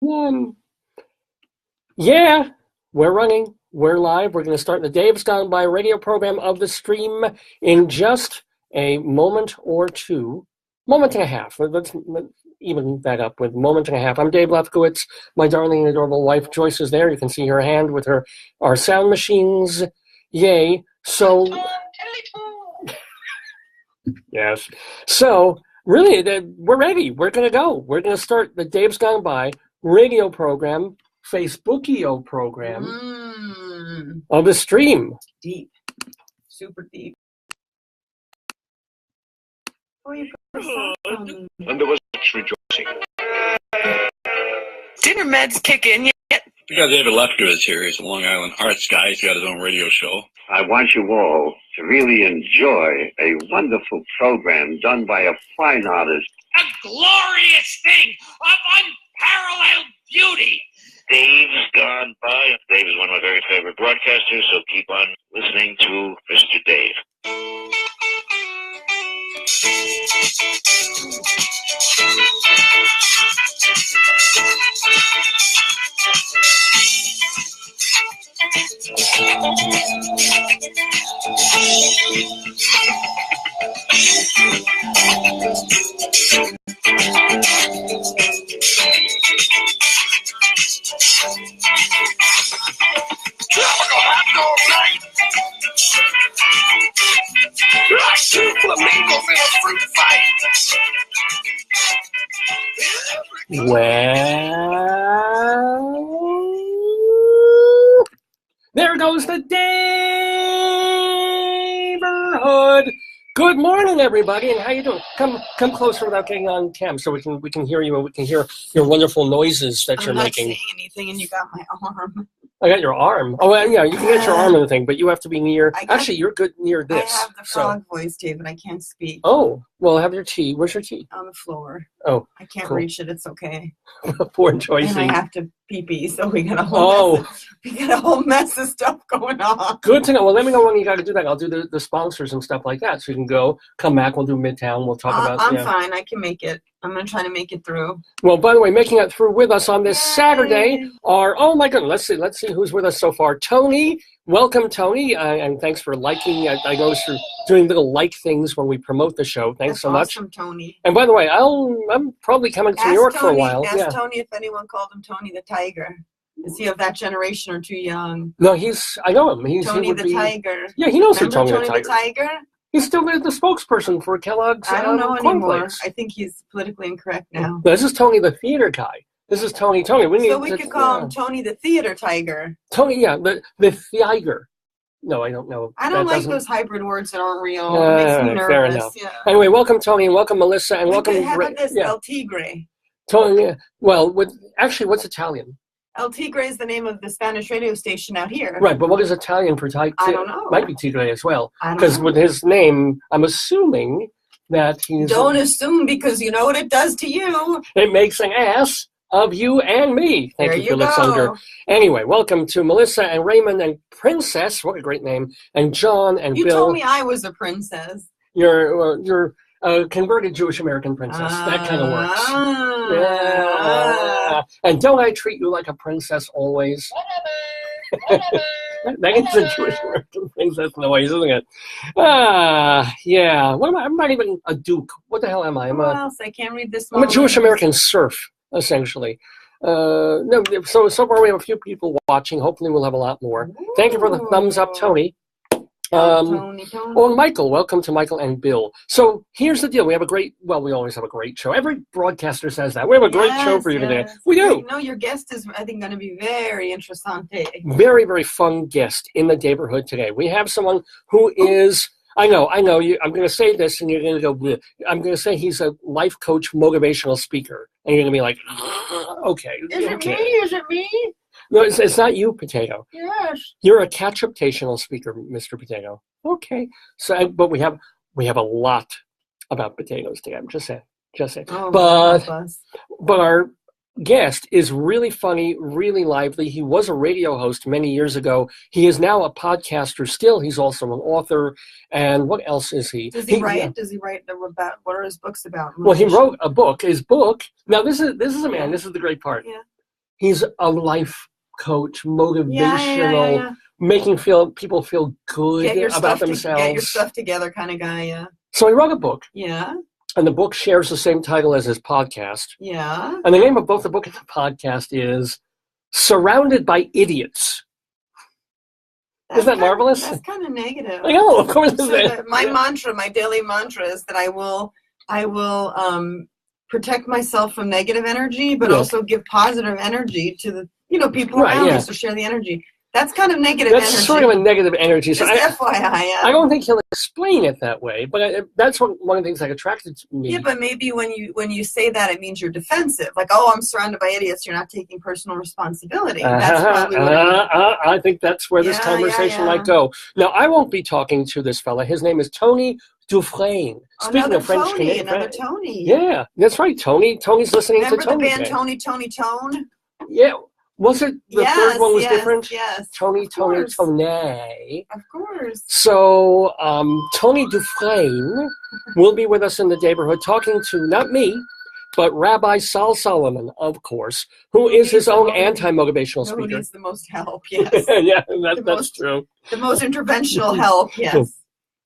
1. Yeah, we're running. We're live. We're going to start the Dave's Gone By radio program of the stream in just a moment or two. Moment and a half. Let's even that up with a moment and a half. I'm Dave Lefkowitz. My darling and adorable wife, Joyce, is there. You can see her hand with our sound machines. Yay. So, yes. So, really, we're ready. We're going to go. We're going to start the Dave's Gone By radio program, Facebookio program of the stream. Deep. Super deep. And there was much rejoicing. Dinner meds kick in yet? We got David Lefkowitz here. He's a Long Island Hearts guy. He's got his own radio show. I want you all to really enjoy a wonderful program done by a fine artist. A glorious thing of unparalleled beauty. Dave's Gone By. Dave is one of my very favorite broadcasters, so keep on listening to Mr. Dave. Tropical hot dog night. Like two flamingos in a fruit fight. Well, there goes the neighborhood. Good morning, everybody, and how you doing? Come closer without getting on cam, so we can hear you and we can hear your wonderful noises that you're making. I'm not saying anything, and you got my arm. I got your arm. Oh, yeah, you can get your arm in the thing, but you have to be near. Actually, you're good near this. I have the frog voice, David. I can't speak. Oh, well, have your tea. Where's your tea? On the floor. Oh, I can't cool. reach it. It's okay. Poor Joyce. And I have to pee, so we got a whole mess of stuff going on. Good to know. Well, let me know when you got to do that. I'll do the sponsors and stuff like that, so you can come back. We'll do Midtown. We'll talk about. I'm fine. I can make it. I'm gonna try to make it through. Well, by the way, making it through with us on this Saturday are, oh my goodness, let's see who's with us so far. Tony, welcome, Tony, and thanks for liking. I go through doing little like things when we promote the show. Thanks so much. Awesome, Tony. And by the way, I'm probably coming to New York for a while. Ask Tony if anyone called him Tony the Tiger. Is he of that generation or too young? No, I know him. Tony the Tiger. Yeah, he knows who Tony the Tiger. He's still the spokesperson for Kellogg's. I don't know anymore. Place. I think he's politically incorrect now. This is Tony the theater guy. This is Tony. We could call him Tony the Theater Tiger. Tony, yeah, the Tiger. No, I don't know. I don't like those hybrid words that aren't real. It makes me nervous. Fair enough. Yeah. Anyway, welcome Tony and welcome Melissa and welcome. How about this? El Tigre. Tony. Yeah. Well, what's Italian? El Tigre is the name of the Spanish radio station out here. Right, but what is Italian for Tiger? I don't know. Might be Tigre as well. Because with his name, I'm assuming that he's. Don't assume, because you know what it does to you. It makes an ass of you and me. Thank you, Felix Unger. Anyway, welcome to Melissa and Raymond and Princess. What a great name. And John and Bill. You told me I was a princess. You're a converted Jewish American princess. That kind of works. Yeah. And don't I treat you like a princess always? That is a Jewish American princess noise, isn't it? Yeah. What am I? I'm not even a duke. What the hell am I? What else? I can't read this. I'm a Jewish American serf, essentially. No. So far we have a few people watching. Hopefully we'll have a lot more. Thank you for the thumbs up, Tony. Tony. Oh, Michael, welcome to Michael and Bill. So here's the deal. We always have a great show. Every broadcaster says that. We have a great show for you today. We do. No, your guest is, I think, going to be very interesting. Very, very fun guest in the neighborhood today. We have someone who is, I know, I'm going to say this and you're going to go, bleh. I'm going to say he's a life coach, motivational speaker. And you're going to be like, okay. Is it me? No, it's not you, Potato. Yes. You're a catch-uptational speaker, Mr. Potato. Okay. But we have a lot about potatoes today. I'm just saying. Oh, but our guest is really funny, really lively. He was a radio host many years ago. He is now a podcaster still. He's also an author. And what else is he? Does he write? Does he write about? What are his books about? Well, he wrote a book. His book. Now, this is a man. This is the great part. Yeah. He's a life coach, motivational, making people feel good about themselves. Get your stuff together kind of guy, yeah. So he wrote a book. Yeah. And the book shares the same title as his podcast. Yeah. And the name of both the book and the podcast is Surrounded by Idiots. Isn't that marvelous? That's kind of negative. I know, of course. So my daily mantra is that I will protect myself from negative energy, but also give positive energy to the people around me, so share the energy. That's kind of negative energy. That's sort of a negative energy. So FYI, I don't think he'll explain it that way, but that's one of the things that attracted me. Yeah, but maybe when you say that, it means you're defensive. Like, oh, I'm surrounded by idiots. You're not taking personal responsibility. That's probably what I think that's where this conversation might go. Now, I won't be talking to this fella. His name is Tony Dufresne. Speaking of French Canadian, another Tony. Yeah, that's right, Tony. Tony's listening to Tony. Remember the band Tony Tone? Yeah. Was it the third one was different? Yes. Tony. Of course. So Tony Dufresne will be with us in the neighborhood talking to, not me, but Rabbi Saul Solomon, of course, who is his own anti-motivational speaker. Who needs the most help, yes. That's true. The most interventional help, yes.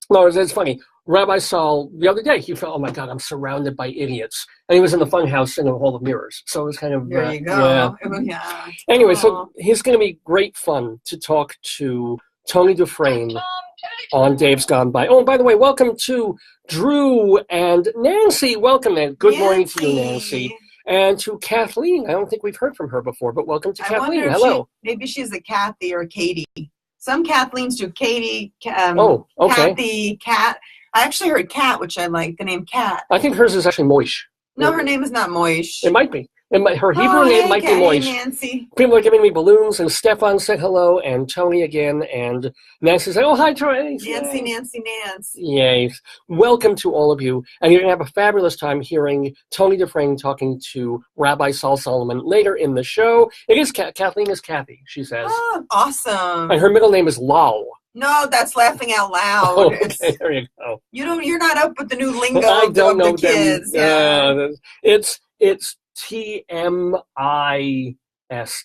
No, it's funny. Rabbi Saul, the other day, he felt, oh my God, I'm surrounded by idiots. And he was in the fun house in a hall of mirrors. So it was kind of... There you go. Anyway, so he's going to be great fun to talk to Tony Dufresne on Dave's Gone By. Oh, and by the way, welcome to Drew and Nancy. Welcome, and good morning to you, Nancy. And to Kathleen. I don't think we've heard from her before, but welcome to Kathleen. Hello. Maybe she's a Kathy or a Katie. Some Kathleens do Katie, Kathy, Kat. I actually heard Kat, which I like, the name Kat. I think hers is actually Moish. No, her name is not Moish. It might be. Her Hebrew name might be Moish. Nancy. People are giving me balloons, and Stefan said hello, and Tony again, and Nancy said, oh, hi, Troy. Nancy. Yay. Welcome to all of you. And you're going to have a fabulous time hearing Tony Dufresne talking to Rabbi Saul Solomon later in the show. It is Kathleen is Kathy, she says. Oh, awesome. And her middle name is Lal. No, that's laughing out loud. Oh, okay, there you go. You're not up with the new lingo I don't know the kids. It's TMIS,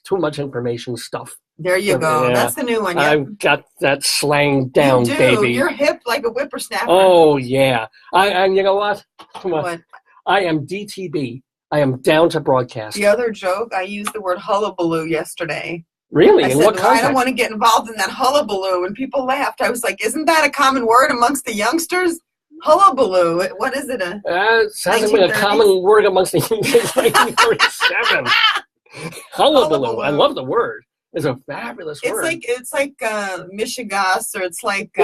too much information stuff. There you go. Yeah. That's the new one. Yep. I've got that slang down, baby. You're hip like a whippersnapper. Oh, yeah. And you know what? Come on. What? I am DTB. I am down to broadcast. The other joke, I used the word hullabaloo yesterday. Really? I said, what context? I don't want to get involved in that hullabaloo. And people laughed. I was like, isn't that a common word amongst the youngsters? Hullabaloo. What is it? It hasn't been a common word amongst the youngsters since 1937. Hullabaloo. I love the word. It's a fabulous word. It's like mishigas, or it's like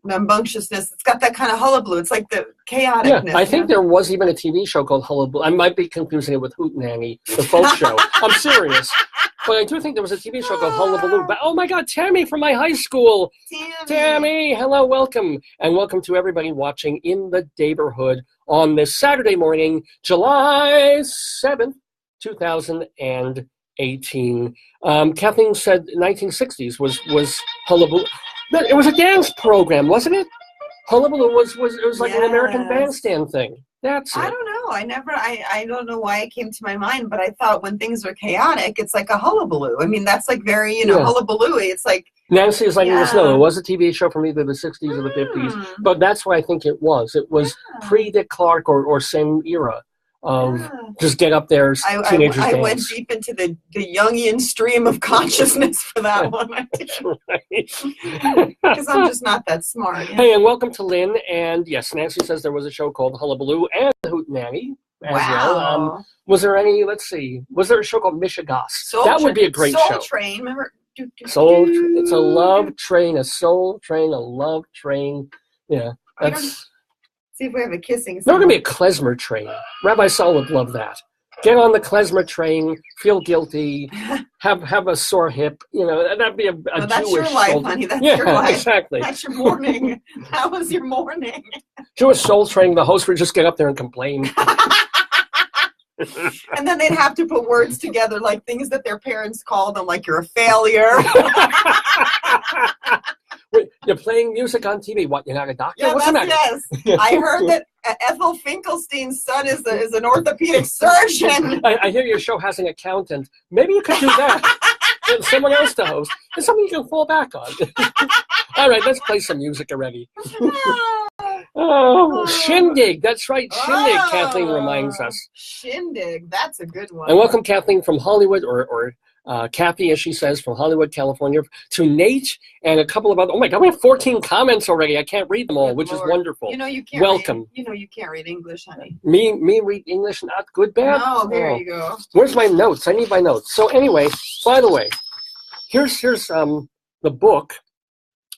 rambunctiousness. It's got that kind of hullabaloo. It's like the chaoticness. Yeah, I think there was even a TV show called Hullabaloo. I might be confusing it with Hootenanny, the folk show. I'm serious. But I do think there was a TV show called Hullabaloo. But, oh my God, Tammy from my high school. Tammy, hello, welcome. And welcome to everybody watching in the neighborhood on this Saturday morning, July 7th, 2018. Kathleen said 1960s was Hullabaloo. It was a dance program, wasn't it? Hullabaloo was like an American bandstand thing. That's it. I don't know. I don't know why it came to my mind, but I thought when things are chaotic, it's like a hullabaloo. I mean, that's like very, hullabaloo-y. It's like... Nancy is like, no, it was a TV show from either the 60s or the 50s, but that's what I think it was. It was pre-Dick Clark or same era of just get up there, teenagers dance. I went deep into the Jungian stream of consciousness for that one. Because I'm just not that smart. Hey, and welcome to Lynn. And yes, Nancy says there was a show called Hullabaloo and Hootenanny as well. Was there any, let's see, was there a show called Mishigas? That would be a great show. Soul Train, remember? Soul Train. It's a love train, a soul train, a love train. Yeah, that's... See if we have a kissing. There's going to be a klezmer train. Rabbi Saul would love that. Get on the klezmer train, feel guilty, have a sore hip. That'd be a that's Jewish your life, soul. Honey. That's your life. Exactly. That's your morning. That was your morning. Jewish soul train, the host would just get up there and complain. And then they'd have to put words together, like things that their parents called them, like you're a failure. Wait, you're playing music on TV. What? You're not a doctor? Yeah, What's the matter? yes. I heard that Ethel Finkelstein's son is an orthopedic surgeon. I hear your show has an accountant. Maybe you could do that. Get someone else to host. It's something you can fall back on. All right, let's play some music already. Oh, Shindig. That's right, Shindig, Kathleen reminds us. Shindig, that's a good one. And welcome, Kathleen, from Hollywood, or Kathy, as she says, from Hollywood, California, to Nate and a couple of other. Oh my God, we have 14 comments already. I can't read them all, which is wonderful. You know you can't. Welcome. You can't read English, honey. Me read English, not good, bad. No, there you go. Where's my notes? I need my notes. So anyway, by the way, here's the book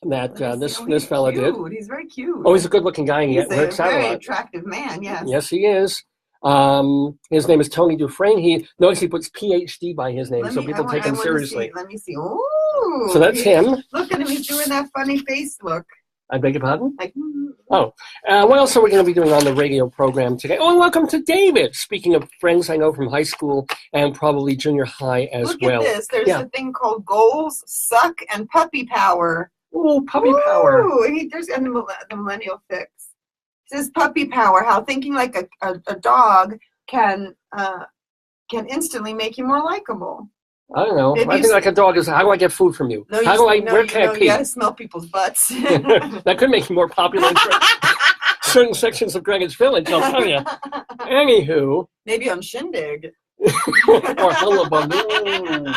that this fella did. He's very cute. Oh, he's a good-looking guy. And he's a very lot. attractive man. Yes. Yes, he is. His name is Tony Dufresne. He puts PhD by his name, so people take him seriously. Let me see. Ooh. So that's him. Look at him. He's doing that funny face look. I beg your pardon? Like, what else are we going to be doing on the radio program today? Oh, and welcome to David. Speaking of friends I know from high school and probably junior high as well. Look at this. There's a thing called Goals, Suck, and Puppy Power. Oh, puppy power. There's the millennial fix. It says puppy power, how thinking like a dog can instantly make you more likable. I don't know. I think like a dog is, how do I get food from you? Where can I pee? You gotta smell people's butts. That could make you more popular in certain sections of Greenwich Village, I'll tell you. Anywho. Maybe on Shindig. Or hullabaloo.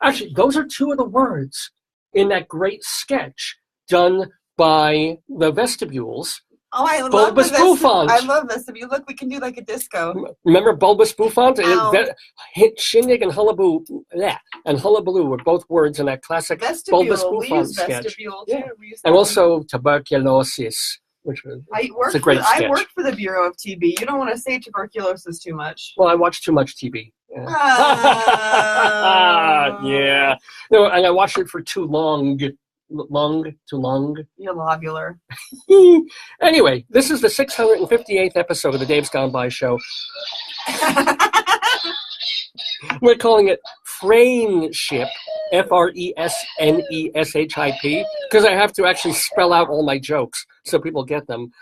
Actually, those are two of the words in that great sketch done by the Vestibules. Oh, I love Bulbous Bouffant. I love this. If you look, we can do like a disco. Remember Bulbous Bouffant? Shindig and hullabaloo, were both words in that classic Bulbous Bouffant sketch. Vestibule too. And also tuberculosis, which was a great sketch. I worked for the Bureau of TB. You don't want to say tuberculosis too much. Well, I watched too much TB. Yeah. Yeah. No, and I watched it for too long. You're lobular. Anyway, this is the 658th episode of the Dave's Gone By show. We're calling it FRESNESHIP, FRESNESHIP, because I have to actually spell out all my jokes so people get them.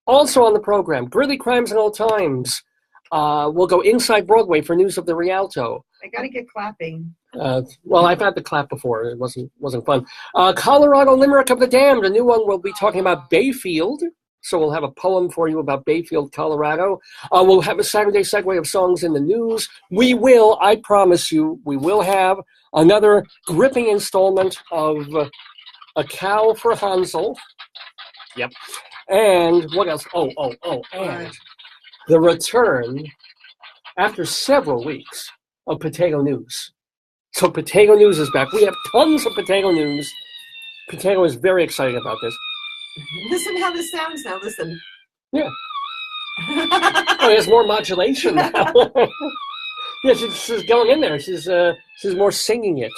Also on the program, Greeley Crimes and Old Times. We'll go inside Broadway for news of the Rialto. I gotta get clapping. Well, I've had the clap before. It wasn't fun. Colorado Limerick of the Damned, a new one. We'll be talking about Bayfield. So we'll have a poem for you about Bayfield, Colorado. We'll have a Saturday segue of songs in the news. We will, I promise you, we will have another gripping installment of A Cow for Hansel. Yep. And what else? And the return, after several weeks, of Potato News. So Potato News is back. We have tons of Potato News. Potato is very excited about this. Listen how this sounds now. Listen. Yeah. Oh, there's more modulation now. Yeah, she's going in there. She's more singing it.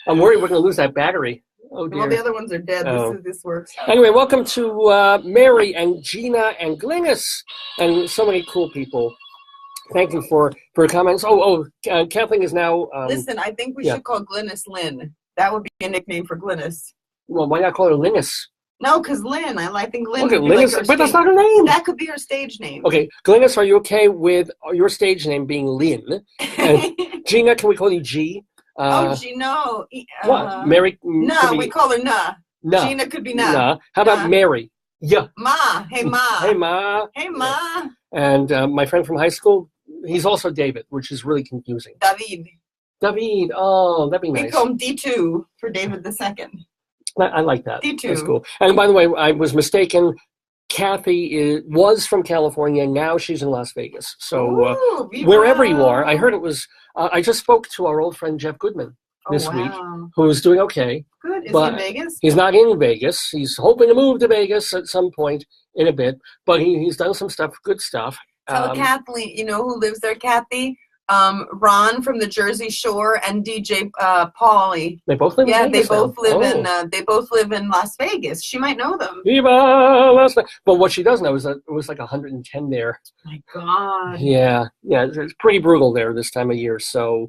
I'm worried we're going to lose that battery. Oh, dear. Well, the other ones are dead. Oh. This works. Anyway, welcome to Mary and Gina and Glynis and so many cool people. Thank you for comments. Kathleen is now... Listen, I think we should call Glynis Lynn. That would be a nickname for Glynis. Well, why not call her Linus? No, because Lynn. I think Lynn would be Linus, like her but that's not her name. That could be her stage name. Okay, Glynis, are you okay with your stage name being Lynn? And Gina, can we call you G? G, no. What? Mary? No, we call her Na. Gina could be Na. How about Mary? Yeah. Ma. Hey, Ma. Hey, Ma. Hey, Ma. And my friend from high school, he's also David, which is really confusing. David. Oh, that'd be nice. We call him D2 for David II. I like that. D2. That's cool. And by the way, I was mistaken. Kathy was from California, and now she's in Las Vegas. So wherever you are, I heard it was, I just spoke to our old friend Jeff Goodman this week, who's doing okay. Good. Is he in Vegas? He's not in Vegas. He's hoping to move to Vegas at some point in a bit, but he's done some stuff, good stuff. Tell Kathleen, you know who lives there, Kathy? Ron from the Jersey Shore and DJ Pauly. They both live in Vegas. Yeah, they both live in Las Vegas. She might know them. But what she does know is that it was like 110 there. My God. Yeah, it's pretty brutal there this time of year. So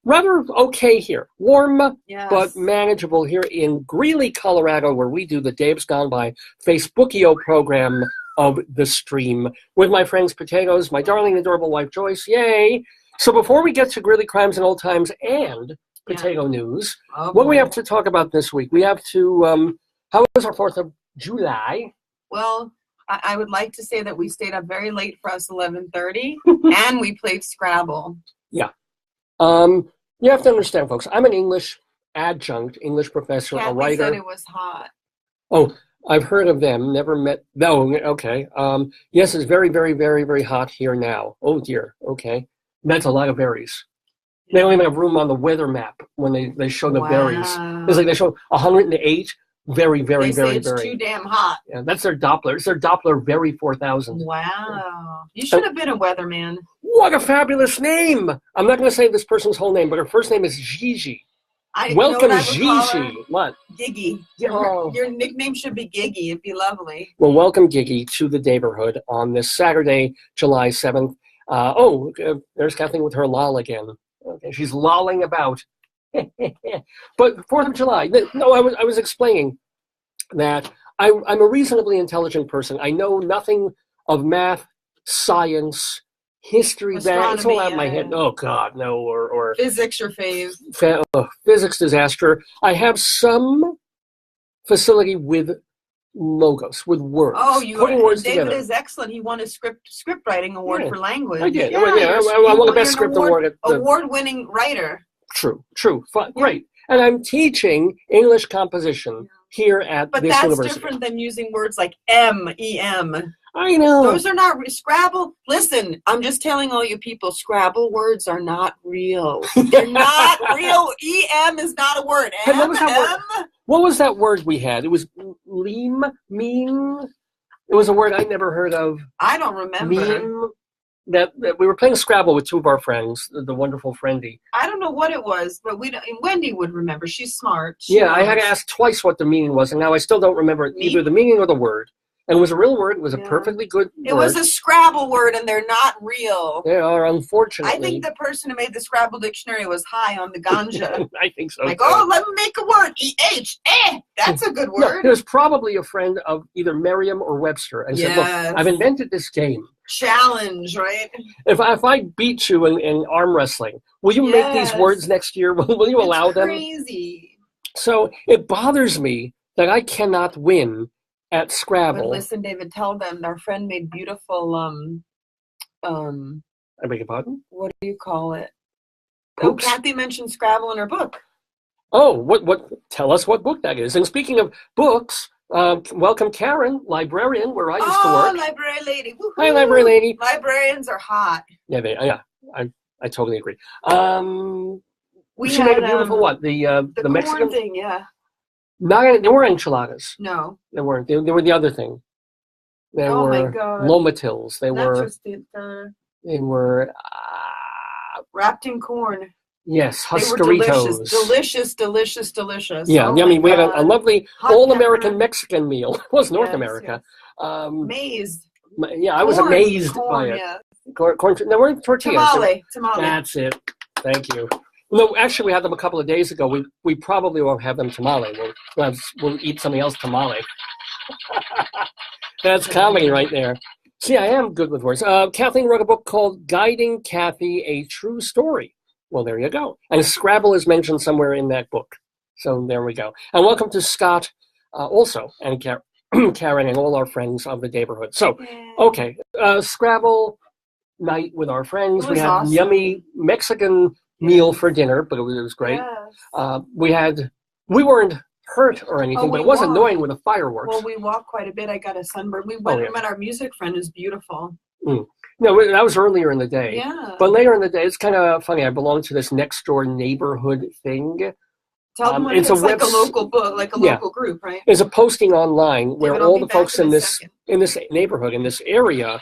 Rather okay here. Warm, Yes. but manageable here in Greeley, Colorado, where we do the Dave's Gone By Facebookio program of the stream with my friends Potatoes, my darling, adorable wife Joyce. Yay! So before we get to Greeley Crimes and Old Times and Potato News, what do we have to talk about this week? We have to, how was our 4th of July? Well, I would like to say that we stayed up very late for us 11:30, and we played Scrabble. Yeah. You have to understand, folks, I'm an English adjunct, English professor, Kathy a writer. said it was hot. Oh, I've heard of them, never met. No, okay. Yes, it's very, very, very, very hot here now. Oh, dear. Okay. That's a lot of berries. They don't even have room on the weather map when they show the berries. It's like they show 108. Very, very, They say very, it's very. too damn hot. Yeah, that's their Doppler. It's their Doppler Very 4000. Wow. You should have been a weatherman. What a fabulous name! I'm not going to say this person's whole name, but her first name is Gigi. Welcome, you know what I would call her? Gigi. What? Giggy. Oh. Your nickname should be Giggy. It'd be lovely. Well, welcome, Gigi, to the neighborhood on this Saturday, July 7th. There's Kathleen with her lol again. Okay, she's lolling about. But 4th of July. No, I was explaining that I'm a reasonably intelligent person. I know nothing of math, science, history. That it's all out of my head. Oh God, no. Or physics, your fave. Physics disaster. I have some facility with logos, with words. Oh, putting words David together. is excellent. He won a script writing award for language. I did. Yeah, I won the best script award. Award-winning writer. True. Great. And I'm teaching English composition here at this university. But that's different than using words like M-E-M. I know. Those are not Scrabble. Listen, I'm just telling all you people, Scrabble words are not real. They're not real. E-M is not a word. What was that word we had? It was mean. It was a word I never heard of. I don't remember. Meme. That we were playing Scrabble with two of our friends, the wonderful Friendy. I don't know what it was, but Wendy would remember. She's smart. I had to ask twice what the meaning was, and now I still don't remember either the meaning or the word. And it was a real word. It was a perfectly good word. It was a Scrabble word, and they're not real. They are, unfortunately. I think the person who made the Scrabble dictionary was high on the ganja. I think so. Like, let me make a word. E-H. That's a good word. No, it was probably a friend of either Merriam or Webster. And said, look, I've invented this game. Challenge, right? If I beat you in arm wrestling, will you make these words next year? Will you allow them? Crazy. So it bothers me that I cannot win at Scrabble. But listen, David, tell them their friend made beautiful I beg your pardon? What do you call it? Oops. Oh, Kathy mentioned Scrabble in her book. Oh, what? Tell us what book that is. And speaking of books, welcome Karen, librarian, where I used to work. Oh, library lady. Woo-hoo. Hi, library lady. Librarians are hot. Yeah, I totally agree. We she made a beautiful what? The Mexican thing, yeah. They were enchiladas. No. They weren't. They were the other thing. They were my God. lomatils. They were wrapped in corn. Yes, Huskeritos. They were delicious. Yeah, oh we had a lovely all-American pepper. Mexican meal. It was North America. Yes. Maize. Yeah, I was amazed by it. Yeah. Corn. There weren't tortillas. Tamale. That's it. Thank you. No, actually, we had them a couple of days ago. We probably won't have them tamale. We'll eat something else tamale. That's comedy right there. See, I am good with words. Kathleen wrote a book called Guiding Kathy, A True Story. Well, there you go. And Scrabble is mentioned somewhere in that book. So there we go. And welcome to Scott also, and Karen and all our friends of the neighborhood. So, okay, Scrabble night with our friends. We had awesome. Yummy Mexican meal for dinner, but it was great. Yes. We weren't hurt or anything, but it was annoying with the fireworks. Well, we walked quite a bit. I got a sunburn. We went and met our music friend, who's beautiful. No, that was earlier in the day. Yeah. But later in the day, it's kind of funny. I belong to this next door neighborhood thing. Tell them it's like a local book, like a local group, right? There's a posting online where all the folks in this neighborhood, in this area,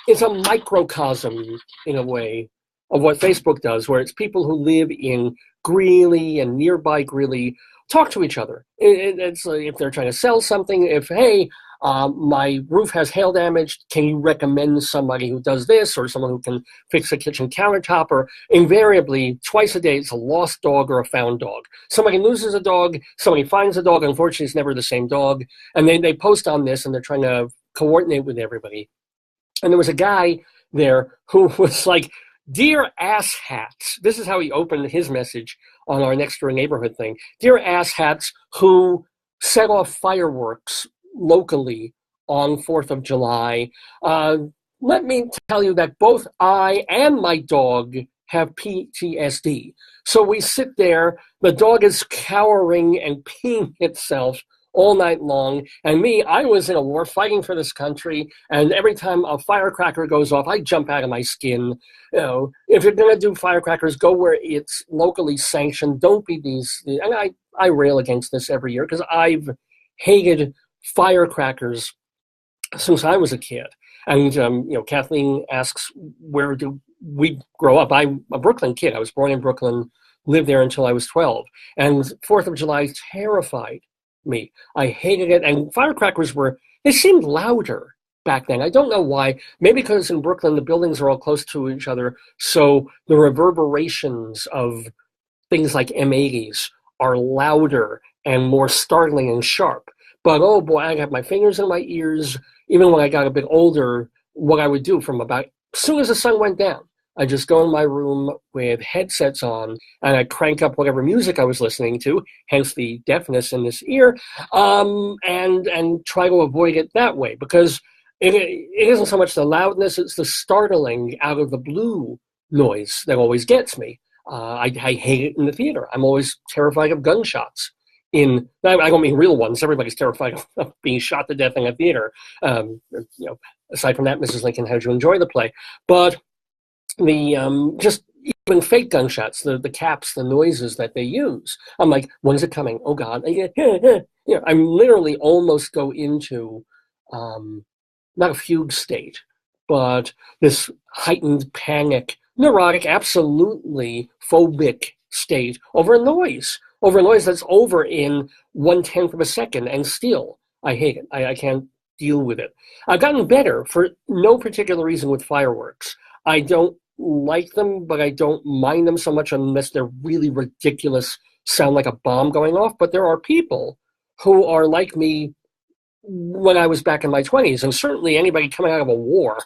it's a microcosm in a way of what Facebook does, where it's people who live in Greeley and nearby Greeley talk to each other. It's like if they're trying to sell something, if, hey, My roof has hail damage. Can you recommend somebody who does this, or someone who can fix a kitchen countertop? Or invariably, twice a day, it's a lost dog or a found dog. Somebody loses a dog, somebody finds a dog. Unfortunately, it's never the same dog. And they post on this, and they're trying to coordinate with everybody. And there was a guy there who was like, "Dear asshats," this is how he opened his message on our next door neighborhood thing. "Dear asshats who set off fireworks locally on 4th of July, let me tell you that both I and my dog have PTSD. So we sit there, the dog is cowering and peeing itself all night long. And me, I was in a war fighting for this country. And every time a firecracker goes off, I jump out of my skin. You know, if you're going to do firecrackers, go where it's locally sanctioned. Don't be these." And I rail against this every year because I've hated firecrackers since I was a kid. And, Kathleen asks, where do we grow up? I'm a Brooklyn kid. I was born in Brooklyn, lived there until I was 12. And 4th of July terrified me. I hated it. And firecrackers they seemed louder back then. I don't know why. Maybe because in Brooklyn, the buildings are all close to each other. So the reverberations of things like M80s are louder and more startling and sharp. But oh boy, I got my fingers in my ears. Even when I got a bit older, what I would do from about, as soon as the sun went down, I'd just go in my room with headsets on, and I'd crank up whatever music I was listening to, hence the deafness in this ear, and try to avoid it that way. Because it isn't so much the loudness, it's the startling out of the blue noise that always gets me. I hate it in the theater. I'm always terrified of gunshots. I don't mean real ones. Everybody's terrified of being shot to death in a theater. Aside from that, Mrs. Lincoln, how'd you enjoy the play? But the just even fake gunshots, the caps, the noises that they use, I'm like, when's it coming? Oh God! I'm literally almost go into not a fugue state, but this heightened panic, neurotic, absolutely phobic state over a noise that's over in 1/10 of a second, and still I hate it. I can't deal with it. I've gotten better for no particular reason with fireworks. I don't like them, but I don't mind them so much unless they're really ridiculous, sound like a bomb going off. But there are people who are like me when I was back in my 20s, and certainly anybody coming out of a war,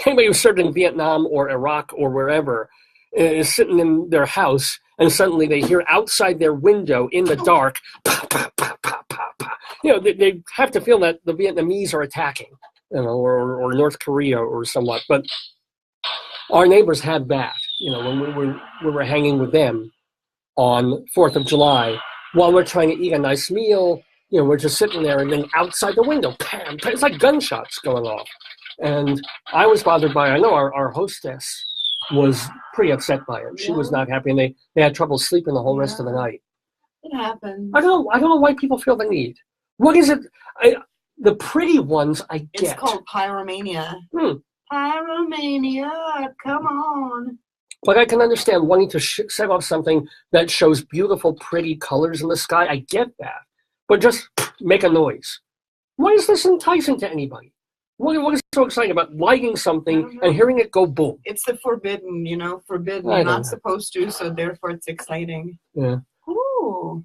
anybody who served in Vietnam or Iraq or wherever, is sitting in their house, and suddenly they hear outside their window in the dark, pa, pa, pa, pa, pa, pa. They have to feel that the Vietnamese are attacking, or North Korea or somewhat. But our neighbors had that, when we were hanging with them on 4th of July, while we're trying to eat a nice meal, we're just sitting there, and then outside the window, pam, pam, it's like gunshots going off. And I was bothered by it. I know our hostess was pretty upset by it. She was not happy, and they had trouble sleeping the whole rest of the night. It happens. I don't know why people feel the need. What is it? The pretty ones I get. It's called pyromania. Pyromania, come on. But I can understand wanting to set off something that shows beautiful, pretty colors in the sky. I get that. But just make a noise. Why is this enticing to anybody? What is so exciting about lighting something and hearing it go boom? It's the forbidden, forbidden. You're not supposed to, so therefore it's exciting. Yeah. Ooh.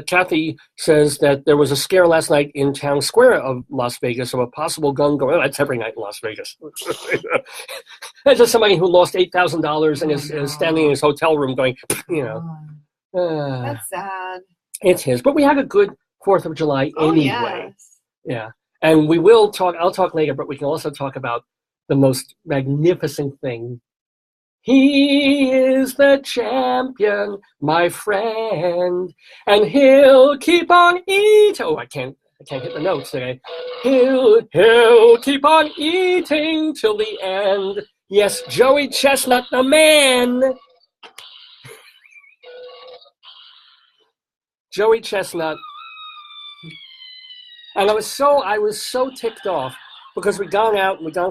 Kathy says that there was a scare last night in town square of Las Vegas of a possible gun going. That's every night in Las Vegas. That's just somebody who lost $8,000 and is standing in his hotel room going, That's sad. It's his. But we had a good 4th of July anyway. Yes. Yeah. And we will talk, I'll talk later, but we can also talk about the most magnificent thing. He is the champion, my friend, and he'll keep on eating. Oh, I can't hit the notes today. He'll keep on eating till the end. Yes, Joey Chestnut, the man. Joey Chestnut. And I was so ticked off because we'd gone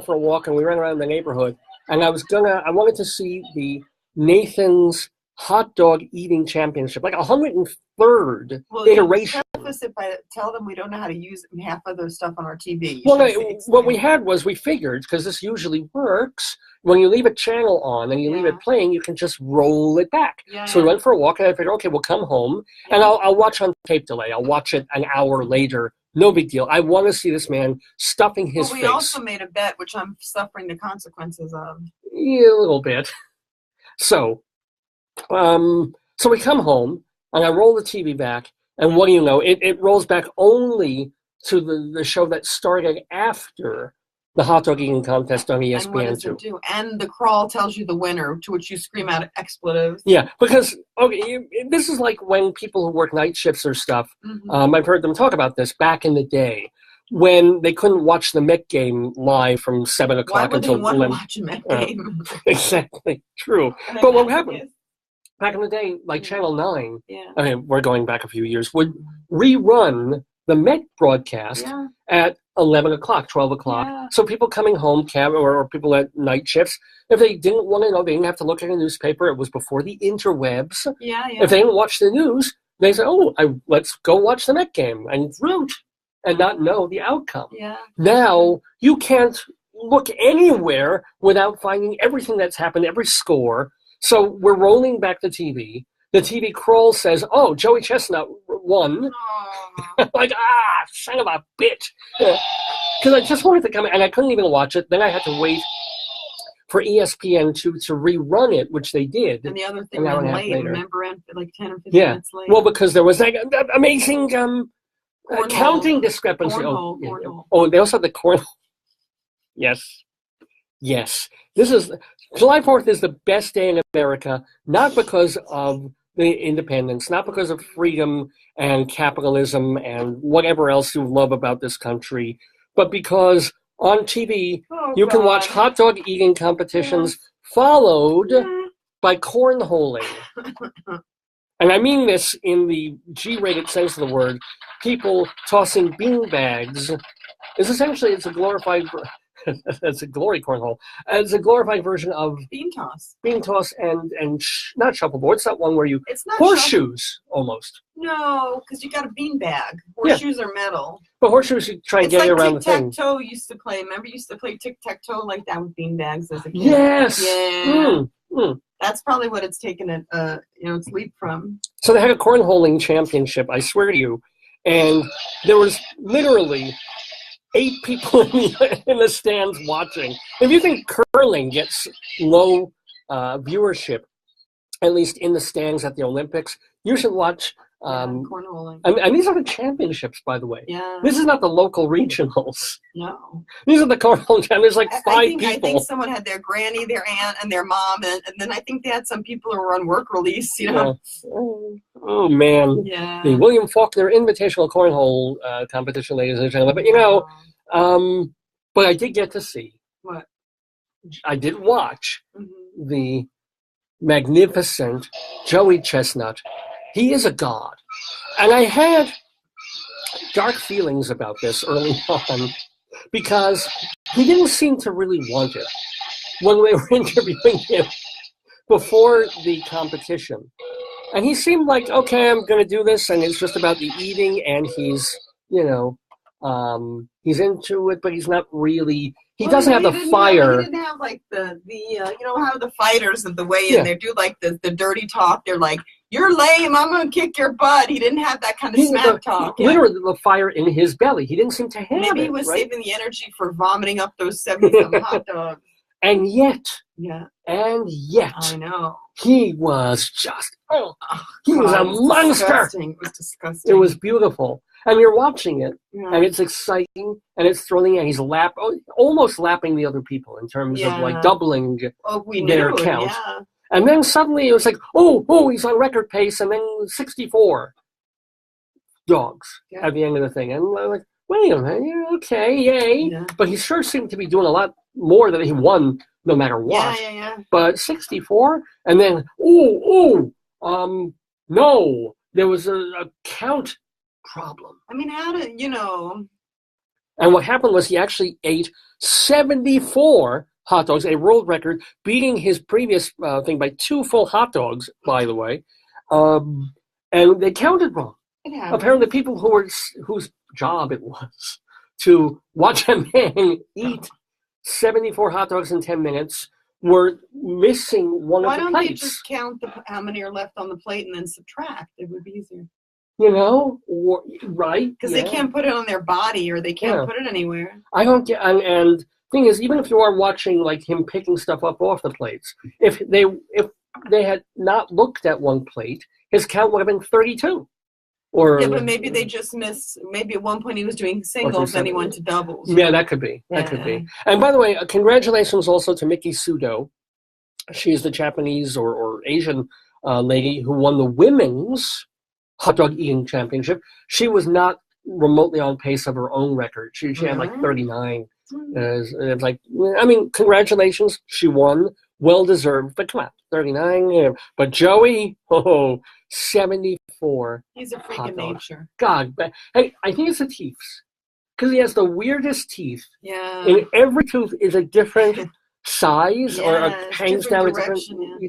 for a walk, and we ran around the neighborhood. And I wanted to see the Nathan's hot dog eating championship, like 103rd Well, iteration. preface it by tell them we don't know how to use half of their stuff on our TV. Well, what we had was we figured, because this usually works, when you leave a channel on and you leave it playing, you can just roll it back. So we went for a walk, and I figured, okay, we'll come home, and I'll watch on tape delay. I'll watch it an hour later. No big deal. I want to see this man stuffing his face. We also made a bet, which I'm suffering the consequences of. Yeah, a little bit. So we come home, and I roll the TV back, and what do you know? It rolls back only to the show that started after the hot dog eating contest on ESPN2. And what does it do? And the crawl tells you the winner, to which you scream out expletives. Yeah, because this is like when people who work night shifts or stuff, I've heard them talk about this back in the day, when they couldn't watch the Met game live from 7 o'clock until 11. Why would they want to watch a Met game? Exactly, true. But what happened? Back in the day, like Channel 9, I mean, we're going back a few years, would rerun the Met broadcast at 11 o'clock, 12 o'clock. Yeah. So people coming home, or people at night shifts, if they didn't want to know, they didn't have to look at a newspaper. It was before the interwebs. If they didn't watch the news, they said, let's go watch the Met game, and root and not know the outcome. Now, you can't look anywhere without finding everything that's happened, every score. So we're rolling back the TV. The TV crawl says, Joey Chestnut won. Like, son of a bitch. Because I just wanted to come in, and I couldn't even watch it. Then I had to wait for ESPN to rerun it, which they did. And the other thing was late, remember, like 10 or 15 minutes late. Well, because there was that amazing counting discrepancy. Cornhole. They also had the cornhole. Yes. July 4th is the best day in America, not because of the independence, not because of freedom and capitalism and whatever else you love about this country, but because on TV you can watch hot dog eating competitions followed by cornholing. And I mean this in the G-rated sense of the word. People tossing bean bags. It's a glorified... It's a glory cornhole. It's a glorified version of bean toss. And not shuffleboard. It's not one where you... It's not horseshoes, almost. No, because you got a bean bag. Horseshoes are metal. But horseshoes, you try and get around the thing. It's like tic-tac-toe used to play. Remember, you used to play tic-tac-toe like that with bean bags as a kid? Yes! Yeah. That's probably what it's taken its leap from. So they had a cornholing championship, I swear to you. And there was literally 8 people in the stands watching. If you think curling gets low viewership, at least in the stands at the Olympics, you should watch cornholing. And these are the championships, by the way. Yeah. This is not the local regionals. No. These are the cornholing champions. There's like 5 people. I think someone had their granny, their aunt, and their mom, and then I think they had some people who were on work release, Yeah. Oh, man. Yeah. The William Faulkner Invitational Cornhole competition, ladies and gentlemen. But, but I did get to see. What? I did watch the magnificent Joey Chestnut. He is a god. And I had dark feelings about this early on because he didn't seem to really want it when we were interviewing him before the competition. And he seemed like, okay, I'm going to do this, and it's just about the eating, and he's, he's into it, but he's not really... He doesn't have the fire. He didn't have like the how the fighters of the weigh-in, they do like the dirty talk. They're like, "You're lame, I'm gonna kick your butt." He didn't have that kind of smack talk. Literally, the fire in his belly. He didn't seem to have it. Maybe he was saving the energy for vomiting up those 70-some hot dogs. And yet, I know, he was just he was a monster. It was disgusting. It was beautiful. And you're watching it, and it's exciting, and it's thrilling, and he's almost lapping the other people in terms of like doubling their count. Yeah. And then suddenly it was like, he's on record pace, and then 64 dogs at the end of the thing. And I'm like, wait a minute, okay, yay. Yeah. But he sure seemed to be doing a lot more than he won no matter what. Yeah. But 64, and then, no, there was a count problem. I mean, how did And what happened was he actually ate 74 hot dogs, a world record, beating his previous thing by 2 full hot dogs, by the way. And they counted wrong. Apparently, people whose job it was to watch a man eat 74 hot dogs in 10 minutes were missing one of the plates. Why don't they just count how many are left on the plate and then subtract? It would be easier. Right? Because they can't put it on their body or they can't put it anywhere. I don't get, and thing is, even if you are watching like him picking stuff up off the plates, if they had not looked at one plate, his count would have been 32. But maybe they just missed. Maybe at one point he was doing singles and he went to doubles. Yeah, that could be. That could be. And by the way, congratulations also to Miki Sudo. She's the Japanese or Asian lady who won the women's hot dog eating championship. She was not remotely on pace of her own record. She had like 39. It was like, I mean, congratulations. She won. Well deserved. But come on, 39. Yeah. But Joey, 74. He's a freak of nature. God, hey, I think it's the teeth. Because he has the weirdest teeth. Yeah. And every tooth is a different size or hangs down a different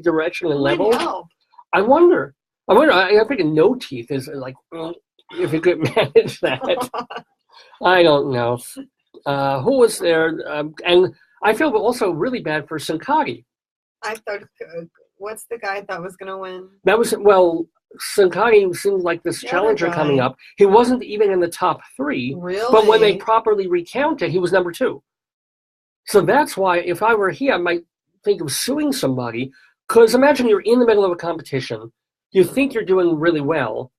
direction and level. I wonder. I think no teeth is like, if you could manage that. I don't know. Who was there? And I feel also really bad for Sankagi. I thought, what's the guy I thought was going to win? That was, Sankagi seemed like this challenger coming up. He wasn't even in the top 3. Really? But when they properly recounted, he was number 2. So that's why, if I were he, I might think of suing somebody. Because imagine you're in the middle of a competition. You think you're doing really well,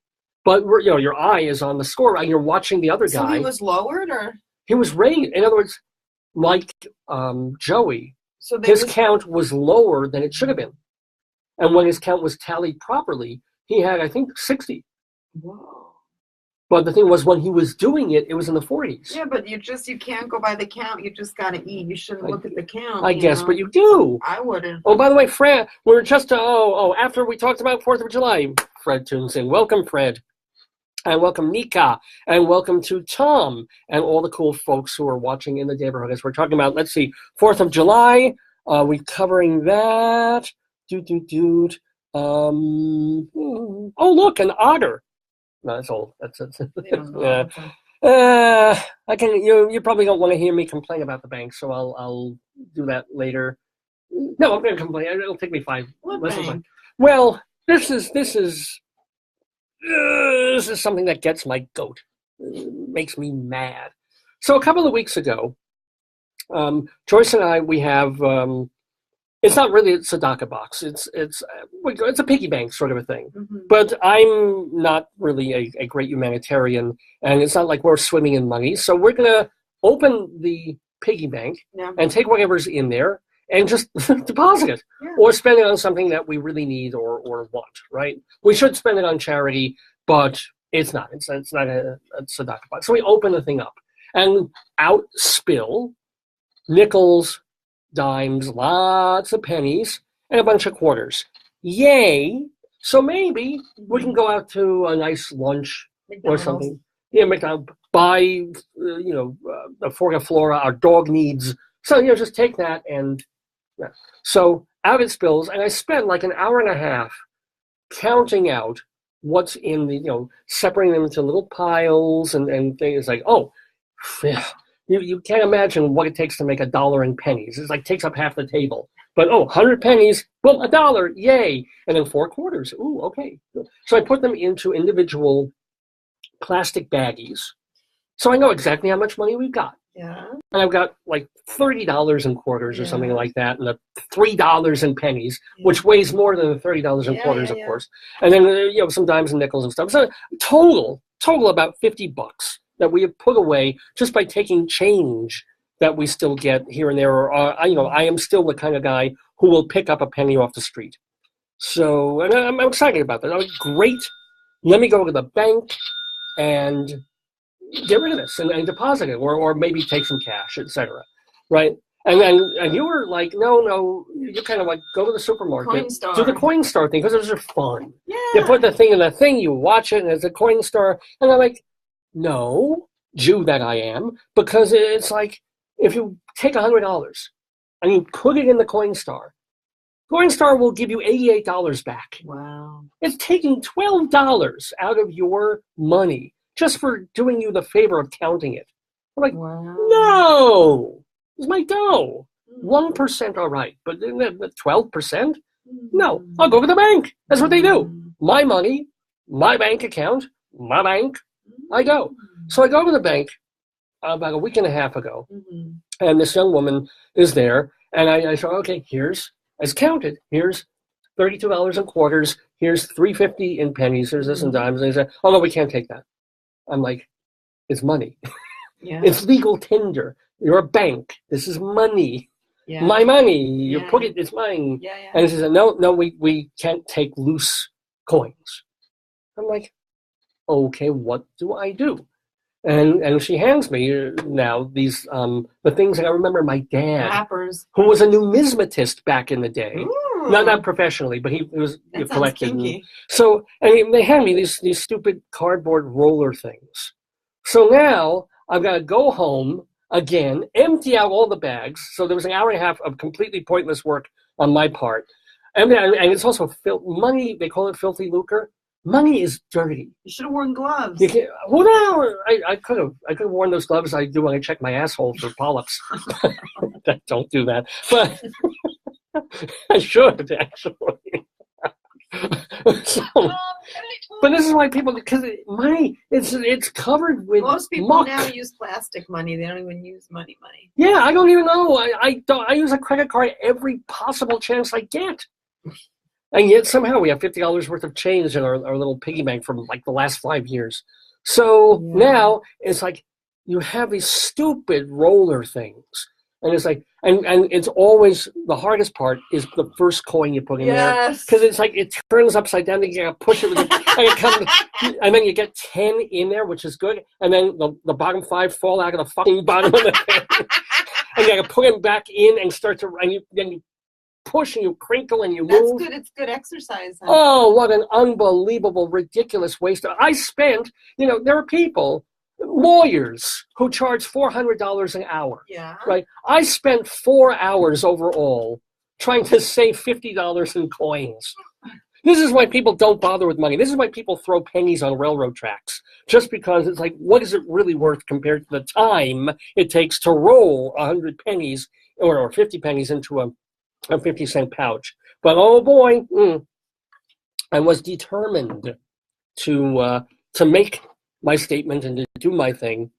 but your eye is on the score and you're watching the other guy. So he was lowered, or he was rated. In other words, like Joey, his count was lower than it should have been. And when his count was tallied properly, he had, I think, 60. Whoa. But the thing was, when he was doing it, it was in the 40s. Yeah, but you can't go by the count. You just got to eat. You shouldn't look at the count. I guess, but you do. I wouldn't. Oh, by the way, Fred, we're just, after we talked about 4th of July, Fred tunes in. Welcome, Fred. And welcome, Nika. And welcome to Tom and all the cool folks who are watching in the neighborhood. As we're talking about, 4th of July. We're covering that. Oh, look, an otter. No, that's old. That's I can. You probably don't want to hear me complain about the bank, so I'll do that later. No, I'm going to complain. It'll take me 5 lessons. Well, this is something that gets my goat. It makes me mad. So a couple of weeks ago, Joyce and I, we have. It's not really a tzedakah box. It's a piggy bank sort of a thing. Mm-hmm. But I'm not really a great humanitarian, and it's not like we're swimming in money. So we're going to open the piggy bank and take whatever's in there and just deposit it or spend it on something that we really need or want, right? We should spend it on charity, but it's not. It's not a tzedakah box. So we open the thing up, and out spill nickels, dimes, lots of pennies, and a bunch of quarters. Yay! So maybe we can go out to a nice lunch or something. Yeah, McDonald's, buy, a fork of flora, our dog needs. So, just take that and, So out it spills, and I spent like an hour and a half counting out what's in the, separating them into little piles and things like, You can't imagine what it takes to make $1 in pennies. It's like takes up half the table. But 100 pennies, boom, $1, yay! And then 4 quarters. Ooh, okay. So I put them into individual plastic baggies, so I know exactly how much money we've got. Yeah. And I've got like $30 in quarters or something like that, and $3 in pennies, which weighs more than the $30 in quarters, of course. And then some dimes and nickels and stuff. So total about $50 that we have put away just by taking change that we still get here and there. Or, I am still the kind of guy who will pick up a penny off the street. So, and I'm excited about that. Great. Let me go to the bank and get rid of this and deposit it, or maybe take some cash, etc. Right? And you were like, no, you kind of like go to the supermarket, do the Coinstar thing, because those are fun. Yeah. You put the thing in the thing, you watch it, and it's a Coinstar, and I'm like, no, Jew that I am, because it's like, if you take $100 and you put it in the Coinstar, Coinstar will give you $88 back. Wow. It's taking $12 out of your money just for doing you the favor of counting it. I'm like, Wow. no, it's my dough. 1% all right, but 12%? No, I'll go to the bank. That's what they do. My money, my bank account, my bank, I go. So I go to the bank about a week and a half ago, and this young woman is there, and I said, okay, it's counted. Here's $32 in quarters. Here's $3.50 in pennies. Here's this in dimes. And they said, oh, no, we can't take that. I'm like, it's money. Yeah. It's legal tender. You're a bank. This is money. Yeah. My money. You Yeah. put it, it's mine. Yeah, yeah. And she said, no, we can't take loose coins. I'm like, okay, what do I do? And she hands me now these the things that I remember my dad, Wrappers. who was a numismatist back in the day. Ooh. Not professionally, but he was That sounds collected. kinky. So they hand me these stupid cardboard roller things. So now I've got to go home again, empty out all the bags. So there was an hour and a half of completely pointless work on my part. And it's also money, they call it filthy lucre. Money is dirty. You should have worn gloves. You can't, well, no, I could have worn those gloves I do when I check my asshole for polyps. Don't do that. But I should, actually. But this is why people, because money, it's covered with Most people muck. now use plastic money. They don't even use money. Yeah, I don't even know. I use a credit card every possible chance I get. And yet somehow we have $50 worth of change in our little piggy bank from like the last 5 years. So now it's like you have these stupid roller things. And it's like, and it's always, the hardest part is the first coin you put in there. Because it's like, it turns upside down, and you gotta push it with and then you get 10 in there, which is good. And then the bottom 5 fall out of the fucking bottom of the thing. And you gotta put them back in and start to, then you push and you crinkle and you move. That's good. It's good exercise. Huh? Oh, what an unbelievable, ridiculous waste. I spent, there are people, lawyers, who charge $400 an hour. Yeah. Right? I spent 4 hours overall trying to save $50 in coins. This is why people don't bother with money. This is why people throw pennies on railroad tracks. Just because it's like, what is it really worth compared to the time it takes to roll 100 pennies or 50 pennies into a 50-cent pouch. But oh boy, I was determined to make my statement and to do my thing.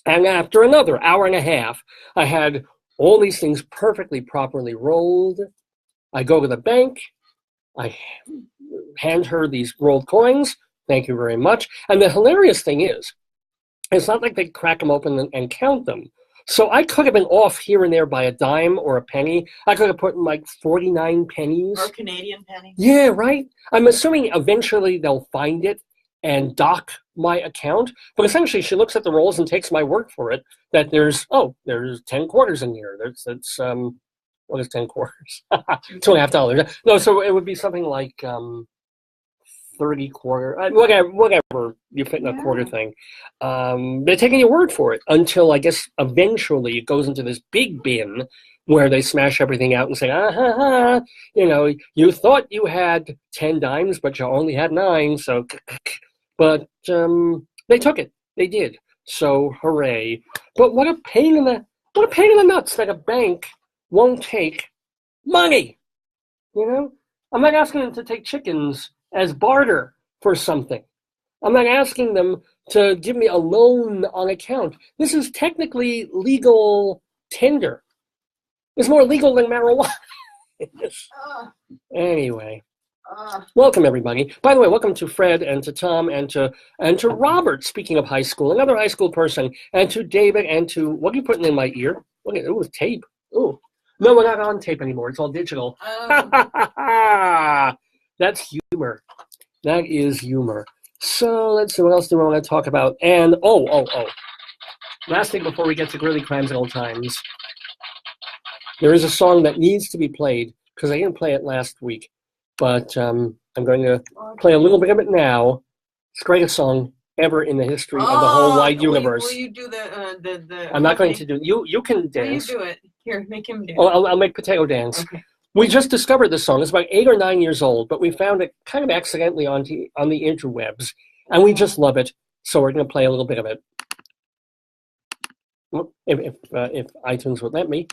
And after another hour and a half, I had all these things perfectly, properly rolled. I go to the bank. I hand her these rolled coins. Thank you very much. And the hilarious thing is, it's not like they crack them open and count them. So I could have been off here and there by a dime or a penny. I could have put in like 49 pennies. Or Canadian penny. Yeah, right? I'm assuming eventually they'll find it and dock my account. But essentially, she looks at the rolls and takes my word for it that there's 10 quarters in here. What is 10 quarters? $2.50. No, so it would be something like 30 quarter, whatever you fit in a quarter thing. They're taking your word for it until I guess eventually it goes into this big bin where they smash everything out and say, you thought you had 10 dimes, but you only had 9. So, but they took it. They did. So hooray! But what a pain in the nuts that a bank won't take money. I'm not asking them to take chickens as barter for something. I'm not asking them to give me a loan on account. This is technically legal tender. It's more legal than marijuana. Anyway, welcome everybody. By the way, welcome to Fred and to Tom and to Robert. Speaking of high school, another high school person, and to David and to what are you putting in my ear? Look at it, tape. Oh, no, we're not on tape anymore. It's all digital. That's humor. That is humor. So let's see, what else do I want to talk about? And last thing before we get to Greeley Crimes and Old Times. There is a song that needs to be played because I didn't play it last week, but I'm going to play a little bit of it now. It's a great song, ever in the history of the whole wide universe. Will you do the I'm not going to do. You can dance. Will you do it? Here, make him dance. Oh, I'll make potato dance. Okay. We just discovered this song. It's about 8 or 9 years old, but we found it kind of accidentally on the interwebs, and we just love it. So we're going to play a little bit of it. If iTunes would let me.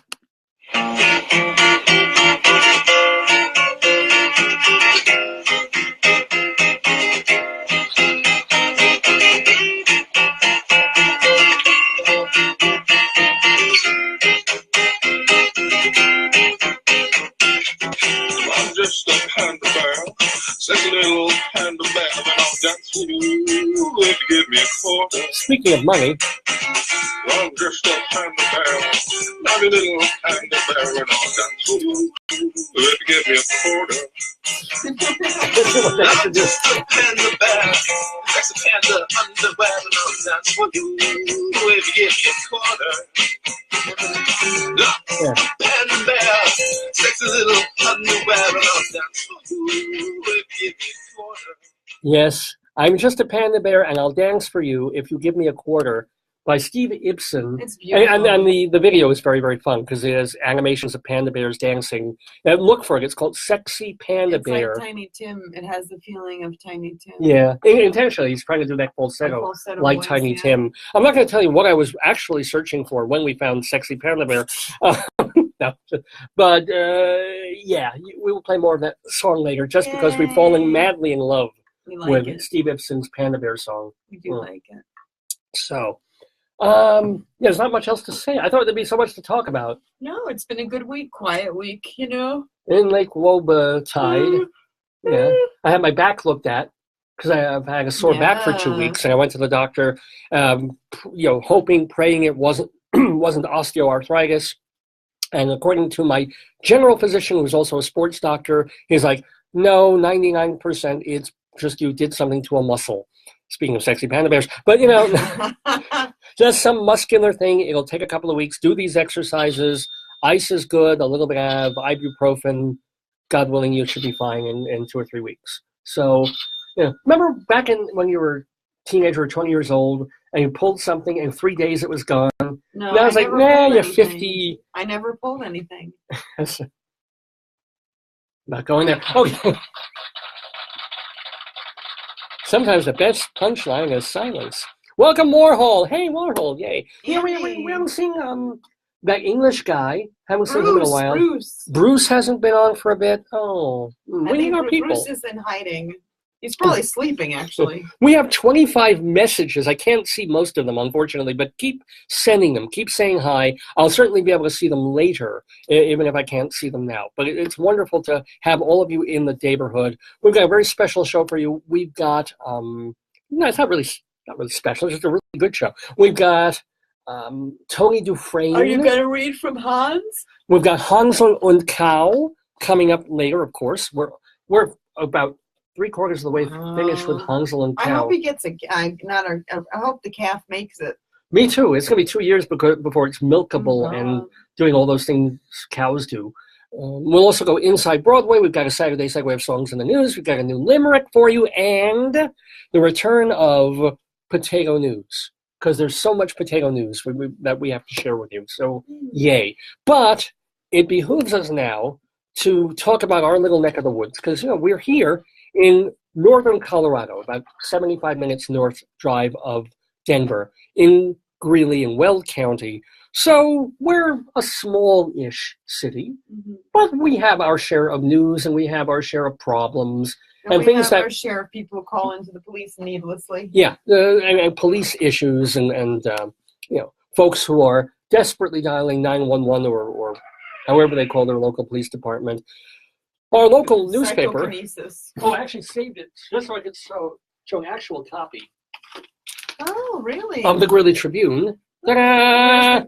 I'm just a panda bear, sexy little panda bear, and I'll dance with you if you give me a quarter. Speaking of money, I'm just a panda bear, naughty little panda bear, and I'll dance with you if you give me a quarter. this is what they have to I'm do. just a panda bear, sexy panda underwear, and I'll dance with you if you give me a quarter. Yeah. Panda bear, sexy little underwear, and I'll dance with you if you give me a quarter. Yes, I'm just a panda bear, and I'll dance for you if you give me a quarter. By Steve Ibsen. It's beautiful. And the video is very, very fun because it has animations of panda bears dancing. Look for it. It's called Sexy Panda Bear. Like Tiny Tim. It has the feeling of Tiny Tim. Yeah, intentionally. He's trying to do that falsetto like voice, Tiny yeah. Tim. I'm not going to tell you what I was actually searching for when we found Sexy Panda Bear. No. But, yeah, we will play more of that song later just because we've fallen madly in love We like with it. Steve Ibsen's Panda Bear song. We do like it. So, yeah, there's not much else to say. I thought there'd be so much to talk about. No, it's been a good week, quiet week, you know. In Lake Woba tide, yeah, I had my back looked at because I've had a sore back for 2 weeks, and I went to the doctor, hoping, praying it wasn't osteoarthritis. And according to my general physician, who's also a sports doctor, he's like, no, 99%, it's just you did something to a muscle. Speaking of sexy panda bears, but just some muscular thing. It'll take a couple of weeks. Do these exercises. Ice is good. A little bit of ibuprofen. God willing, you should be fine in 2 or 3 weeks. So, remember back when you were a teenager or 20 years old and you pulled something and 3 days it was gone. No, and I was like, never nah, pulled you're anything. 50. I never pulled anything. Not going there. Okay. Sometimes the best punchline is silence. Welcome, Warhol. Hey, Warhol. Yay. Yeah, we haven't seen that English guy. Haven't seen him in a while. Bruce hasn't been on for a bit. Oh, we need our people. Bruce is in hiding. He's probably sleeping, actually. We have 25 messages. I can't see most of them, unfortunately, but keep sending them. Keep saying hi. I'll certainly be able to see them later, even if I can't see them now. But it's wonderful to have all of you in the neighborhood. We've got a very special show for you. We've got, no, it's not really special. It's just a really good show. We've got Tony Dufresne. Are you going to read from Hans? We've got Hansel and Cow coming up later, of course. We're about 3/4 of the way finished with Hansel and Cow. I hope he gets I hope the calf makes it. Me too. It's going to be 2 years before it's milkable and doing all those things cows do. We'll also go inside Broadway. We've got a Saturday Segue of songs in the news. We've got a new Limerick for you and the return of potato news because there's so much potato news that we have to share with you. So, yay. But it behooves us now to talk about our little neck of the woods because, we're here in northern Colorado, about 75 minutes north drive of Denver, in Greeley in Weld County. So we're a small-ish city, but we have our share of news and we have our share of problems. And we have our share of people who call into the police needlessly. Yeah, and police issues and folks who are desperately dialing 911 or however they call their local police department. Our local newspaper. Psychokinesis. Oh, I actually saved it just so I could show an actual copy. Oh, really? Of the Greeley Tribune. Ta-da!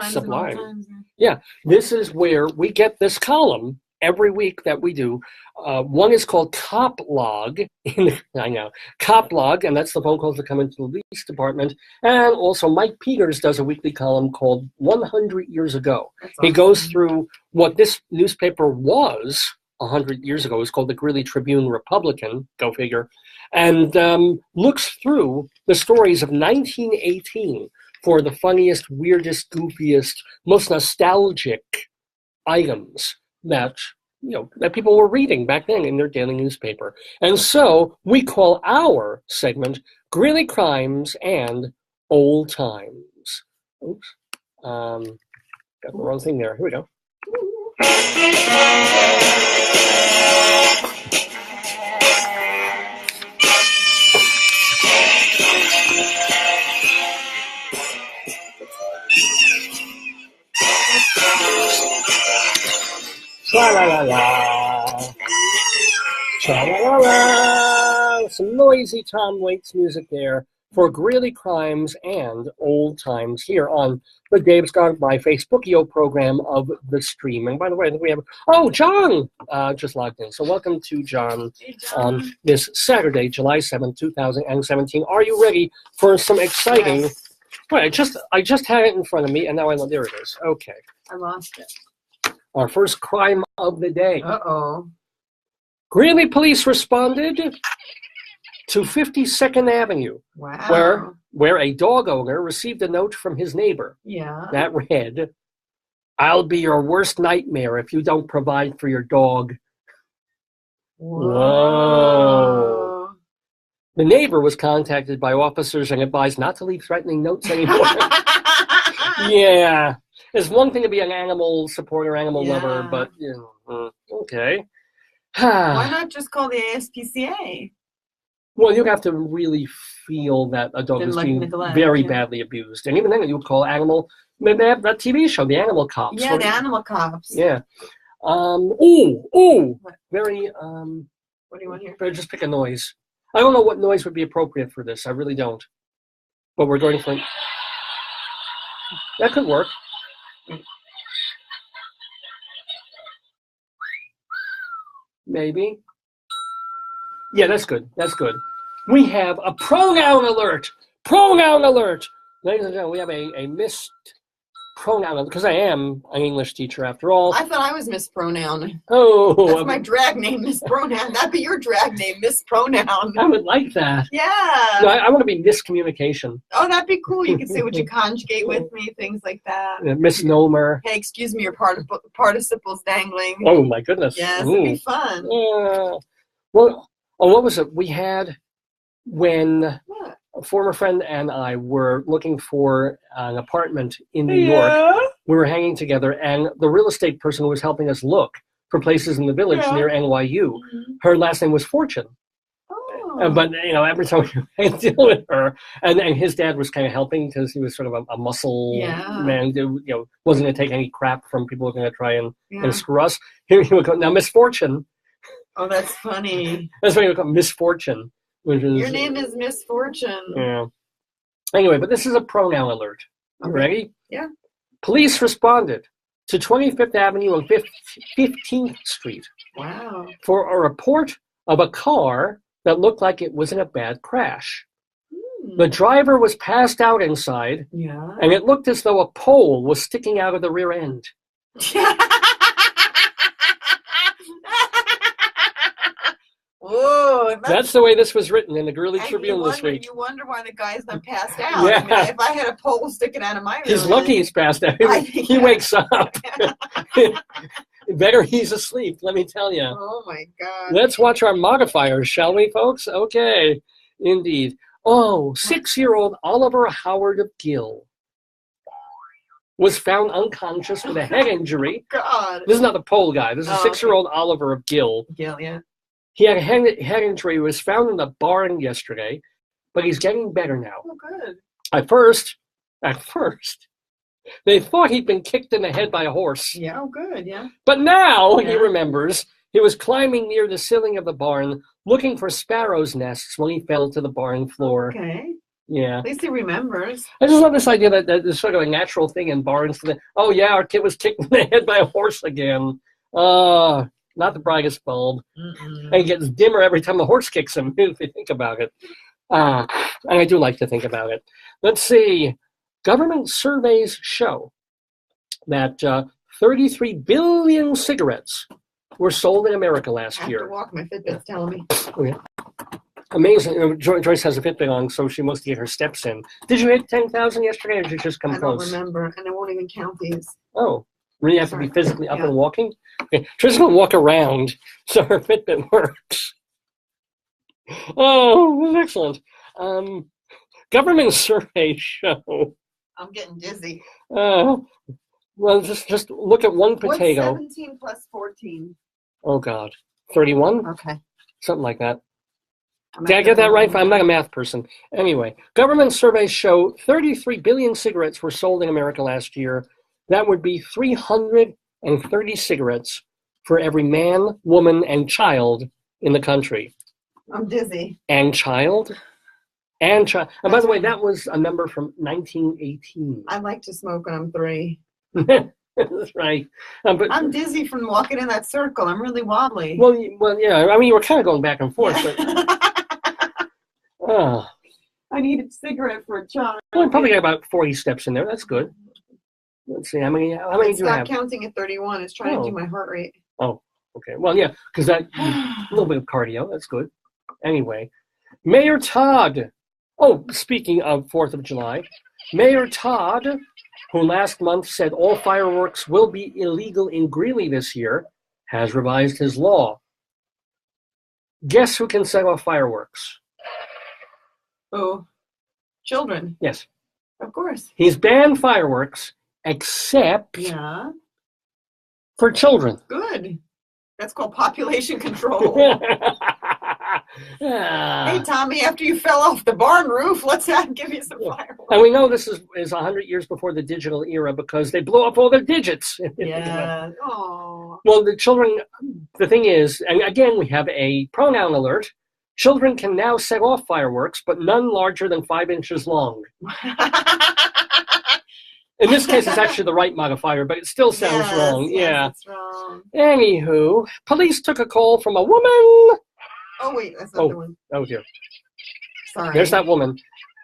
Sublime. Yeah, this is where we get this column every week that we do. One is called Cop Log. I know. Cop Log, and that's the phone calls that come into the police department. And also Mike Peters does a weekly column called 100 Years Ago. He goes through what this newspaper was 100 years ago. It was called the Greeley Tribune Republican, go figure. and looks through the stories of 1918 for the funniest, weirdest, goofiest, most nostalgic items that that people were reading back then in their daily newspaper. And so we call our segment Greeley Crimes and Old Times. Oops. Got the wrong thing there. Here we go. Tra-la-la-la. Tra-la-la-la. Some noisy Tom Waits music there for Greeley Crimes and Old Times here on the Dave's Gone By Facebookio program of the stream. And by the way, I think we have, John just logged in. So welcome to John, on this Saturday, July 7th, 2017. Are you ready for some exciting... Yes. Wait, I just had it in front of me, and now there it is. Okay. I lost it. Our first crime of the day. Uh-oh. Greeley police responded to 52nd Avenue, Wow. where a dog owner received a note from his neighbor Yeah. that read, "I'll be your worst nightmare if you don't provide for your dog." Whoa. The neighbor was contacted by officers and advised not to leave threatening notes anymore. Yeah. It's one thing to be an animal supporter, animal lover, but, okay. Why not just call the ASPCA? Well, you'd have to really feel that a dog is being very badly abused. And even then, you would call animal, maybe they have that TV show, The Animal Cops. Yeah, the Animal Cops. Yeah. Very, what do you want here? better just pick a noise. I don't know what noise would be appropriate for this. I really don't. But we're going for... That could work. Maybe. Yeah, that's good. That's good. We have a pronoun alert. Pronoun alert. Ladies and gentlemen, we have a missed pronoun, because I am an English teacher after all. I thought I was Miss Pronoun. Oh. That's my drag name, Miss Pronoun. That'd be your drag name, Miss Pronoun. I would like that. Yeah. No, I want to be miscommunication. Oh, that'd be cool. You could say what you conjugate with me, things like that. Misnomer. Hey, excuse me, your participles dangling. Oh, my goodness. Yes, it'd be fun. Well, what was it? We had when What? a former friend and I were looking for an apartment in New York. We were hanging together, and the real estate person who was helping us look for places in the village near NYU, her last name was Fortune. Oh. But, every time we had to deal with her, and his dad was kind of helping because he was sort of a muscle man, wasn't going to take any crap from people who were going to try and screw us. Here he would go, now, Miss Fortune. Oh, that's funny. That's why you call Misfortune. Which is, your name is Misfortune. Yeah. Anyway, but this is a pronoun alert. You ready? Yeah. Police responded to 25th Avenue and 15th Street. Wow. For a report of a car that looked like it was in a bad crash. The driver was passed out inside, and it looked as though a pole was sticking out of the rear end. Whoa, that's the way this was written in the Greeley Tribune this week. You wonder why the guy's not passed out. Yeah. I mean, if I had a pole sticking out of my rear he's lucky he's passed out. He wakes up. Better he's asleep, let me tell you. Oh, my God. Let's watch our modifiers, shall we, folks? Okay, indeed. Oh, 6-year-old Oliver Howard of Gill was found unconscious with a head injury. God. This is not the pole guy. This is 6-year-old Oliver of Gill. Gill, yeah. He had a head injury. He was found in the barn yesterday, but he's getting better now. Oh, good. At first, they thought he'd been kicked in the head by a horse. Yeah, oh, good, yeah. But now, he remembers, he was climbing near the ceiling of the barn, looking for sparrows' nests when he fell to the barn floor. Okay. Yeah. At least he remembers. I just love this idea that there's sort of a natural thing in barns. Oh, yeah, our kid was kicked in the head by a horse again. Not the brightest bulb. And it gets dimmer every time the horse kicks him, if you think about it. And I do like to think about it. Let's see. Government surveys show that 33 billion cigarettes were sold in America last year. I have to walk, my Fitbit's telling me. Oh, yeah. Amazing. Joyce has a Fitbit on, so she must get her steps in. Did you hit 10,000 yesterday, or did you just come I close? don't remember, and I won't even count these. Oh, really have to be physically up Yeah. and walking? Okay. She's going to walk around so her Fitbit works. Oh, that's excellent. Government surveys show. I'm getting dizzy. Well, just look at one potato. What's 17 plus 14? Oh, God. 31? Okay. Something like that. Did I get that right? I'm not a math person. Anyway, government surveys show 33 billion cigarettes were sold in America last year. That would be 330 cigarettes for every man, woman, and child in the country. I'm dizzy. And child? And child. And by the way, that was a number from 1918. I like to smoke when I'm 3. That's right. But I'm dizzy from walking in that circle. I'm really wobbly. well, yeah. I mean, you were kind of going back and forth, but I need a cigarette for a child. well, I probably got about 40 steps in there. That's good. Let's see how many do you Stop have? counting at 31. It's trying to do my heart rate. Oh, okay. Well, yeah, because that a little bit of cardio. That's good. Anyway, Mayor Todd. Oh, speaking of 4th of July, Mayor Todd, who last month said all fireworks will be illegal in Greeley this year, has revised his law. Guess who can set off fireworks? Oh, children. Yes. Of course. He's banned fireworks except Yeah. for children. Good. That's called population control. Hey, Tommy, after you fell off the barn roof, let's give you some fireworks. And we know this is 100 years before the digital era because they blew up all their digits. Yeah. Oh. Well, the children, the thing is, and again, we have a pronoun alert. Children can now set off fireworks, but none larger than 5 inches long. In this case, it's actually the right modifier, but it still sounds wrong. Yeah. It's wrong. Anywho, police took a call from a woman. Oh, wait, that's not the one. Oh, here. Sorry. There's that woman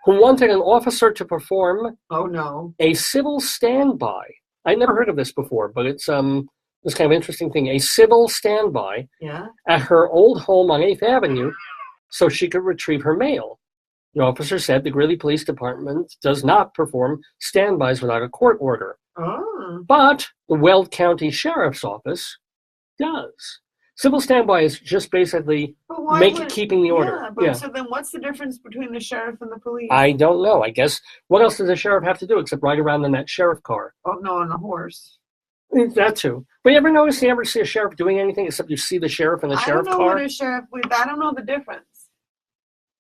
who wanted an officer to perform Oh, no. a civil standby. I'd never heard of this before, but it's this kind of interesting thing. A civil standby at her old home on 8th Avenue so she could retrieve her mail. The officer said the Greeley Police Department does not perform standbys without a court order. Oh. But the Weld County Sheriff's Office does. Civil standby is just basically keeping the order. Yeah, so then what's the difference between the sheriff and the police? I don't know. I guess, what else does a sheriff have to do except ride around in that sheriff car? Oh, no, on a horse. That too. But you ever see a sheriff doing anything except you see the sheriff in the sheriff car? I don't know what a sheriff I don't know the difference.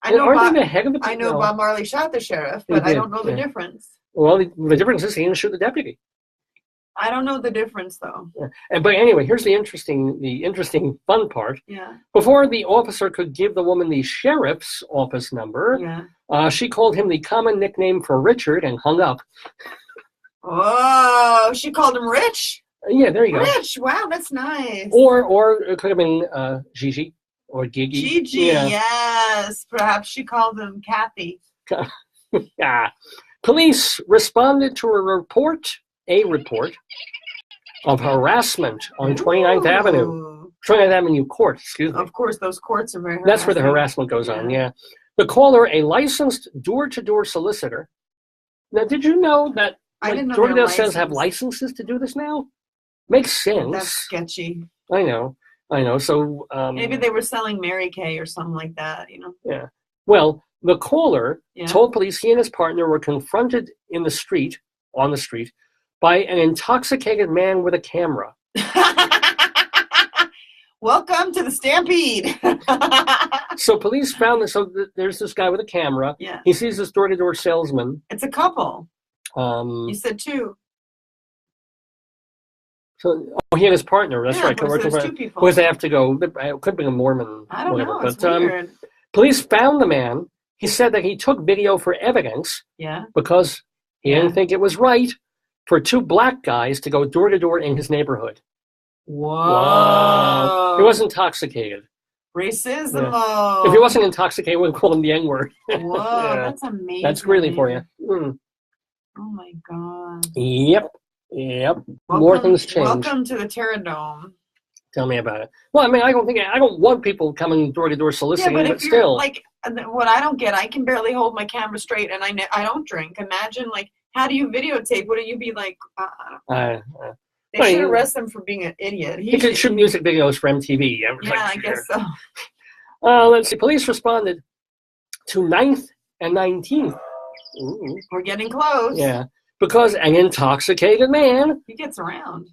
Aren't they the head of the people? I know Bob Marley shot the sheriff, but I don't know the difference. Well, the difference is he didn't shoot the deputy. I don't know the difference, though. Yeah. But anyway, here's the interesting fun part. Yeah. Before the officer could give the woman the sheriff's office number, she called him the common nickname for Richard and hung up. Oh, she called him Rich? Yeah, there you go. Rich, wow, that's nice. Or it could have been Gigi or Gigi. Gigi, yes. Perhaps she called him Kathy. Yeah. Police responded to a report of harassment on 29th Avenue. 29th Avenue Court, excuse me. Of course, those courts are very harassing. That's where the harassment goes on, yeah. The caller, a licensed door-to-door solicitor. Now, did you know that DoorDash says have licenses to do this now? Makes sense. That's sketchy. I know. So maybe they were selling Mary Kay or something like that, you know? Yeah. Well, the caller told police he and his partner were confronted on the street, by an intoxicated man with a camera. Welcome to the Stampede. So police found that. So there's this guy with a camera. Yeah. He sees this door-to-door salesman. It's a couple. You said 2. So he and his partner. That's right. There's 2 people. Where they have to go. It could be a Mormon. I don't know. But it's weird. police found the man. He said that he took video for evidence. Yeah. Because he didn't think it was right for 2 black guys to go door to door in his neighborhood. Whoa. He was intoxicated. Racism, though. If he wasn't intoxicated, we would call him the N-word. Whoa, that's amazing. That's Greeley for you. Oh, my God. Yep. More things change. Welcome to the Terradome. Tell me about it. Well, I mean, I don't want people coming door to door soliciting, Yeah, but but if you're still. like, what I don't get, I can barely hold my camera straight, and I don't drink. Imagine, like, how do you videotape? Wouldn't you be like? They should arrest him for being an idiot. He could shoot music videos for MTV. I guess so. Let's see. Police responded to 9th and 19th. Ooh. We're getting close. Yeah, because an intoxicated man He gets around.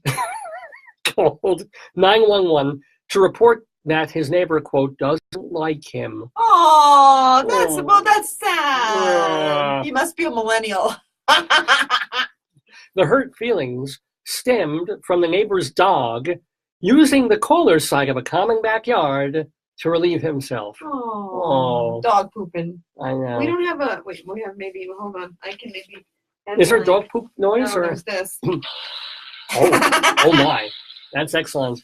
called 911 to report that his neighbor, quote, doesn't like him. Oh, that's sad. He must be a millennial. The hurt feelings stemmed from the neighbor's dog using the cooler side of a common backyard to relieve himself. Oh, dog pooping. I know. We don't have we have maybe, hold on. I can maybe. Is there dog poop noise? No, or there's this. oh my. That's excellent.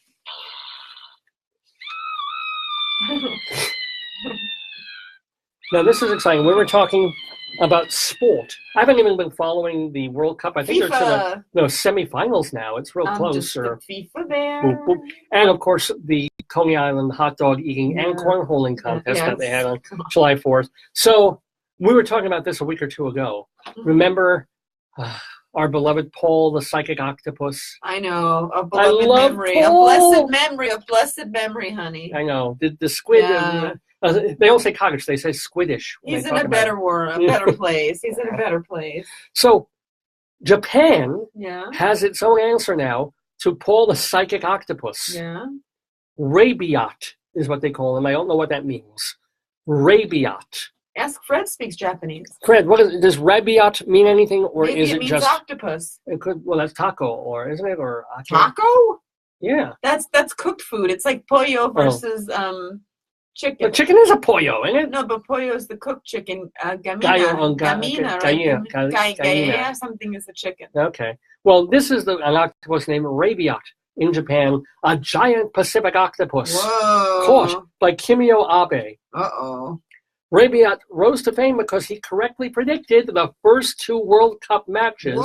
Now, this is exciting. We were talking about sport. I haven't even been following the World Cup. I think they're to the semifinals now. It's real close. Just FIFA there. Boop, boop. And, of course, the Coney Island hot dog eating and cornholing contest that they had on July 4th. So we were talking about this a week or two ago. Remember our beloved Paul, the psychic octopus? I know. A beloved memory. Paul. A blessed memory, honey. I know. The squid. Yeah. They don't say cottage, they say squiddish. He's in a better place. He's in a better place. So Japan has its own answer now to Paul the psychic octopus. Yeah. Rabiot is what they call him. I don't know what that means. Rabiot. Ask Fred speaks Japanese. Fred, does rabiot mean anything, or Maybe is it means just octopus? It could. Well, that's taco, or isn't it, or taco? Yeah. That's cooked food. It's like pollo versus chicken. But chicken is a pollo, isn't it? No, but pollo is the cooked chicken. Gamina, right? Something is the chicken. Okay. Well, this is an octopus named Rabiot in Japan, a giant Pacific octopus. Whoa. Caught by Kimio Abe. Uh-oh. Rabiot rose to fame because he correctly predicted the first 2 World Cup matches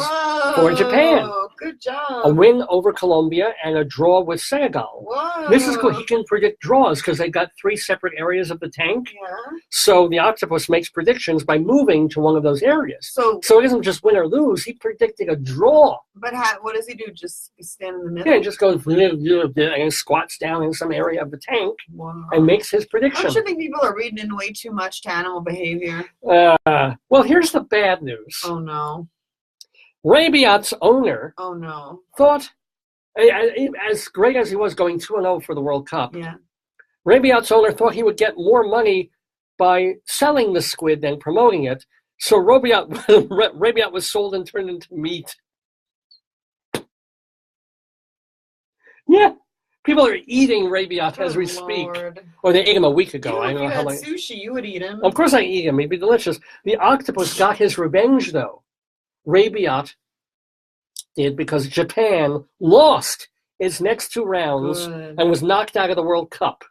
for Japan. Good job. A win over Colombia and a draw with Senegal. Whoa. This is cool. He can predict draws because they got 3 separate areas of the tank. Yeah. So the octopus makes predictions by moving to one of those areas. So it isn't just win or lose. He predicted a draw. But what does he do? Just stand in the middle? Yeah, he just goes and squats down in some area of the tank and makes his prediction. Don't you think people are reading in way too much to animal behavior? Well, here's the bad news. Oh, no. Rabiot's owner thought, as great as he was going 2-0 for the World Cup, Rabiot's owner thought he would get more money by selling the squid than promoting it. So Rabiot was sold and turned into meat. Yeah. People are eating Rabiot as we speak. Or they ate him a week ago. If you had sushi, you would eat him. Of course I eat him. He'd be delicious. The octopus got his revenge, though. Rabiot did, because Japan lost its next 2 rounds and was knocked out of the World Cup.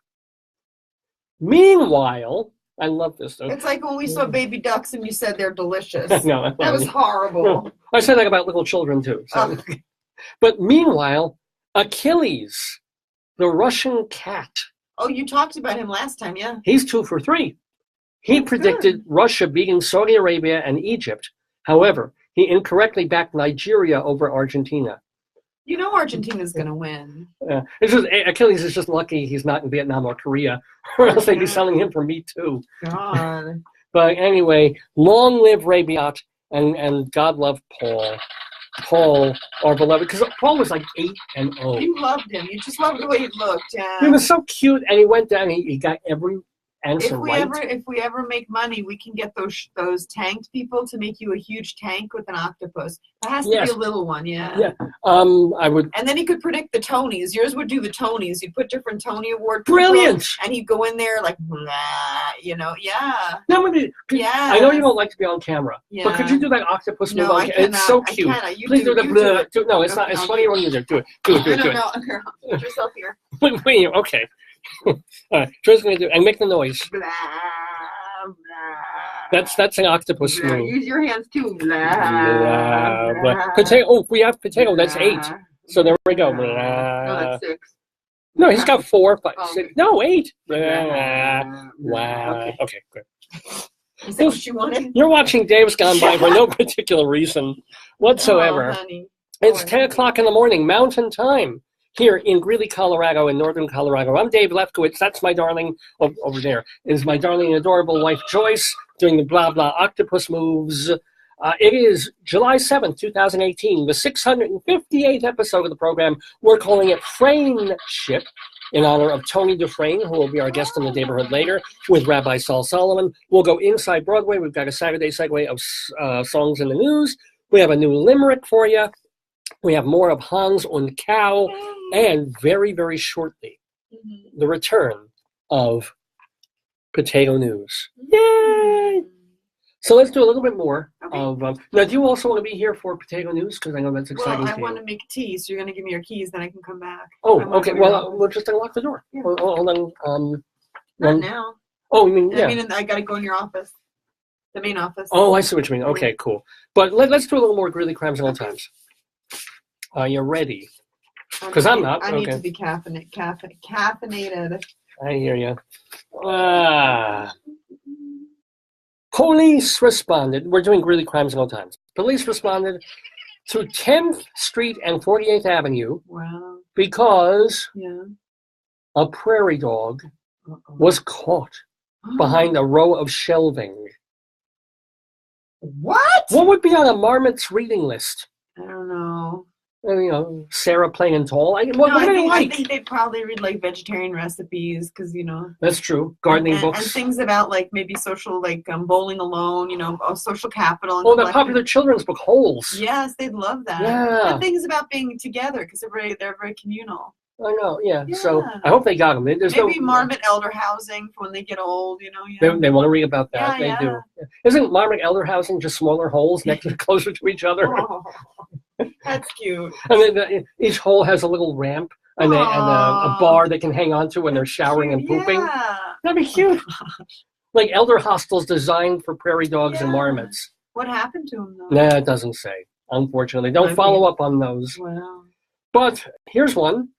Meanwhile, I love this, though. It's like when we saw baby ducks and you said they're delicious. No, that was horrible. No, I said that about little children, too. So. But meanwhile, Achilles, the Russian cat. Oh, you talked about him last time, yeah. He's 2 for 3. He predicted Russia beating Saudi Arabia and Egypt. However, he incorrectly backed Nigeria over Argentina. You know Argentina's going to win. Achilles is just lucky he's not in Vietnam or Korea, or else they'd be selling him for meat too. God. But anyway, long live Rabiot, and God love Paul. Paul, our beloved, because Paul was like 8-0. You loved him. You just loved the way he looked. Yeah. He was so cute, and he went down. He got every answer right. If we ever make money, we can get those tanked people to make you a huge tank with an octopus. It has to be a little one, Yeah. I would. And then he could predict the Tonys. Yours would do the Tonys. You'd put different Tony Award. Brilliant. And he'd go in there like, blah, yeah. No, I know you don't like to be on camera, but could you do that octopus move? It's so cute. Please do the. No, it's not. It's funnier when you do it. Do it. Do it. No. Put yourself here. Wait. Okay. All right. Joy's going to do it. And make the noise. Blah, blah. That's an octopus blah. move. Use your hands too. Blah, blah, blah. Potato. Oh, we have potato. That's 8. So there we go. No, that's 6. No, he's got 4, 5, Oh, 6. No, 8. Wow. Wow. Okay, good. Is that what you wanted? You're watching Dave's Gone By for no particular reason whatsoever. Oh, honey. It's 10 o'clock in the morning, Mountain Time, here in Greeley, Colorado, in northern Colorado. I'm Dave Lefkowitz. That's my darling, over there, is my darling and adorable wife, Joyce, doing the blah, blah octopus moves. It is July 7th, 2018, the 658th episode of the program. We're calling it FRESNESHIP, in honor of Tony Dufresne, who will be our guest in the neighborhood later, with Rabbi Saul Solomon. We'll go inside Broadway. We've got a Saturday segue of songs in the news. We have a new limerick for you. We have more of Hans und Cow, and very, very shortly, the return of Potato News. Yay! So let's do a little bit more of... now, do you also want to be here for Potato News? Because I know that's exciting. Well, I want to make tea, so you're going to give me your keys, then I can come back. Oh, okay. Well, we'll just unlock the door. Yeah. Hold on. Not now. Oh, you mean, yeah. I mean, I got to go in your office. The main office. Oh, I see what you mean. Okay, cool. But let's do a little more Greeley Crimes and Old Times. Are you ready? Because I'm not. I need to be caffeinated. I hear you. Police responded. We're doing Greeley Crimes and Old Times. Police responded to 10th Street and 48th Avenue because a prairie dog was caught behind a row of shelving. What? What would be on a marmot's reading list? I don't know. You know, Sarah Playing Tall. I think they probably read like vegetarian recipes because that's true. Gardening books and things about like maybe social, like bowling alone. Social capital. And the popular children's book Holes. Yes, they'd love that. Yeah. And things about being together because they're very communal. I know. Yeah. So I hope they got them. Maybe Marmot elder housing for when they get old. They want to read about that. Yeah, they do. Isn't Marmot elder housing just smaller holes closer to each other? Oh. That's cute. And then each hole has a little ramp and a bar they can hang on to when they're showering and pooping. Yeah. That'd be cute. Like elder hostels designed for prairie dogs and marmots. What happened to them, though? Nah, it doesn't say. Unfortunately. Don't follow up on those. Wow. But here's one.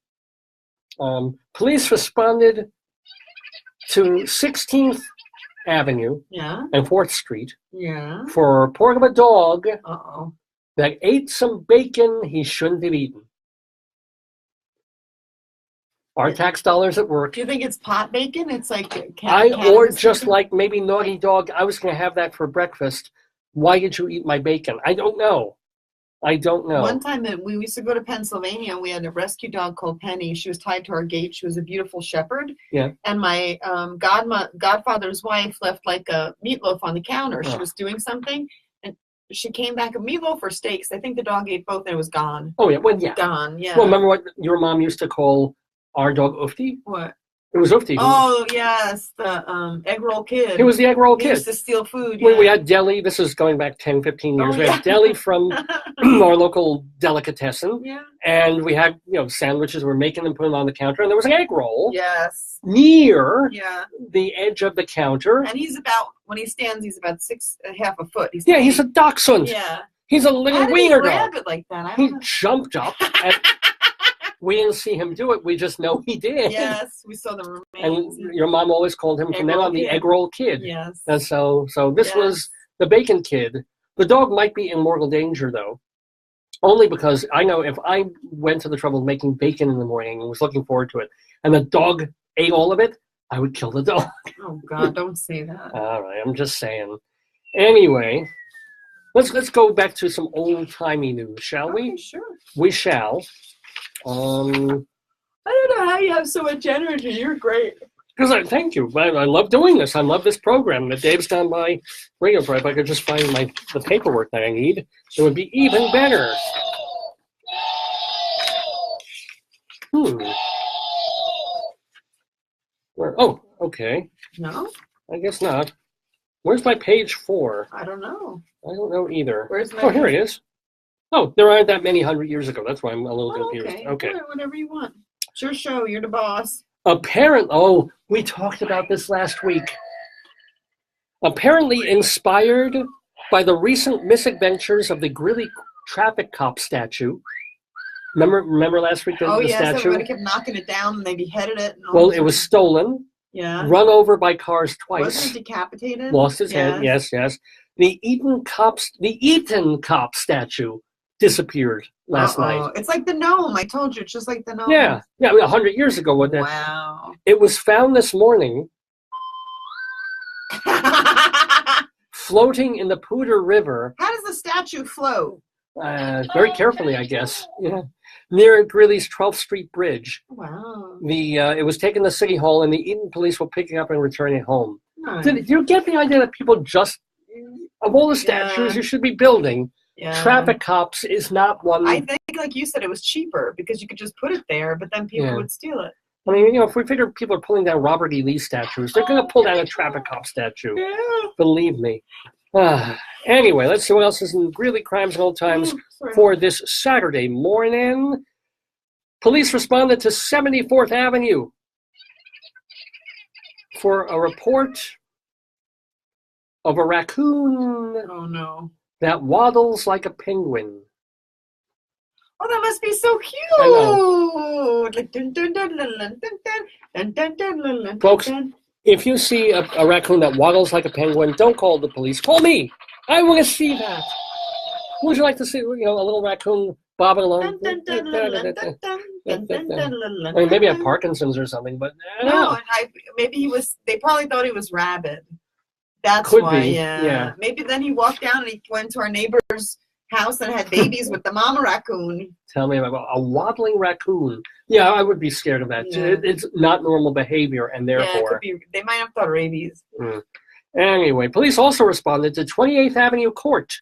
Police responded to 16th Avenue and 4th Street for a report of a dog that ate some bacon he shouldn't have eaten. Our tax dollars at work. Do you think it's pot bacon? It's like or just bacon? Like maybe naughty dog, I was going to have that for breakfast. Why did you eat my bacon? I don't know. One time we used to go to Pennsylvania and we had a rescue dog called Penny. She was tied to our gate. She was a beautiful shepherd. Yeah. And my godfather's wife left like a meatloaf on the counter. She was doing something. She came back a meatloaf or steaks. I think the dog ate both and it was gone. Oh, yeah. Well, yeah. Gone, yeah. Well, remember what your mom used to call our dog Ufti? What? It was Ufti. Oh, yes. The egg roll kid. It was the egg roll kid. He used to steal food. We had deli. This is going back 10, 15 years. We had deli from our local delicatessen. Yeah. And we had, sandwiches. We were making them, putting them on the counter. And there was an egg roll. Yes. Near the edge of the counter. And when he stands, he's about half a foot. He's a dachshund. Yeah. He's a little wiener dog. Grab it like that? He jumped up. And we didn't see him do it. We just know he did. Yes, we saw the remains. And your mom always called him from then on the egg roll kid. Yes. And so this was the bacon kid. The dog might be in mortal danger, though. Only because I know if I went to the trouble of making bacon in the morning and was looking forward to it, and the dog ate all of it, I would kill the dog. Oh, God, don't say that. All right, I'm just saying. Anyway, let's go back to some old-timey news, shall we? Okay, sure. We shall. I don't know how you have so much energy. You're great. Because thank you. I love doing this. I love this program. The Dave's Gone By radio program. If I could just find the paperwork that I need, it would be even better. Oh, okay. No? I guess not. Where's my page 4? I don't know. I don't know either. Where's my here it is. Oh, there aren't that many 100 years ago. That's why I'm a little confused. Okay. Right, whatever you want. It's your show. You're the boss. We talked about this last week. Apparently inspired by the recent misadventures of the Greeley traffic cop statue, Remember last week the statue? Everybody kept knocking it down and they beheaded it. Well, it was stolen. Yeah. Run over by cars twice. Wasn't it decapitated? Lost his head. Yes. The Eton Cop statue disappeared last night. It's like the gnome. I told you, it's just like the gnome. Yeah. 100 years ago. Wow. It was found this morning, floating in the Poudre River. How does the statue float? Very carefully, I guess. Yeah. Near Greeley's 12th Street Bridge. Wow. It was taken to City Hall, and the Eton police will pick it up and return it home. Nice. Did you get the idea that people just, of all the statues you should be building, traffic cops is not one? I think, like you said, it was cheaper because you could just put it there, but then people would steal it. I mean, if we figure people are pulling down Robert E. Lee statues, they're going to pull down a traffic cop statue. Yeah. Believe me. Anyway, let's see what else is in Greeley Crimes and Old Times for this Saturday morning. Police responded to 74th Avenue for a report of a raccoon that waddles like a penguin. Oh, that must be so cute! I know. Folks, if you see a raccoon that waddles like a penguin, don't call the police. Call me! I want to see that! Would you like to see, a little raccoon bobbing along? I mean, maybe I have Parkinson's or something, but maybe they probably thought he was rabid. That's Could why, be. yeah. Maybe then he walked down and he went to our neighbor's house and had babies with the mama raccoon. Tell me about a waddling raccoon. Yeah, I would be scared of that. Yeah. It's not normal behavior, and therefore... they might have thought rabies. Anyway, police also responded to 28th Avenue Court.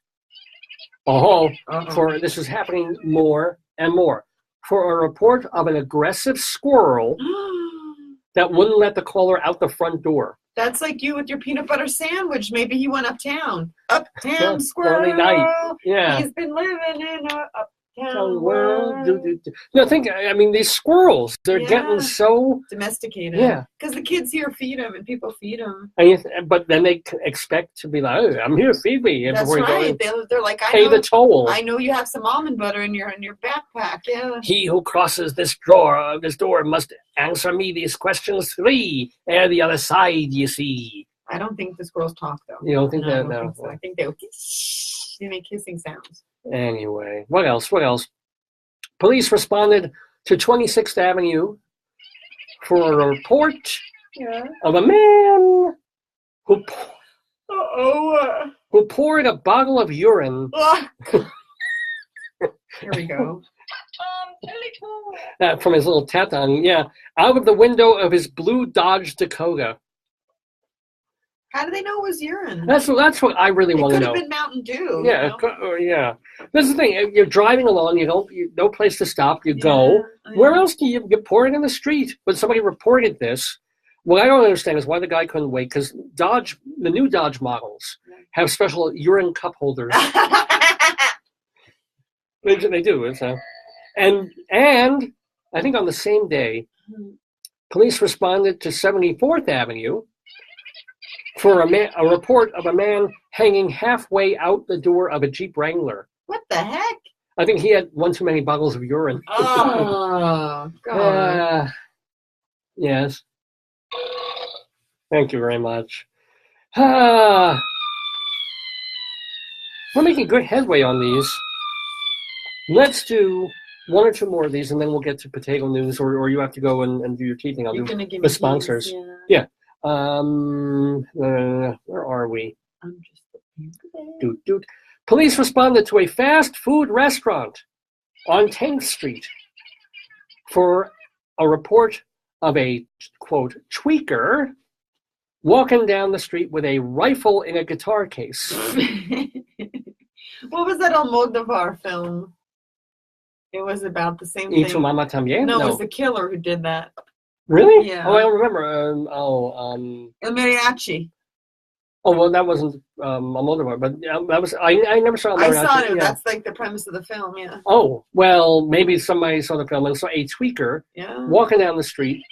For this is happening more and more. For a report of an aggressive squirrel that wouldn't let the caller out the front door. That's like you with your peanut butter sandwich. Maybe he went uptown. Uptown squirrel. Night. Yeah. He's been living in a uptown world. No, these squirrels, they're getting so domesticated. Yeah. Because the kids here feed them and people feed them. But then they expect to be like, oh, I'm here, feed me. That's right. They're like, pay the toll. I know you have some almond butter in your backpack. Yeah. He who crosses this door must answer me these questions 3. Ere the other side, you see. I don't think the squirrels talk, though. You don't think that? I No. so. I think they make hissing sounds. Anyway, what else? Police responded to 26th Avenue for a report of a man who poured a bottle of urine. Here we go. From his little taton, out of the window of his blue Dodge Dakota. How do they know it was urine? That's what I really want to know. It could have been Mountain Dew. Yeah. That's the thing. You're driving along. No place to stop. You go. Where else do you pour it in the street? But somebody reported this. What I don't understand is why the guy couldn't wait, because the new Dodge models have special urine cup holders. They do. And I think on the same day, police responded to 74th Avenue for a report of a man hanging halfway out the door of a Jeep Wrangler. What the heck? I think he had one too many bottles of urine. Oh, God. Yes. Thank you very much. We're making good headway on these. Let's do 1 or 2 more of these, and then we'll get to potato news, or you have to go and do your teething. I'll do the sponsors. Yeah. Where are we? I'm just Police responded to a fast food restaurant on 10th Street for a report of a, quote, tweaker walking down the street with a rifle in a guitar case. What was that Almodovar film? It was about the same thing. Y tu mamá también? No, it was the killer who did that. Really? Yeah. Oh, I don't remember. El Mariachi. Oh, well, that wasn't Almodovar, but that was. I never saw El Mariachi. I saw it. Yeah. That's like the premise of the film, yeah. Oh, well, maybe somebody saw the film and saw a tweaker walking down the street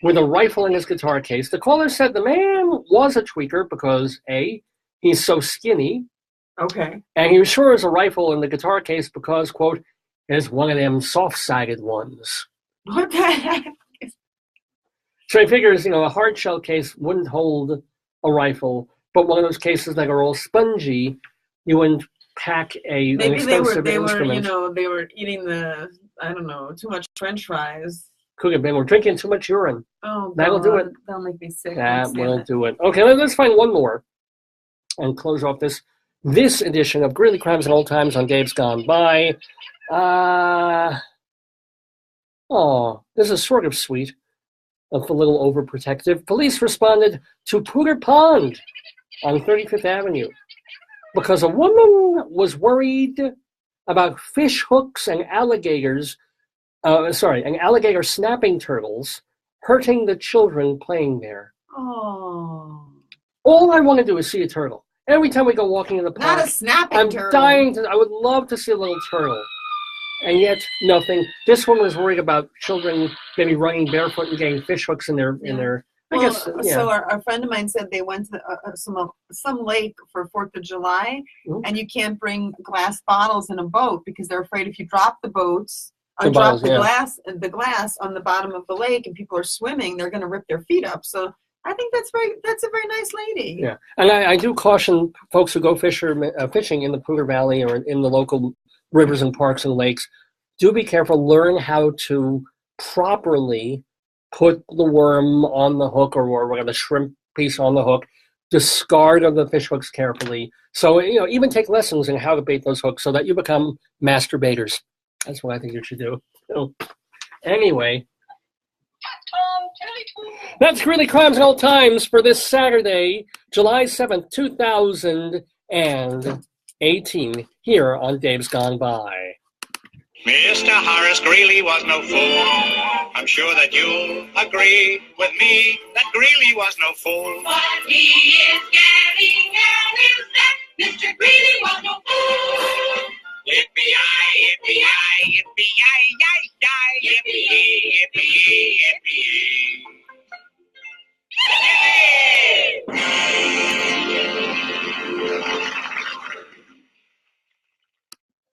with a rifle in his guitar case. The caller said the man was a tweaker because, A, he's so skinny. Okay. And he was sure it was a rifle in the guitar case because, quote, is one of them soft-sided ones. What the heck? So I figures, a hard shell case wouldn't hold a rifle, but one of those cases that are all spongy, you wouldn't pack an expensive instrument. They were eating too much French fries. Could have been. We're drinking too much urine. Oh, that'll do it. That'll make me sick. That will do it. Okay, let's find one more and close off this edition of Greeley Crimes and Old Times on Dave's Gone By. This is sort of sweet. Of a little overprotective. Police responded to Poudre Pond on 35th Avenue because a woman was worried about fish hooks and alligator snapping turtles hurting the children playing there. Oh. All I want to do is see a turtle. Every time we go walking in the park, not a snapping turtle. I would love to see a little turtle. And yet, nothing. This one was worried about children maybe running barefoot and getting fish hooks in their. So our friend of mine said they went to some lake for 4th of July, and you can't bring glass bottles in a boat because they're afraid if you drop the glass on the bottom of the lake and people are swimming, they're going to rip their feet up. So I think that's a very nice lady. Yeah, and I do caution folks who go fishing in the Poudre Valley or in the local rivers and parks and lakes, do be careful. Learn how to properly put the worm on the hook or whatever, the shrimp piece on the hook. Discard of the fish hooks carefully. So, even take lessons in how to bait those hooks so that you become master baiters. That's what I think you should do. So, anyway, that's Greeley Crimes and Old Times for this Saturday, July 7th, 2018, here on Dave's Gone By. Mr. Horace Greeley was no fool. I'm sure that you'll agree with me that Greeley was no fool. What he is getting at is that Mr. Greeley was no fool. Yippee-yi, yippee-yi, yippee-yi-yi-yi, yippee-yi, yippee-yi, yippee-yi.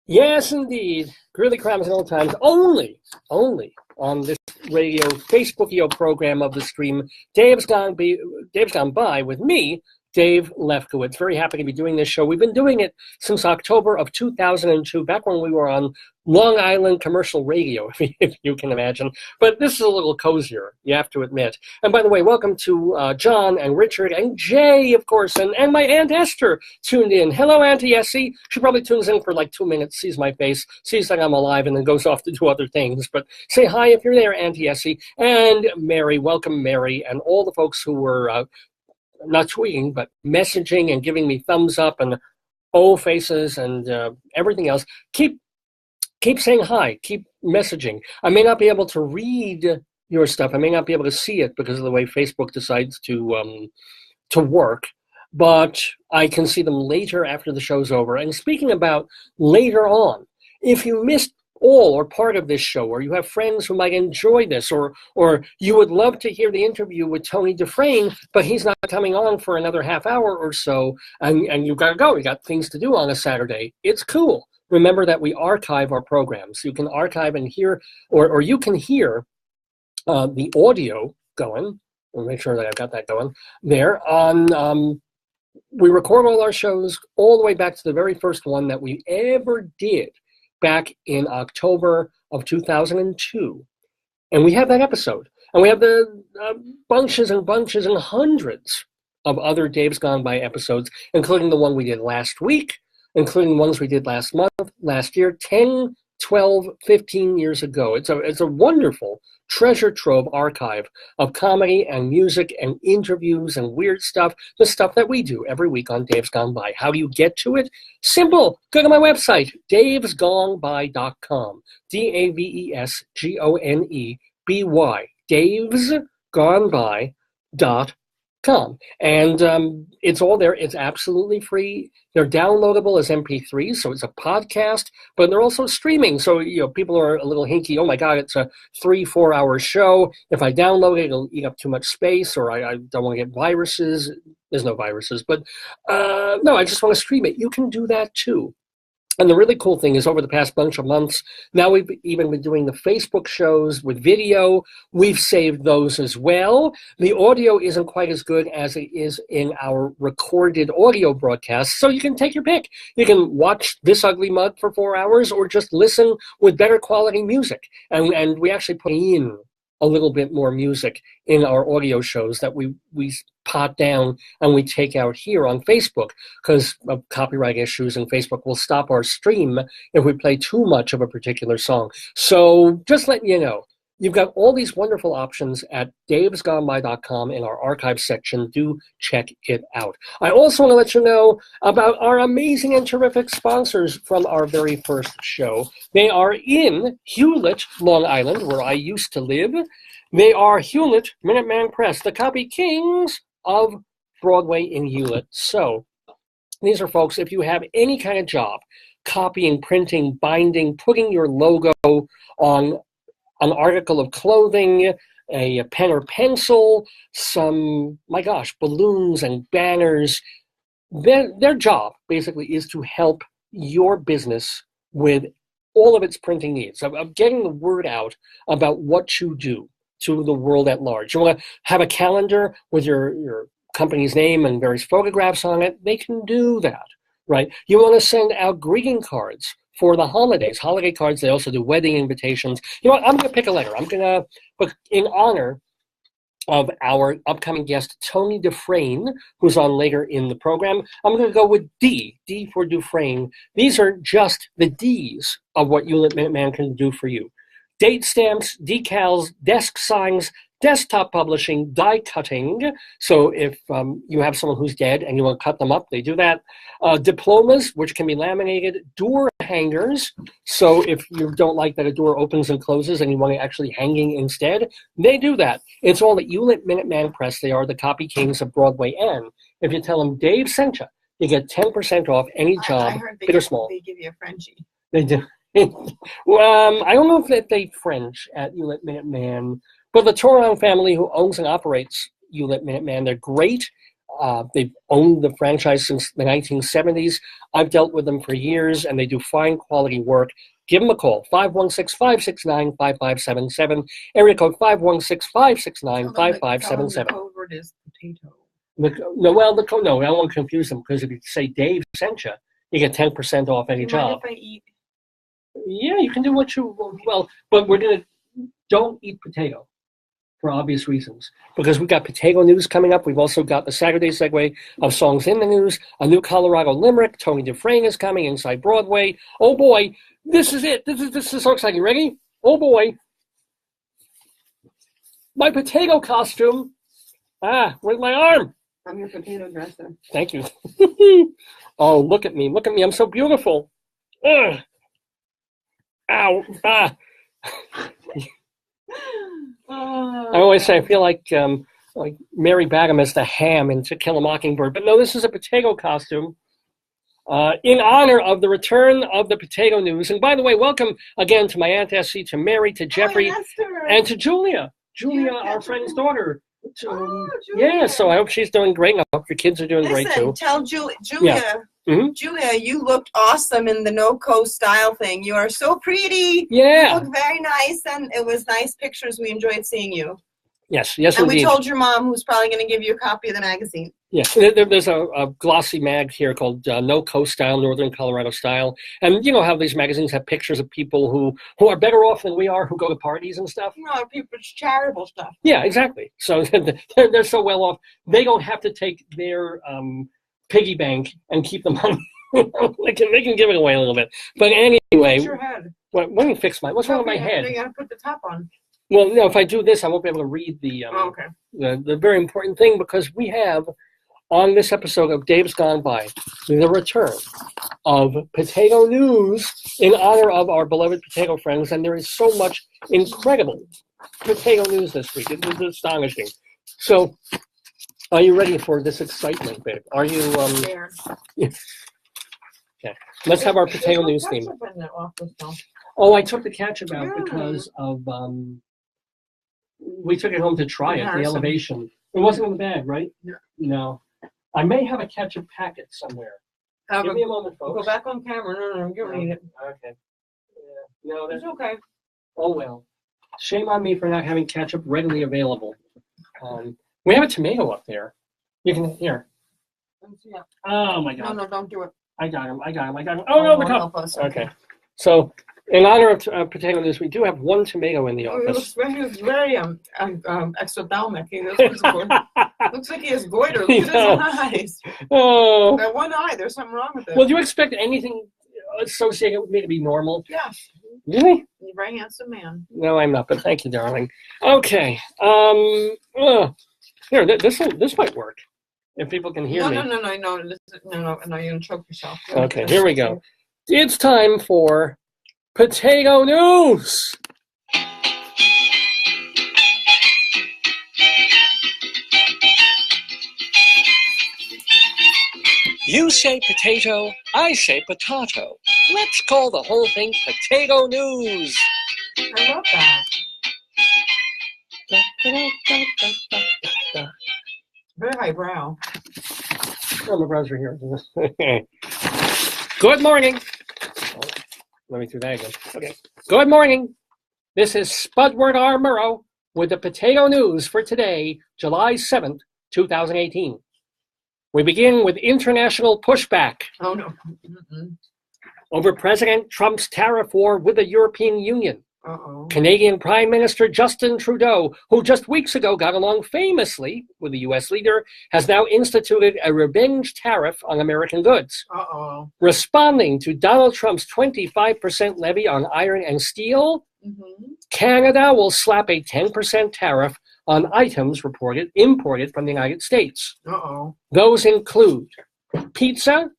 Yes, indeed. Greeley Crimes and Old Times only on this radio Facebookio program of the stream, Dave's Gone By with me, Dave Lefkowitz. Very happy to be doing this show. We've been doing it since October of 2002, back when we were on Long Island commercial radio, if you can imagine. But this is a little cozier, you have to admit. And by the way, welcome to John and Richard and Jay, of course, and my Aunt Esther tuned in. Hello, Auntie Essie. She probably tunes in for like 2 minutes, sees my face, sees that I'm alive, and then goes off to do other things. But say hi if you're there, Auntie Essie. And Mary, welcome, Mary, and all the folks who were not tweeting, but messaging and giving me thumbs up and faces and everything else. Keep saying hi. Keep messaging. I may not be able to read your stuff. I may not be able to see it because of the way Facebook decides to work, but I can see them later after the show's over. And speaking about later on, if you missed all or part of this show, or you have friends who might enjoy this, or you would love to hear the interview with Tony Dufresne, but he's not coming on for another half hour or so, and you've got to go. You got things to do on a Saturday. It's cool. Remember that we archive our programs. You can archive and hear, or you can hear the audio going. I'll make sure that I've got that going there. We record all our shows all the way back to the very first one that we ever did, back in October of 2002. And we have that episode. And we have the bunches and bunches and hundreds of other Dave's Gone By episodes, including the one we did last week, including ones we did last month, last year, 10, 12, 15 years ago. It's a wonderful treasure trove archive of comedy and music and interviews and weird stuff, the stuff that we do every week on Dave's Gone By. How do you get to it? Simple. Go to my website, davesgoneby.com. DAVESGONEBY. davesgoneby.com. And it's all there. It's absolutely free. They're downloadable as MP3s, so it's a podcast, but they're also streaming. So, people are a little hinky. Oh my God, it's a 3-4 hour show. If I download it, it'll eat up too much space, or I don't want to get viruses. There's no viruses, but no, I just want to stream it. You can do that too. And the really cool thing is over the past bunch of months, now we've even been doing the Facebook shows with video. We've saved those as well. The audio isn't quite as good as it is in our recorded audio broadcasts, so you can take your pick. You can watch This Ugly Mug for 4 hours or just listen with better quality music. And we actually put in a little bit more music in our audio shows that we pot down and we take out here on Facebook because of copyright issues, and Facebook will stop our stream if we play too much of a particular song. So just letting you know, you've got all these wonderful options at davesgoneby.com in our archive section. Do check it out. I also want to let you know about our amazing and terrific sponsors from our very first show. They are in Hewlett, Long Island, where I used to live. They are Hewlett Minuteman Press, the copy kings of Broadway in Hewlett. So these are folks, if you have any kind of job, copying, printing, binding, putting your logo on an article of clothing, a pen or pencil, some, my gosh, balloons and banners. Their job basically is to help your business with all of its printing needs, of getting the word out about what you do to the world at large. You want to have a calendar with your company's name and various photographs on it, they can do that, right? You want to send out greeting cards for the holidays, holiday cards. They also do wedding invitations. You know what? I'm going to pick a letter. I'm going to, but in honor of our upcoming guest, Tony Dufresne, who's on later in the program, I'm going to go with D for Dufresne. These are just the Ds of what Hewlett Minuteman can do for you. Date stamps, decals, desk signs, desktop publishing, die cutting. So if you have someone who's dead and you want to cut them up, they do that. Diplomas, which can be laminated. Door hangers. So if you don't like that a door opens and closes and you want it actually hanging instead, they do that. It's all at Hewlett Minuteman Press. They are the copy kings of Broadway. And if you tell them Dave sent you get 10% off any job, I heard big or small. They give you a Frenchie. They do. Well, I don't know if they French at Hewlett Minuteman, but the Toron family who owns and operates Hewlett Minuteman, they're great. They've owned the franchise since the 1970s. I've dealt with them for years, and they do fine quality work. Give them a call, 516-569-5577, area code 516-569-5577. The code word is potato. No, I don't want to confuse them, because if you say Dave sent you, you get 10% off any job. Mind if I eat? Yeah, you can do what you well, but don't eat potato for obvious reasons, because we've got potato news coming up. We've also got the Saturday Segue of songs in the news, a new Colorado Limerick. Tony Dufresne is coming inside Broadway. Oh boy, this is it. This is so exciting. Ready? Oh boy, my potato costume. Where's my arm? I'm your potato dresser. Thank you. Oh, look at me. I'm so beautiful. Ugh. Ow. I always say I feel like Mary Bagham as the ham in To Kill a Mockingbird. But no, this is a potato costume in honor of the return of the potato news. And by the way, welcome again to my Aunt Essie, to Mary, to Jeffrey, and to Julia. Julia, our friend's daughter. Yeah, so I hope she's doing great. I hope your kids are doing great too. Tell Julia. Yeah. Mm-hmm. Julia, you looked awesome in the no-co style thing. You are so pretty. Yeah. You look very nice, and it was nice pictures. We enjoyed seeing you. Yes, and indeed. We told your mom, who's probably going to give you a copy of the magazine. Yes, there's a glossy mag here called No Coast Style, Northern Colorado Style. And you know how these magazines have pictures of people who are better off than we are, who go to parties and stuff? No, people's charitable stuff. Yeah, exactly. So they're so well off, they don't have to take their piggy bank and keep the money. they can give it away a little bit. But anyway. Fix your head. Let me fix what's wrong with my head? You got to put the top on. Well, no, if I do this, I won't be able to read the very important thing, because we have on this episode of Dave's Gone By the return of potato news in honor of our beloved potato friends, and there is so much incredible potato news this week. It is astonishing. So, are you ready for this excitement, babe? Are you? Yeah. Okay, let's have our potato news theme. Oh, I took the ketchup out because of we took it home to try it. The elevation. It wasn't in the bag, right? No. I may have a ketchup packet somewhere. Give me a moment, folks. Go back on camera. No, you don't need it. Okay. Yeah. No, that's It's okay. Oh well. Shame on me for not having ketchup readily available. We have a tomato up there. You can here. Oh my God. No, don't do it. I got him. Oh no, the cup. Help us. Okay. So, in honor of potato news, we do have one tomato in the Oh, he office. looks very exothalamic. Looks like he has goiter. Look at his eyes. Oh. That one eye. There's something wrong with it. Well, do you expect anything associated with me to be normal? Yes. Really? You're a very handsome man. No, I'm not. But thank you, darling. Okay. Here, this might work if people can hear me. No. You're gonna choke yourself. Okay, here we go. It's time for potato news. You say potato, I say potato. Let's call the whole thing potato news. I love that. Very highbrow. Oh, my browser here. Good morning. Let me do that again. Okay. Good morning. This is Spudward R. Murrow with the potato news for today, July 7th, 2018. We begin with international pushback. Oh, no. Over President Trump's tariff war with the European Union. Uh-oh. Canadian Prime Minister Justin Trudeau, who just weeks ago got along famously with the U.S. leader, has now instituted a revenge tariff on American goods. Uh-oh. Responding to Donald Trump's 25% levy on iron and steel, Canada will slap a 10% tariff on items imported from the United States. Uh-oh. Those include pizza,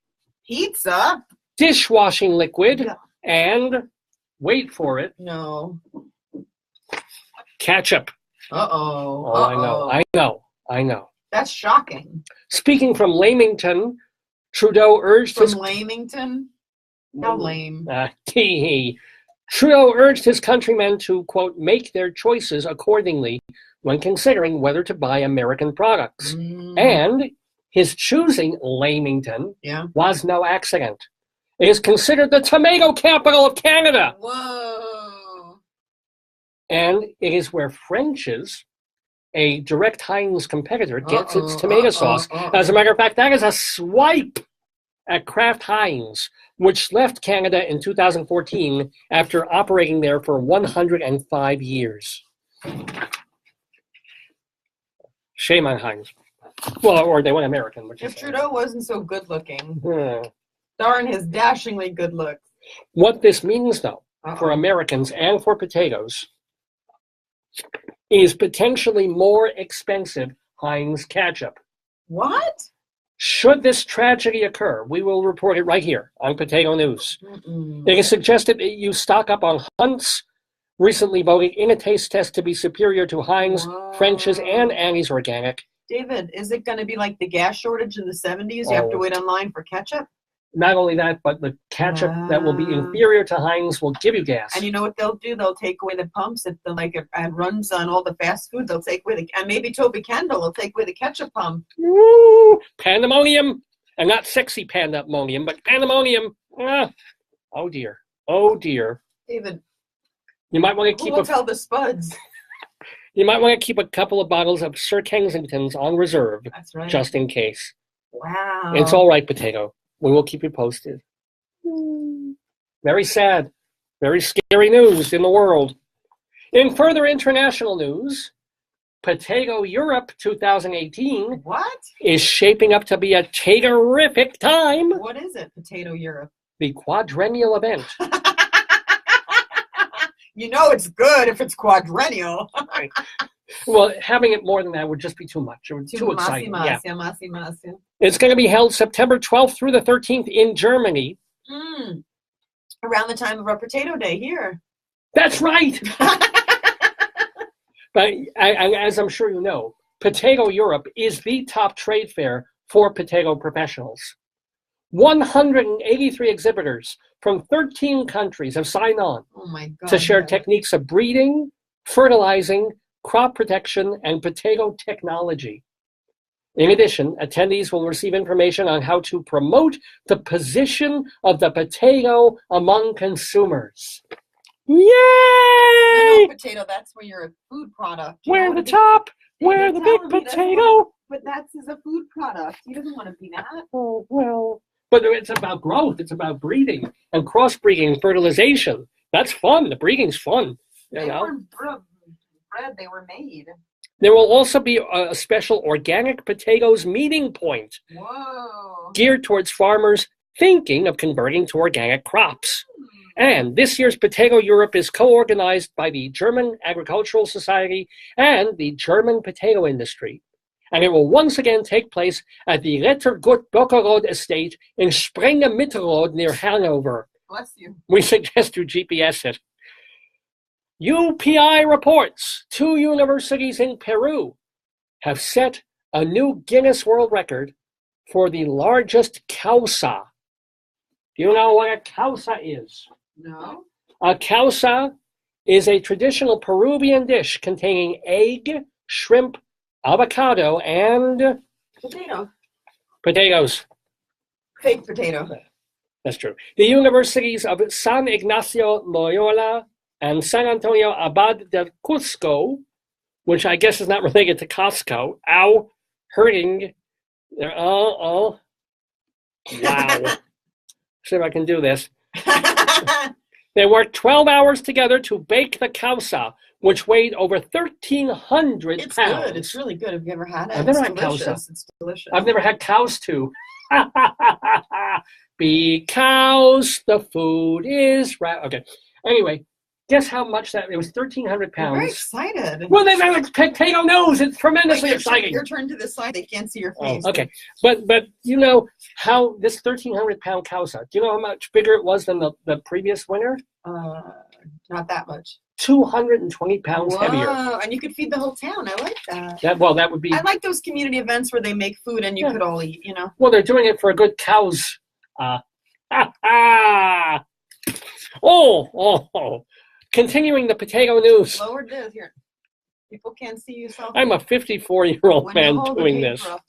dishwashing liquid, and, wait for it, no, ketchup. Uh-oh. Oh, I know. That's shocking. Speaking from Lamington, Trudeau urged his... Lamington? How lame. Trudeau urged his countrymen to, quote, make their choices accordingly when considering whether to buy American products. And his choosing Lamington was no accident. It is considered the tomato capital of Canada. Whoa. And it is where French's, a direct Heinz competitor, gets its tomato sauce. As a matter of fact, that is a swipe at Kraft Heinz, which left Canada in 2014 after operating there for 105 years. Shame on Heinz. Well, or they went American. Which if is Trudeau wasn't so good looking. Darn his dashingly good looks. What this means, though, for Americans and for potatoes, is potentially more expensive Heinz ketchup. What? Should this tragedy occur, we will report it right here on Potato News. It is suggested that you stock up on Hunt's, recently voted in a taste test to be superior to Heinz, French's, and Annie's Organic. David, is it going to be like the gas shortage in the 70s? You have to wait online for ketchup? Not only that, but the ketchup that will be inferior to Heinz will give you gas. And you know what they'll do? They'll take away the pumps. If it runs on all the fast food, they'll take away and maybe Toby Kendall will take away the ketchup pump. Woo! Pandemonium! And not sexy pandemonium, but pandemonium. Oh dear. David, you might want to keep tell the Spuds. You might want to keep a couple of bottles of Sir Kensington's on reserve. That's right. Just in case. Wow. It's all right, Potato. We will keep you posted. Very sad. Very scary news in the world. In further international news, Potato Europe 2018 is shaping up to be a terrific time. What is it, Potato Europe? The quadrennial event. You know it's good if it's quadrennial. Well, having it more than that would just be too much. It would be too exciting. It's going to be held September 12th through the 13th in Germany. Around the time of our Potato Day here. That's right. But as I'm sure you know, Potato Europe is the top trade fair for potato professionals. 183 exhibitors from 13 countries have signed on to share techniques of breeding, fertilizing, crop protection, and potato technology. In addition, attendees will receive information on how to promote the position of the potato among consumers. Yay! No, potato, that's where you're a food product. We're the top. We're the big potato. But that's a food product. He doesn't want to be that. Oh, well. But it's about growth. It's about breeding and crossbreeding and fertilization. That's fun. The breeding's fun. They were bred. They were made. There will also be a special organic potatoes meeting point. Whoa. Geared towards farmers thinking of converting to organic crops. And this year's Potato Europe is co-organized by the German Agricultural Society and the German potato industry. And it will once again take place at the Rettergut-Bockerode estate in Sprenge-Mittelrode near Hanover. Bless you. We suggest you GPS it. UPI reports 2 universities in Peru have set a new Guinness World Record for the largest causa. Do you know what a causa is? No. A causa is a traditional Peruvian dish containing egg, shrimp, avocado, and potatoes. Fake potato. That's true. The universities of San Ignacio Loyola and San Antonio Abad del Cusco, which I guess is not related to Costco. Ow, hurting. Wow. See if I can do this. They worked 12 hours together to bake the causa, which weighed over 1,300 It's pounds. good. It's really good. Have you ever had it? I've never It's had delicious. causa. It's delicious. I've never had cows too. Because the food is right. Okay. Anyway, guess how much that? It was 1,300 pounds. I'm very excited. Well, they've got potato nose. It's tremendously exciting. Your turn to the side. They can't see your face. Oh, okay. But you know how this 1,300 pound causa, do you know how much bigger it was than the previous winner? Not that much. 220 pounds heavier. And you could feed the whole town. I like that. That would be. I like those community events where they make food and you could all eat, you know. Well, they're doing it for a good cow's. Oh. Continuing the potato news. Lower this here. People can't see you. I'm a 54-year-old man doing this. Hold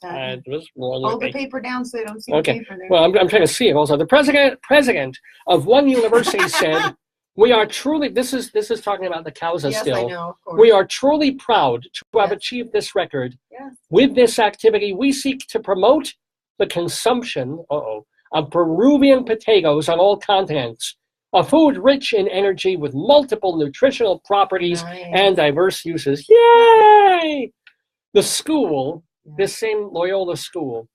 Hold the paper down so they don't see the paper there. Well, I'm trying to see it also. The president of one university said, "We are truly." This is talking about the causa yes, still. I know, of course. We are truly proud to have achieved this record. Yes. With this activity, we seek to promote the consumption of Peruvian potatoes on all continents. A food rich in energy with multiple nutritional properties and diverse uses. Yay! The school, this same Loyola school,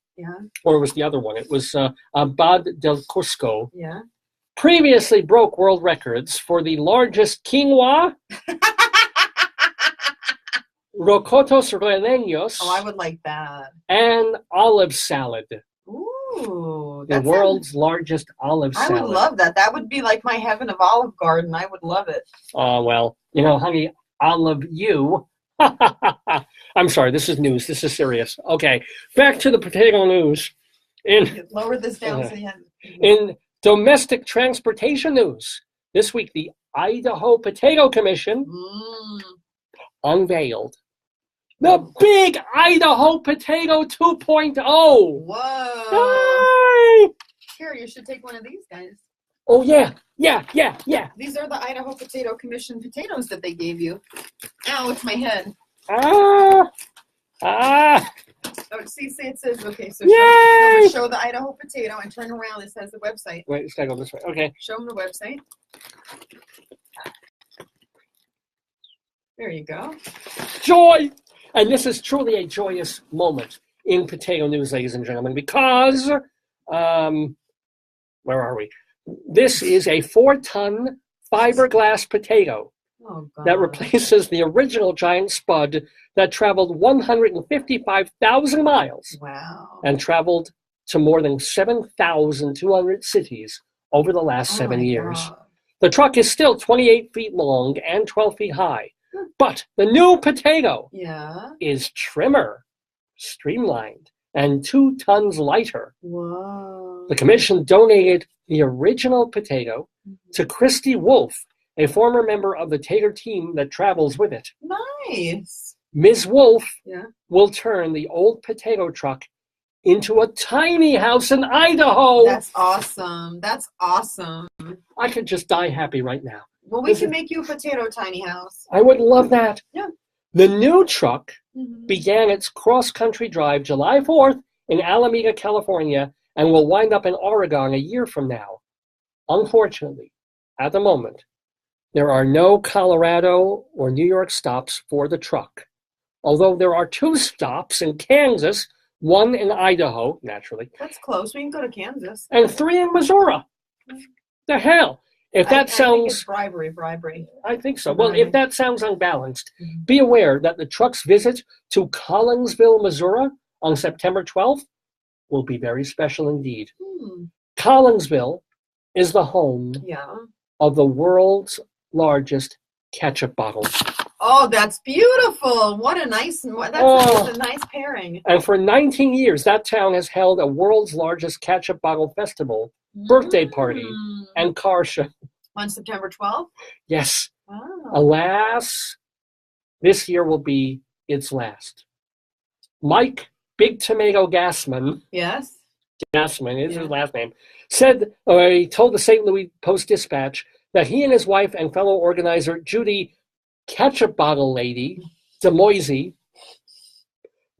or it was the other one, it was Abad del Cusco, previously broke world records for the largest quinoa, rocotos rellenos, I would like that. And olive salad. Ooh, the world's largest olive salad. I would love that. That would be like my heaven of Olive Garden. I would love it. Well, you know, honey, olive you. I'm sorry, this is news. This is serious. Okay, back to the potato news. Lower this down so you have... In domestic transportation news, this week the Idaho Potato Commission unveiled the big Idaho Potato 2.0. Whoa. Hi. Here, you should take one of these guys. Oh, yeah. These are the Idaho Potato Commission potatoes that they gave you. Ow, it's my head. Oh, see, it says, okay, so show the Idaho potato and turn around. It says the website. Wait, it's got to go this way. Okay. Show them the website. There you go. Joy! And this is truly a joyous moment in potato news, ladies and gentlemen, because, where are we? This is a 4-ton fiberglass potato that replaces the original giant spud that traveled 155,000 miles. Wow. And traveled to more than 7,200 cities over the last 7 years. God. The truck is still 28 feet long and 12 feet high. But the new potato is trimmer, streamlined, and 2 tons lighter. Whoa. The commission donated the original potato to Christy Wolf, a former member of the Tater team that travels with it. Nice. Ms. Wolf Yeah. will turn the old potato truck into a tiny house in Idaho. That's awesome. That's awesome. I could just die happy right now. Well, we can make you a potato tiny house. I would love that. Yeah. The new truck began its cross-country drive July 4th in Alameda, California, and will wind up in Oregon a year from now. Unfortunately, at the moment, there are no Colorado or New York stops for the truck, although there are 2 stops in Kansas, 1 in Idaho, naturally. That's close. We can go to Kansas. And 3 in Missouri. The hell? If that sounds... I think it's bribery. I think so. Well, if that sounds unbalanced, be aware that the truck's visit to Collinsville, Missouri on September 12th will be very special indeed. Collinsville is the home of the world's largest ketchup bottle. Oh, that's beautiful. What a nice, that's a nice pairing. And for 19 years, that town has held a world's largest ketchup bottle festival, birthday party, and car show. On September 12th? Yes. Wow. Alas, this year will be its last. Mike Big Tomato Gassman. Yes. Gassman is his last name. He told the St. Louis Post-Dispatch that he and his wife and fellow organizer Judy Ketchup Bottle Lady DeMoisy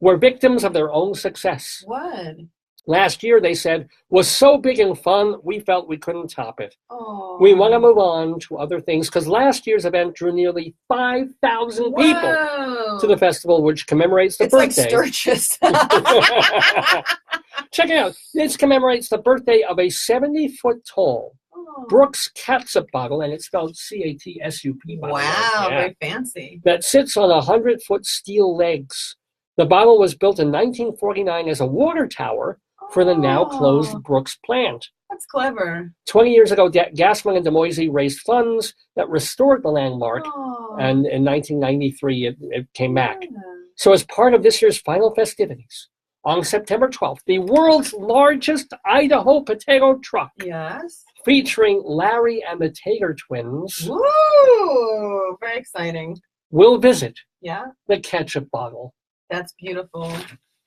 were victims of their own success. What? Last year, they said, was so big and fun, we felt we couldn't top it. Oh. We want to move on to other things, because last year's event drew nearly 5,000 people to the festival, which commemorates the birthday. It's like Sturgis. Check it out. This commemorates the birthday of a 70-foot-tall Brooks catsup bottle, and it's spelled C-A-T-S-U-P. Wow, very fancy. That sits on 100-foot steel legs. The bottle was built in 1949 as a water tower for the now-closed Brooks plant. That's clever. 20 years ago, Gassman and DeMoisy raised funds that restored the landmark, and in 1993, it came back. So as part of this year's final festivities, on September 12th, the world's largest Idaho potato truck, featuring Larry and the Tager twins, Woo! Very exciting. will visit the ketchup bottle. That's beautiful.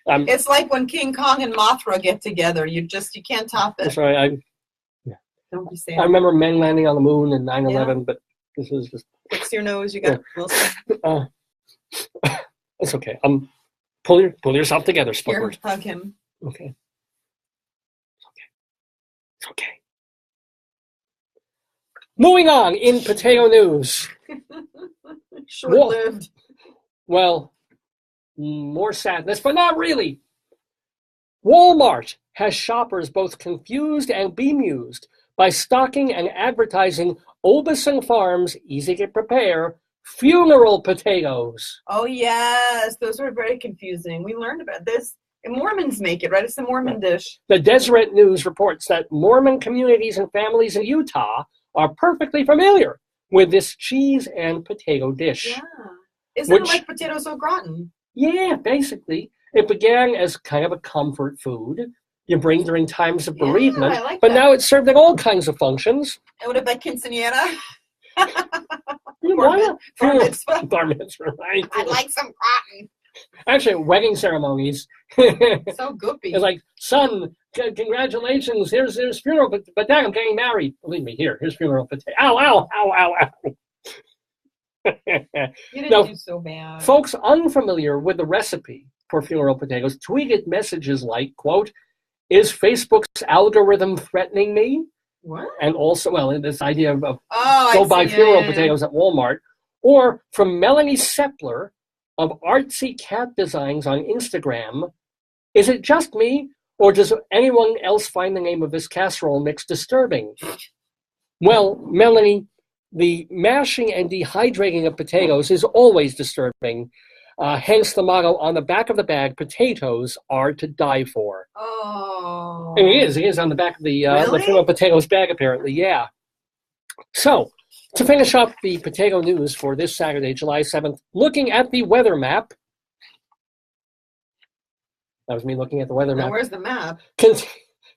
It's like when King Kong and Mothra get together. You can't top it. That's right. Don't be sad. I remember men landing on the moon in 9/11, but this is just... Fix your nose. You got It's okay. Pull yourself together, Splitward. Here, hug him. Okay. It's okay. Moving on in potato news. Short-lived. Well, more sadness, but not really. Walmart has shoppers both confused and bemused by stocking and advertising Obeson Farms, easy to prepare, funeral potatoes. Oh, yes. Those are very confusing. We learned about this. And Mormons make it, right? It's a Mormon dish. The Deseret News reports that Mormon communities and families in Utah are perfectly familiar with this cheese and potato dish. Yeah. Isn't it like potatoes au gratin? Yeah, basically. It began as kind of a comfort food you bring during times of bereavement, but now it's served in all kinds of functions. It would have been quinceañera. Bar mitzvah, right? I'd like some cotton. Actually, wedding ceremonies. So goopy. It's like, son, congratulations. Here's funeral, but Dad, I'm getting married. Believe me, here's funeral potato. Ow, ow, ow, ow, ow. You didn't do so bad. Folks unfamiliar with the recipe for funeral potatoes tweeted messages like, quote, is Facebook's algorithm threatening me? What? And also, well, this idea of go buy funeral potatoes at Walmart. Or from Melanie Sepler of Artsy Cat Designs on Instagram, is it just me, or does anyone else find the name of this casserole mix disturbing? Well, Melanie, the mashing and dehydrating of potatoes is always disturbing. Hence the motto on the back of the bag, potatoes are to die for. Oh. And it is on the back of the funeral potatoes bag, apparently, yeah. So, to finish up the potato news for this Saturday, July 7th, looking at the weather map. That was me looking at the weather map. Where's the map?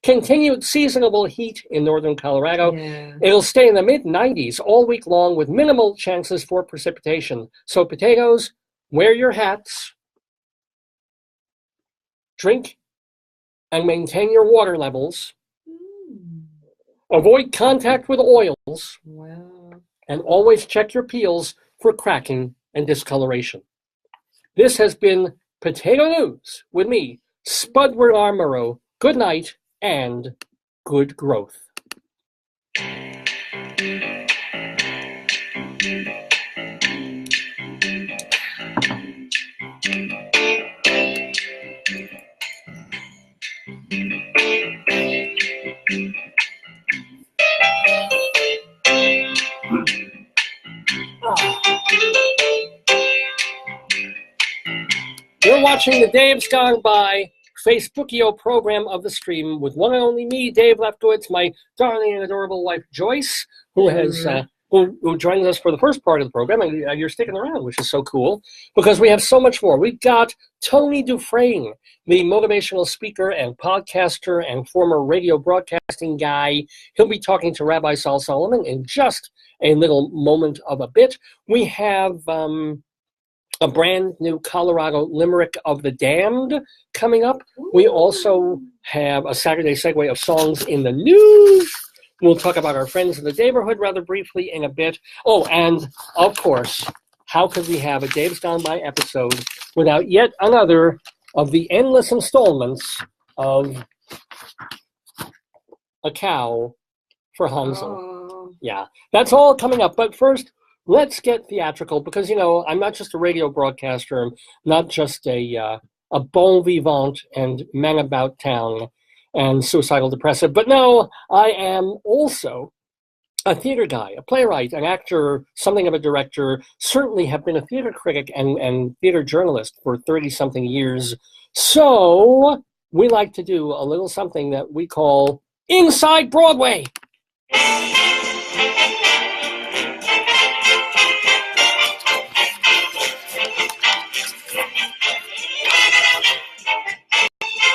Continued seasonable heat in northern Colorado. Yeah. It'll stay in the mid-90s all week long with minimal chances for precipitation. So potatoes, wear your hats, drink and maintain your water levels, avoid contact with oils, and always check your peels for cracking and discoloration. This has been Potato News with me, Spudward Armorow. Good night and good growth. You're watching the Dave's Gone By Facebookio program of the stream with one and only me, Dave Lefkowitz, my darling and adorable wife, Joyce, who has who joins us for the first part of the program, and you're sticking around, which is so cool, because we have so much more. We've got Tony Dufresne, the motivational speaker and podcaster and former radio broadcasting guy. He'll be talking to Rabbi Saul Solomon in just a little moment of a bit. We have a brand new Colorado Limerick of the Damned coming up. We also have a Saturday segue of songs in the news. We'll talk about our friends in the neighborhood rather briefly in a bit. Oh, and of course, how could we have a Dave's Gone By episode without yet another of the endless installments of A Cow for Hansel? Oh. Yeah, that's all coming up. But first, let's get theatrical, because, you know, I'm not just a radio broadcaster. I'm not just a bon vivant and man about town and suicidal depressive. But no, I am also a theater guy, a playwright, an actor, something of a director, certainly have been a theater critic and theater journalist for 30-something years. So we like to do a little something that we call Inside Broadway.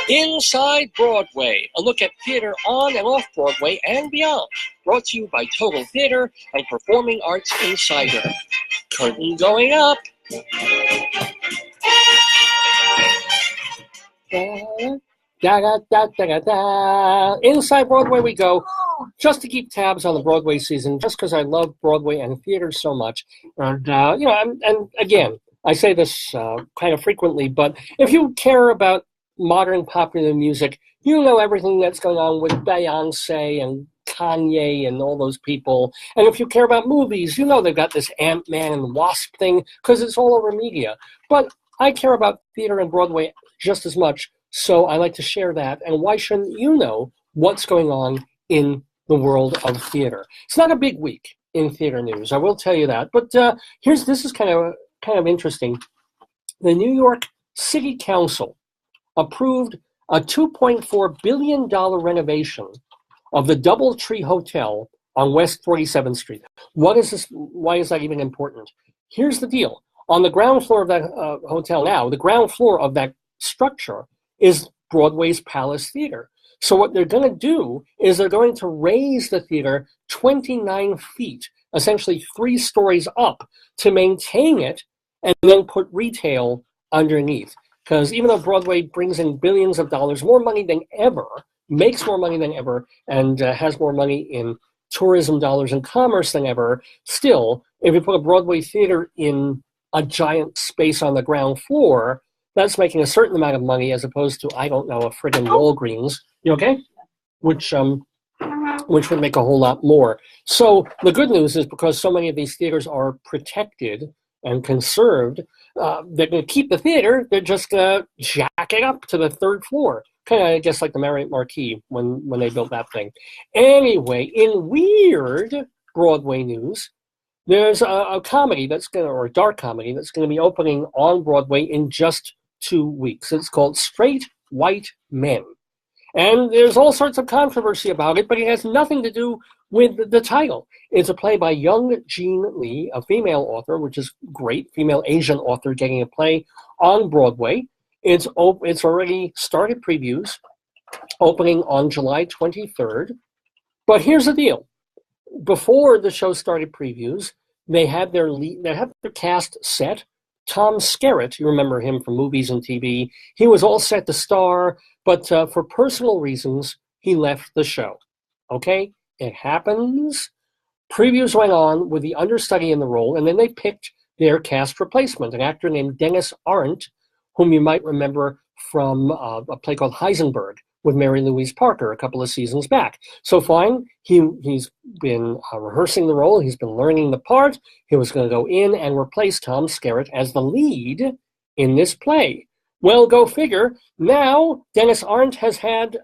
Inside Broadway, a look at theater on and off Broadway and beyond. Brought to you by Total Theater and Performing Arts Insider. Curtain going up. Inside Broadway we go, just to keep tabs on the Broadway season, just because I love Broadway and theater so much. And, you know, and again, I say this kind of frequently, but if you care about modern popular music, you know everything that's going on with Beyonce and Kanye and all those people. And if you care about movies, you know they've got this Ant-Man and Wasp thing because it's all over media. But I care about theater and Broadway just as much, so I like to share that. And why shouldn't you know what's going on in the world of theater? It's not a big week in theater news, I will tell you that. But this is kind of interesting. The New York City Council approved a $2.4 billion renovation of the DoubleTree Hotel on West 47th Street. What is this? Why is that even important? Here's the deal. On the ground floor of that hotel now, the ground floor of that structure is Broadway's Palace Theater. So what they're going to do is they're going to raise the theater 29 feet, essentially 3 stories up, to maintain it and then put retail underneath. Because even though Broadway brings in billions of dollars, more money than ever, makes more money than ever, and has more money in tourism dollars and commerce than ever, still, if you put a Broadway theater in a giant space on the ground floor, that's making a certain amount of money as opposed to, I don't know, a friggin' Walgreens. You okay? Which would make a whole lot more. So the good news is because so many of these theaters are protected and conserved, they're going to keep the theater. They're just going to jack it up to the 3rd floor. Kind of, I guess, like the Marriott Marquis when they built that thing. Anyway, in weird Broadway news, there's a comedy or a dark comedy that's going to be opening on Broadway in just 2 weeks. It's called Straight White Men. And there's all sorts of controversy about it, but it has nothing to do with the title. It's a play by young Jean Lee, a female author, which is great, female Asian author getting a play on Broadway. It's already started previews, opening on July 23rd. But here's the deal. Before the show started previews, they had their cast set. Tom Skerritt, you remember him from movies and TV, he was all set to star, but for personal reasons, he left the show. Okay, it happens. Previews went on with the understudy in the role, and then they picked their cast replacement, an actor named Dennis Arndt, whom you might remember from a play called Heisenberg with Mary Louise Parker a couple of seasons back. So fine, he's been rehearsing the role, he's been learning the part, he was going to go in and replace Tom Skerritt as the lead in this play. Well, go figure. Now, Dennis Arndt has had,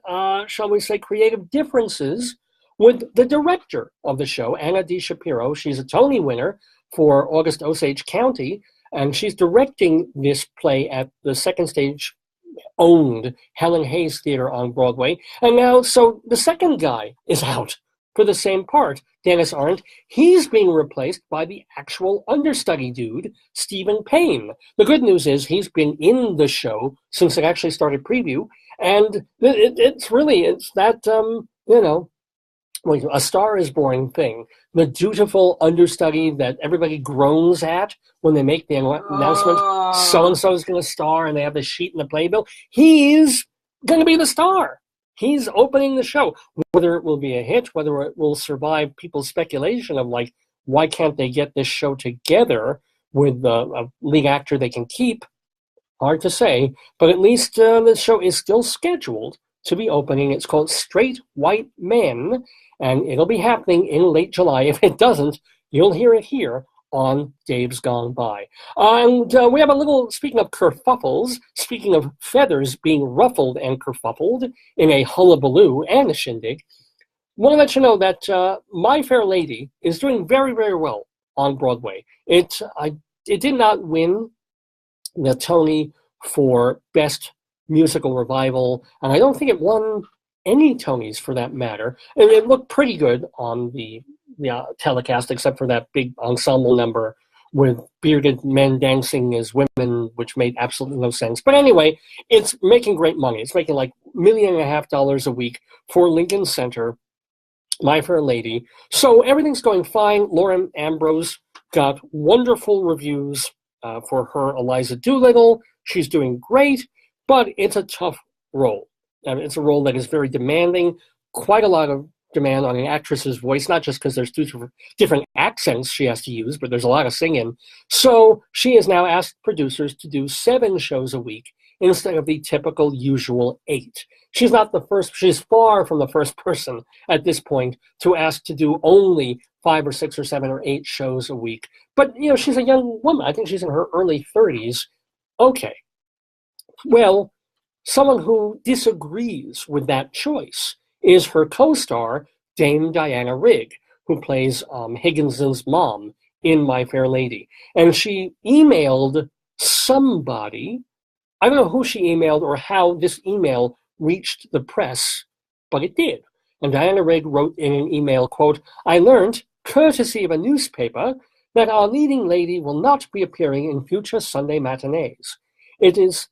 shall we say, creative differences with the director of the show, Anna DiShapiro. She's a Tony winner for August Osage County, and she's directing this play at the second stage owned Helen Hayes Theater on Broadway. And now, so the second guy is out for the same part, Dennis Arndt. He's being replaced by the actual understudy dude, Stephen Payne. The good news is he's been in the show since it actually started preview, and it's that, a Star is Born thing. The dutiful understudy that everybody groans at when they make the announcement, so-and-so is going to star, and they have the sheet in the playbill. He's going to be the star. He's opening the show. Whether it will be a hit, whether it will survive people's speculation of, like, why can't they get this show together with a lead actor they can keep, hard to say. But at least the show is still scheduled to be opening. It's called Straight White Men, and it'll be happening in late July. If it doesn't, you'll hear it here on Dave's Gone By. And we have a little, speaking of kerfuffles, speaking of feathers being ruffled and kerfuffled in a hullabaloo and a shindig, I want to let you know that My Fair Lady is doing very, very well on Broadway. It did not win the Tony for Best Musical Revival, and I don't think it won any Tonys for that matter. And it looked pretty good on the telecast, except for that big ensemble number with bearded men dancing as women, which made absolutely no sense. But anyway, it's making great money. It's making like $1.5 million a week for Lincoln Center, My Fair Lady. So everything's going fine. Lauren Ambrose got wonderful reviews for her Eliza Doolittle. She's doing great, but it's a tough role. It's a role that is very demanding, quite a lot of demand on an actress's voice, not just because there's two different accents she has to use, but there's a lot of singing. So she has now asked producers to do 7 shows a week instead of the typical usual 8. She's far from the first person at this point to ask to do only 5 or 6 or 7 or 8 shows a week. But, she's a young woman. I think she's in her early 30s. Okay. Well, someone who disagrees with that choice is her co-star, Dame Diana Rigg, who plays Higginson's mom in My Fair Lady. And she emailed somebody, I don't know who she emailed or how this email reached the press, but it did. And Diana Rigg wrote in an email, quote, "I learned, courtesy of a newspaper, that our leading lady will not be appearing in future Sunday matinees. It is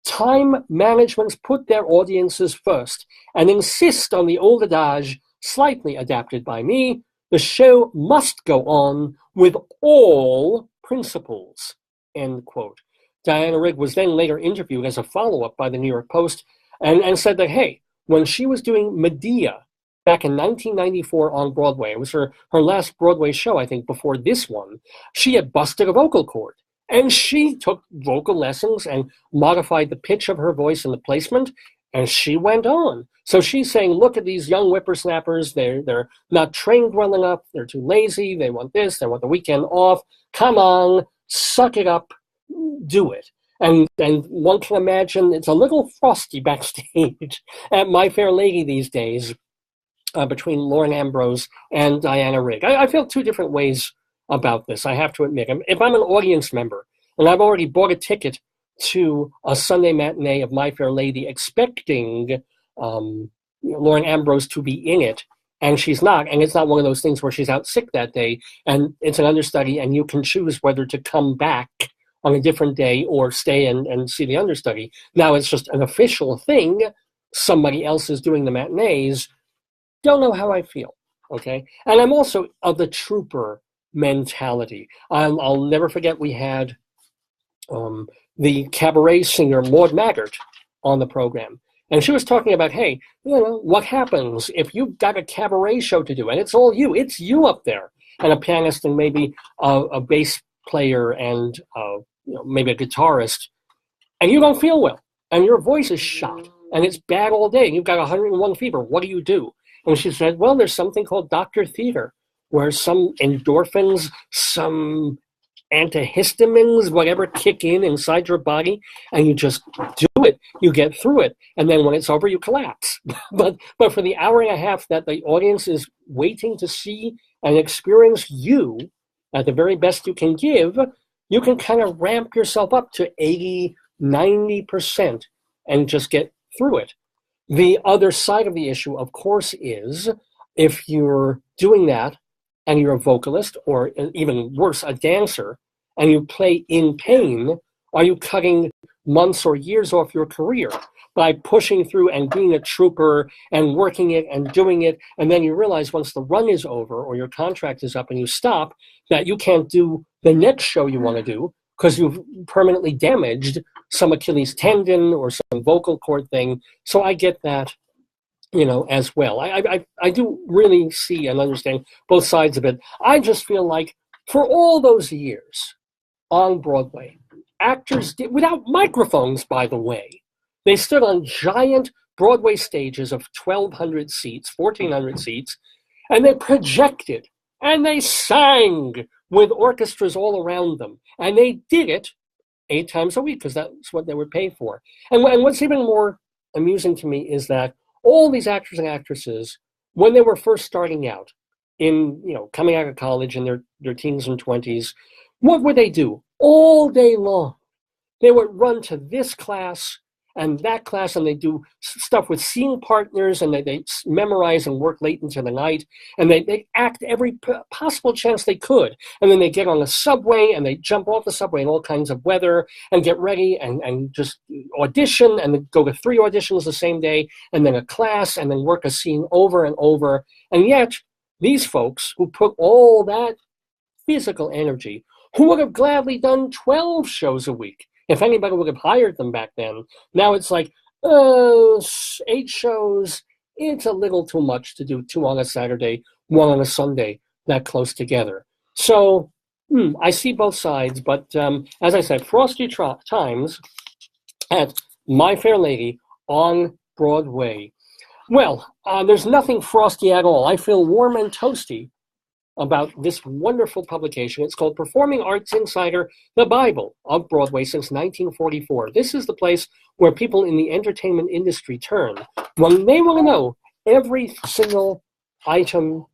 time managements put their audiences first and insist on the old adage, slightly adapted by me, the show must go on with all principles," end quote. Diana Rigg was then later interviewed as a follow-up by the New York Post and said that, hey, when she was doing Medea back in 1994 on Broadway, it was her last Broadway show, I think, before this one, she had busted a vocal cord. And she took vocal lessons and modified the pitch of her voice and the placement, and she went on. So she's saying, look at these young whippersnappers. They're not trained well enough. They're too lazy. They want this. They want the weekend off. Come on, suck it up. Do it. And one can imagine it's a little frosty backstage at My Fair Lady these days between Lauren Ambrose and Diana Rigg. I feel 2 different ways about this, I have to admit. If I'm an audience member and I've already bought a ticket to a Sunday matinee of My Fair Lady expecting Lauren Ambrose to be in it, and she's not, and it's not one of those things where she's out sick that day, and it's an understudy, and you can choose whether to come back on a different day or stay and see the understudy. Now it's just an official thing. Somebody else is doing the matinees. Don't know how I feel, okay? And I'm also of the trooper mentality. I'll never forget we had the cabaret singer Maud Maggart on the program. And she was talking about, hey, what happens if you've got a cabaret show to do, and it's all you. It's you up there, and a pianist and maybe a bass player and maybe a guitarist, and you don't feel well, and your voice is shot, and it's bad all day, and you've got 101 fever. What do you do? And she said, well, there's something called Dr. Theater, where some endorphins, some antihistamines, whatever, kick in inside your body, and you just do it. You get through it, and then when it's over, you collapse. but for the hour and a half that the audience is waiting to see and experience you at the very best you can give, you can kind of ramp yourself up to 80, 90% and just get through it. The other side of the issue, of course, is if you're doing that and you're a vocalist, or even worse, a dancer, and you play in pain, are you cutting months or years off your career by pushing through and being a trooper and working it and doing it, and then you realize once the run is over or your contract is up and you stop, that you can't do the next show you want to do because you've permanently damaged some Achilles tendon or some vocal cord thing. So I get that, as well. I do really see and understand both sides of it. I just feel like for all those years on Broadway, actors did, without microphones, by the way, they stood on giant Broadway stages of 1,200 seats, 1,400 seats, and they projected and they sang with orchestras all around them. And they did it 8 times a week because that's what they were paid for. And what's even more amusing to me is that all these actors and actresses, when they were first starting out, coming out of college in their teens and 20s, what would they do? All day long, they would run to this class and that class, and they do stuff with scene partners, and they memorize and work late into the night, and they act every possible chance they could. And then they get on the subway, and they jump off the subway in all kinds of weather, and get ready, and just audition, and then go to 3 auditions the same day, and then a class, and then work a scene over and over. And yet, these folks who put all that physical energy, who would have gladly done 12 shows a week, if anybody would have hired them back then. Now it's like, 8 shows, it's a little too much to do 2 on a Saturday, 1 on a Sunday, that close together. So I see both sides, but as I said, frosty times at My Fair Lady on Broadway. Well, there's nothing frosty at all. I feel warm and toasty about this wonderful publication. It's called Performing Arts Insider, the Bible of Broadway since 1944. This is the place where people in the entertainment industry turn when they want to know every single item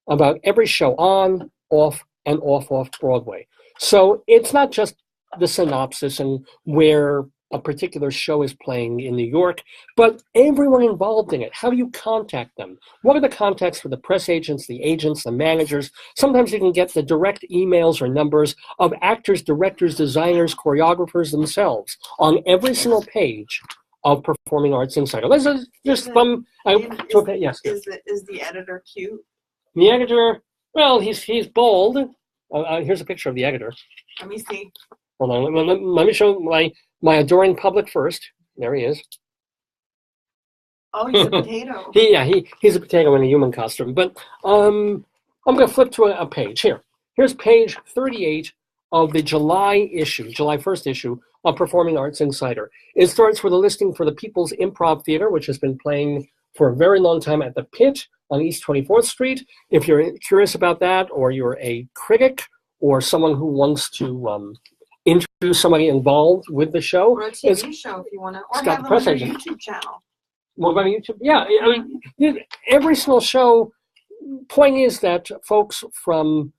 about every show on, off, and off Broadway. So it's not just the synopsis and where a particular show is playing in New York, but everyone involved in it. How do you contact them? What are the contacts for the press agents, the agents, the managers? Sometimes you can get the direct emails or numbers of actors, directors, designers, choreographers themselves on every single page of Performing Arts Insider. Let's just yes. Is the editor cute? The editor, well, he's bald. Here's a picture of the editor. Let me see. Hold on, let me show my adoring public first. There he is. Oh, he's a potato. He's a potato in a human costume. But I'm going to flip to a page here. Here's page 38 of the July 1st issue of Performing Arts Insider. It starts with a listing for the People's Improv Theater, which has been playing for a very long time at the Pit on East 24th Street. If you're curious about that, or you're a critic, or someone who wants to introduce somebody involved with the show. Or a TV show if you want to. Or have them on your YouTube channel. What about YouTube? Yeah, I mean, every single show. Point is that folks from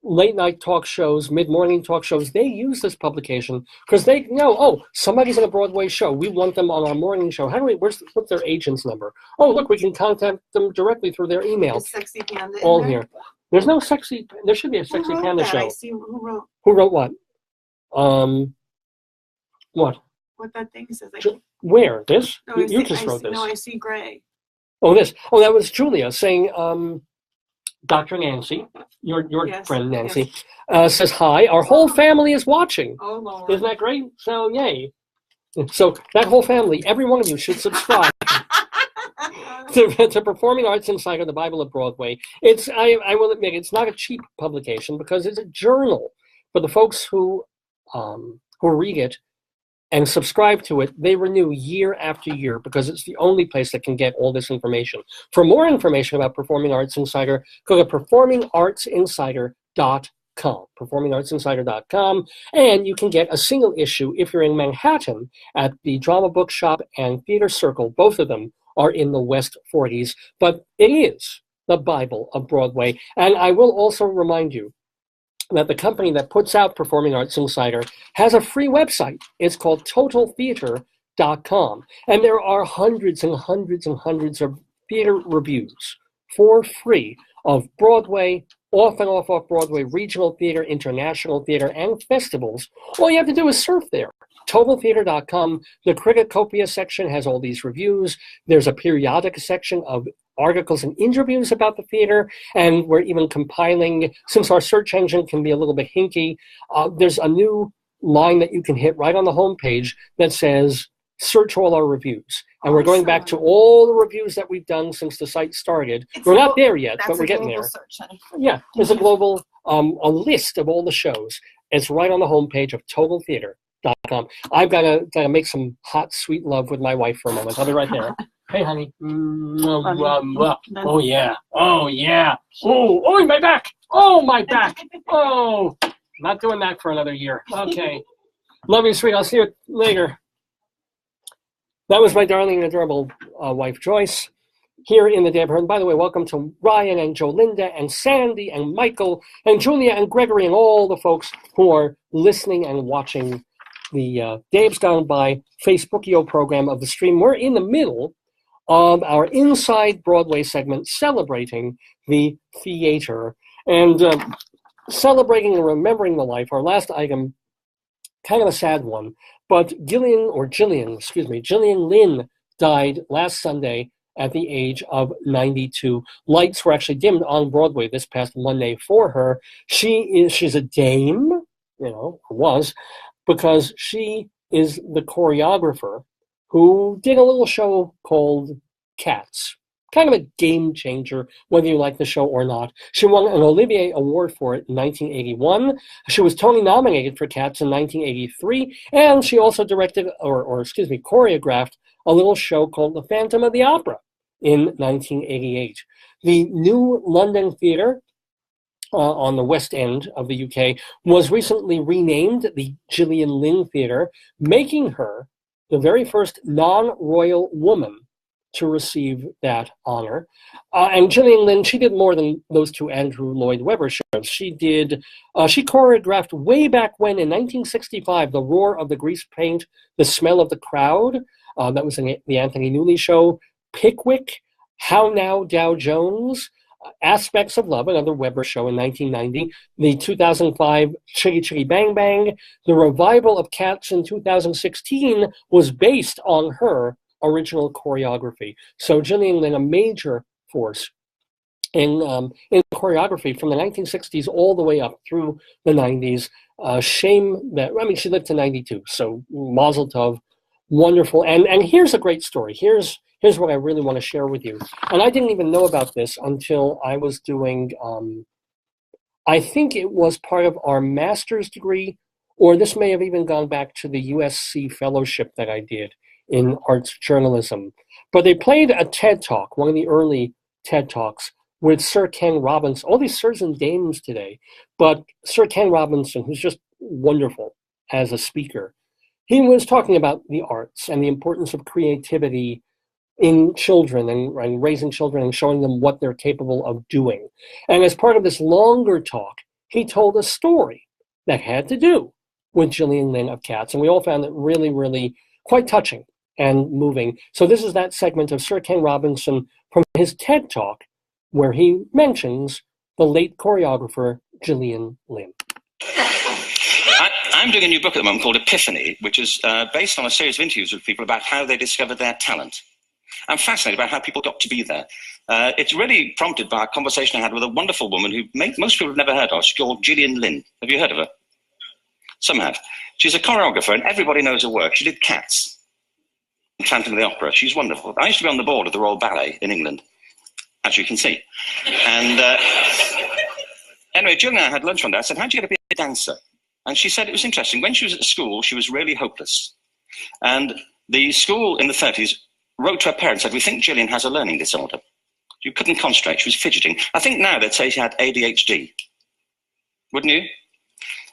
late night talk shows, mid-morning talk shows, they use this publication because they know, somebody's in a Broadway show. We want them on our morning show. What's their agent's number? Oh, look, we can contact them directly through their email. Sexy Panda all here. There's no sexy. There should be a Sexy Panda show. I see who wrote. Who wrote what? What? What that thing says. Where? This? No, you just wrote this. No, I see gray. Oh, this. Oh, that was Julia saying Dr. Nancy, your Yes, friend Nancy, says hi. Our whole family is watching. Oh, Lord. Isn't that great? So, yay. So that whole family, every one of you should subscribe to Performing Arts Insider, the Bible of Broadway. I will admit, it's not a cheap publication because it's a journal. But the folks who read it and subscribe to it, they renew year after year because it's the only place that can get all this information. For more information about Performing Arts Insider, go to performingartsinsider.com, performingartsinsider.com, and you can get a single issue if you're in Manhattan at the Drama Bookshop and Theater Circle. Both of them are in the West 40s, but it is the Bible of Broadway. And I will also remind you that the company that puts out Performing Arts Insider has a free website. It's called totaltheater.com. And there are hundreds and hundreds and hundreds of theater reviews for free of Broadway, off and off Broadway, regional theater, international theater, and festivals. All you have to do is surf there. TotalTheater.com. The Criticopia section has all these reviews. There's a periodic section of articles and interviews about the theater, and we're even compiling, since our search engine can be a little bit hinky, there's a new line that you can hit right on the homepage that says, search all our reviews. And we're going back to all the reviews that we've done since the site started. We're not there yet, but we're getting there. Search, honey. Yeah, there's a global, a list of all the shows. It's right on the homepage of TotalTheater.com. I've got to make some hot, sweet love with my wife for a moment. I'll be right there. Hey, honey. Oh, yeah. Oh, yeah. Oh, my back. Oh, my back. Oh, not doing that for another year. Okay. Love you, sweet. I'll see you later. That was my darling and adorable wife, Joyce, here in the Day of Her. And by the way, welcome to Ryan and Jolinda and Sandy and Michael and Julia and Gregory and all the folks who are listening and watching the Dave's Gone By Facebookio program of the stream. We're in the middle of our Inside Broadway segment celebrating the theater and celebrating and remembering the life. Our last item, kind of a sad one, but Gillian Lynn died last Sunday at the age of 92. Lights were actually dimmed on Broadway this past Monday for her. She's a dame, was, because she is the choreographer who did a little show called Cats. Kind of a game changer, whether you like the show or not. She won an Olivier Award for it in 1981. She was Tony nominated for Cats in 1983, and she also directed, choreographed a little show called The Phantom of the Opera in 1988. The New London Theatre on the West End of the UK was recently renamed the Gillian Lynn Theatre, making her the very first non-royal woman to receive that honor. And Gillian Lynn, she did more than those two Andrew Lloyd Webber shows. She choreographed way back when in 1965, The Roar of the Grease Paint, The Smell of the Crowd, that was in the Anthony Newley show, Pickwick, How Now, Dow Jones, Aspects of Love, another Webber show in 1990, the 2005 Chitty Chitty Bang Bang. The revival of Cats in 2016 was based on her original choreography. So Gillian Lynn, a major force in choreography from the 1960s all the way up through the 90s. Shame that, she lived to 92, so Mazel Tov, wonderful. And here's a great story. Here's what I really want to share with you. And I didn't even know about this until I was doing, I think it was part of our master's degree, or this may have even gone back to the USC fellowship that I did in arts journalism. But they played a TED Talk, one of the early TED Talks, with Sir Ken Robinson, all these sirs and dames today, but Sir Ken Robinson, who's just wonderful as a speaker, he was talking about the arts and the importance of creativity in children and raising children and showing them what they're capable of doing. And as part of this longer talk, he told a story that had to do with Gillian Lynn of Cats. And we all found it really, really quite touching and moving. So this is that segment of Sir Ken Robinson from his TED Talk where he mentions the late choreographer Gillian Lynn. I'm doing a new book at the moment called Epiphany, which is based on a series of interviews with people about how they discovered their talent. I'm fascinated by how people got to be there. It's really prompted by a conversation I had with a wonderful woman who most people have never heard of. She's called Gillian Lynn. Have you heard of her? Some have. She's a choreographer, and everybody knows her work. She did Cats and Phantom of the Opera. She's wonderful. I used to be on the board of the Royal Ballet in England, as you can see. And anyway, Jill and I had lunch one day. I said, how'd you get to be a dancer? And she said it was interesting. When she was at school, she was really hopeless. And the school in the 30s wrote to her parents and said, we think Gillian has a learning disorder. She couldn't concentrate. She was fidgeting. I think now they'd say she had ADHD. Wouldn't you?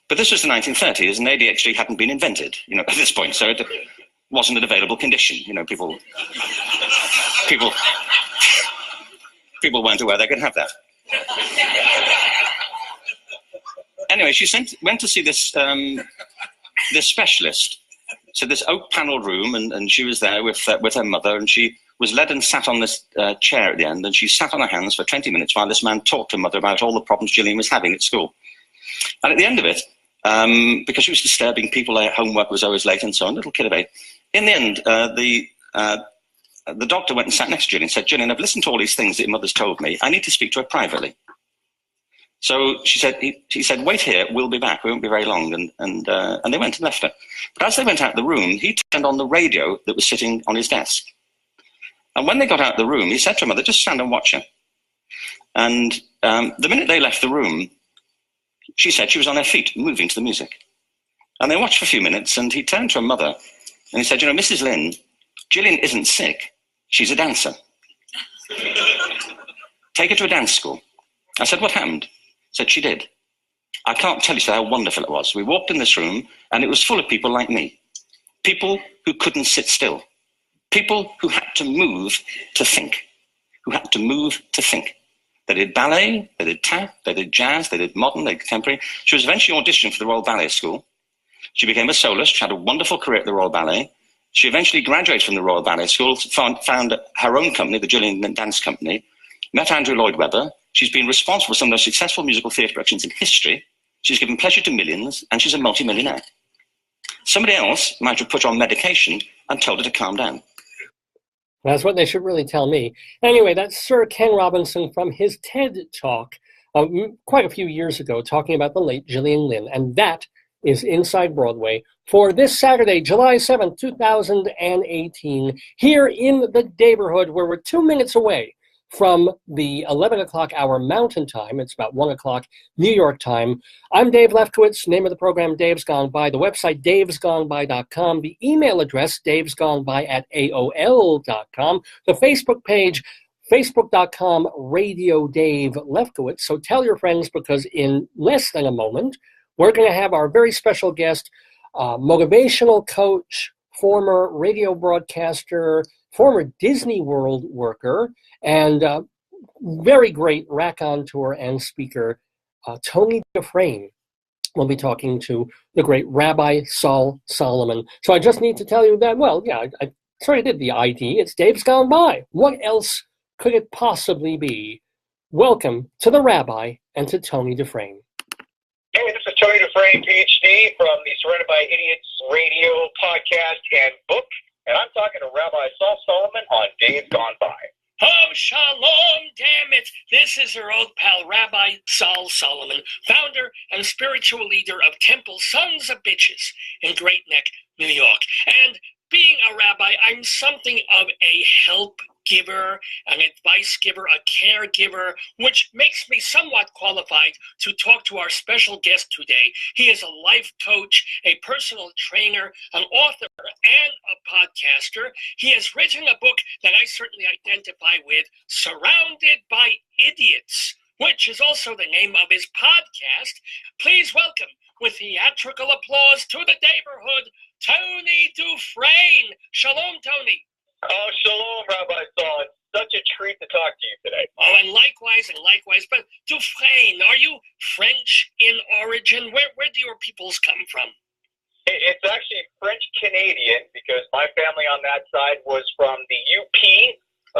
But this was the 1930s, and ADHD hadn't been invented, at this point. So it wasn't an available condition. People weren't aware they could have that. Anyway, she went to see this specialist. So this oak panelled room, and she was there with her mother, and she was led and sat on this chair at the end, and she sat on her hands for 20 minutes while this man talked to her mother about all the problems Gillian was having at school. And at the end of it, because she was disturbing people, their homework was always late and so on, little kid of 8. In the end, the doctor went and sat next to Gillian and said, Gillian, I've listened to all these things that your mother's told me. I need to speak to her privately. So she said, wait here, we'll be back. We won't be very long. And they went and left her. But as they went out of the room, he turned on the radio that was sitting on his desk. And when they got out of the room, he said to her mother, just stand and watch her. And the minute they left the room, she said she was on her feet, moving to the music. And they watched for a few minutes, and he turned to her mother, and he said, Mrs. Lynn, Gillian isn't sick. She's a dancer. Take her to a dance school. I said, what happened? Said she did. I can't tell you how wonderful it was. We walked in this room, and it was full of people like me. People who couldn't sit still. People who had to move to think. They did ballet, they did tap, they did jazz, they did modern, they did contemporary. She was eventually auditioned for the Royal Ballet School. She became a soloist. She had a wonderful career at the Royal Ballet. She eventually graduated from the Royal Ballet School, found her own company, the Gillian Dance Company, met Andrew Lloyd Webber. She's been responsible for some of the most successful musical theatre productions in history. She's given pleasure to millions, and she's a multimillionaire. Somebody else might have put her on medication and told her to calm down. That's what they should really tell me. Anyway, that's Sir Ken Robinson from his TED Talk quite a few years ago, talking about the late Gillian Lynn, and that is Inside Broadway for this Saturday, July 7th, 2018, here in the neighborhood where we're 2 minutes away from the 11 o'clock hour Mountain Time. It's about 1 o'clock New York time. I'm Dave Lefkowitz, name of the program Dave's Gone By, the website davesgoneby.com, the email address davesgoneby@aol.com, the Facebook page facebook.com Radio Dave Lefkowitz. So tell your friends, because in less than a moment, we're going to have our very special guest, motivational coach, former radio broadcaster, former Disney World worker, and very great raconteur and speaker, Tony Dufresne. We'll be talking to the great Rabbi Saul Solomon. So I just need to tell you that, well, yeah, I sort of did the ID. It's Dave's Gone By. What else could it possibly be? Welcome to the Rabbi and to Tony Dufresne. Hey, this is Tony Dufresne, PhD, from the Surrounded by Idiots radio podcast and book. And I'm talking to Rabbi Saul Solomon on Dave's Gone By. Oh, shalom, damn it. This is your old pal, Rabbi Saul Solomon, founder and spiritual leader of Temple Sons of Bitches in Great Neck, New York. And being a rabbi, I'm something of a help giver, an advice giver, a caregiver, which makes me somewhat qualified to talk to our special guest today. He is a life coach, a personal trainer, an author, and a podcaster. He has written a book that I certainly identify with, Surrounded by Idiots, which is also the name of his podcast. Please welcome, with theatrical applause to the neighborhood, Tony Dufresne. Shalom, Tony. Oh, shalom, Rabbi Saul. It's such a treat to talk to you today. Oh, and likewise. But Dufresne, are you French in origin? Where do your peoples come from? It's actually French-Canadian, because my family on that side was from the UP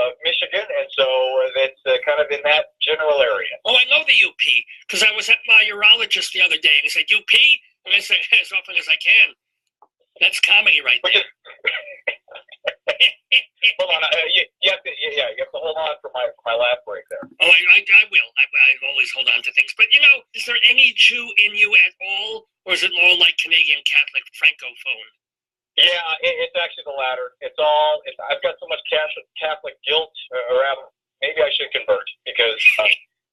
of Michigan, and so that's kind of in that general area. Oh, I know the UP, because I was at my urologist the other day, and he said, UP? And I said, as often as I can. That's comedy right there. Hold on, you have to hold on for my laugh break there. Oh, I will. I always hold on to things. But, is there any Jew in you at all, or is it more like Canadian Catholic Francophone? Yeah, it's actually the latter. I've got so much Catholic guilt around. Maybe I should convert because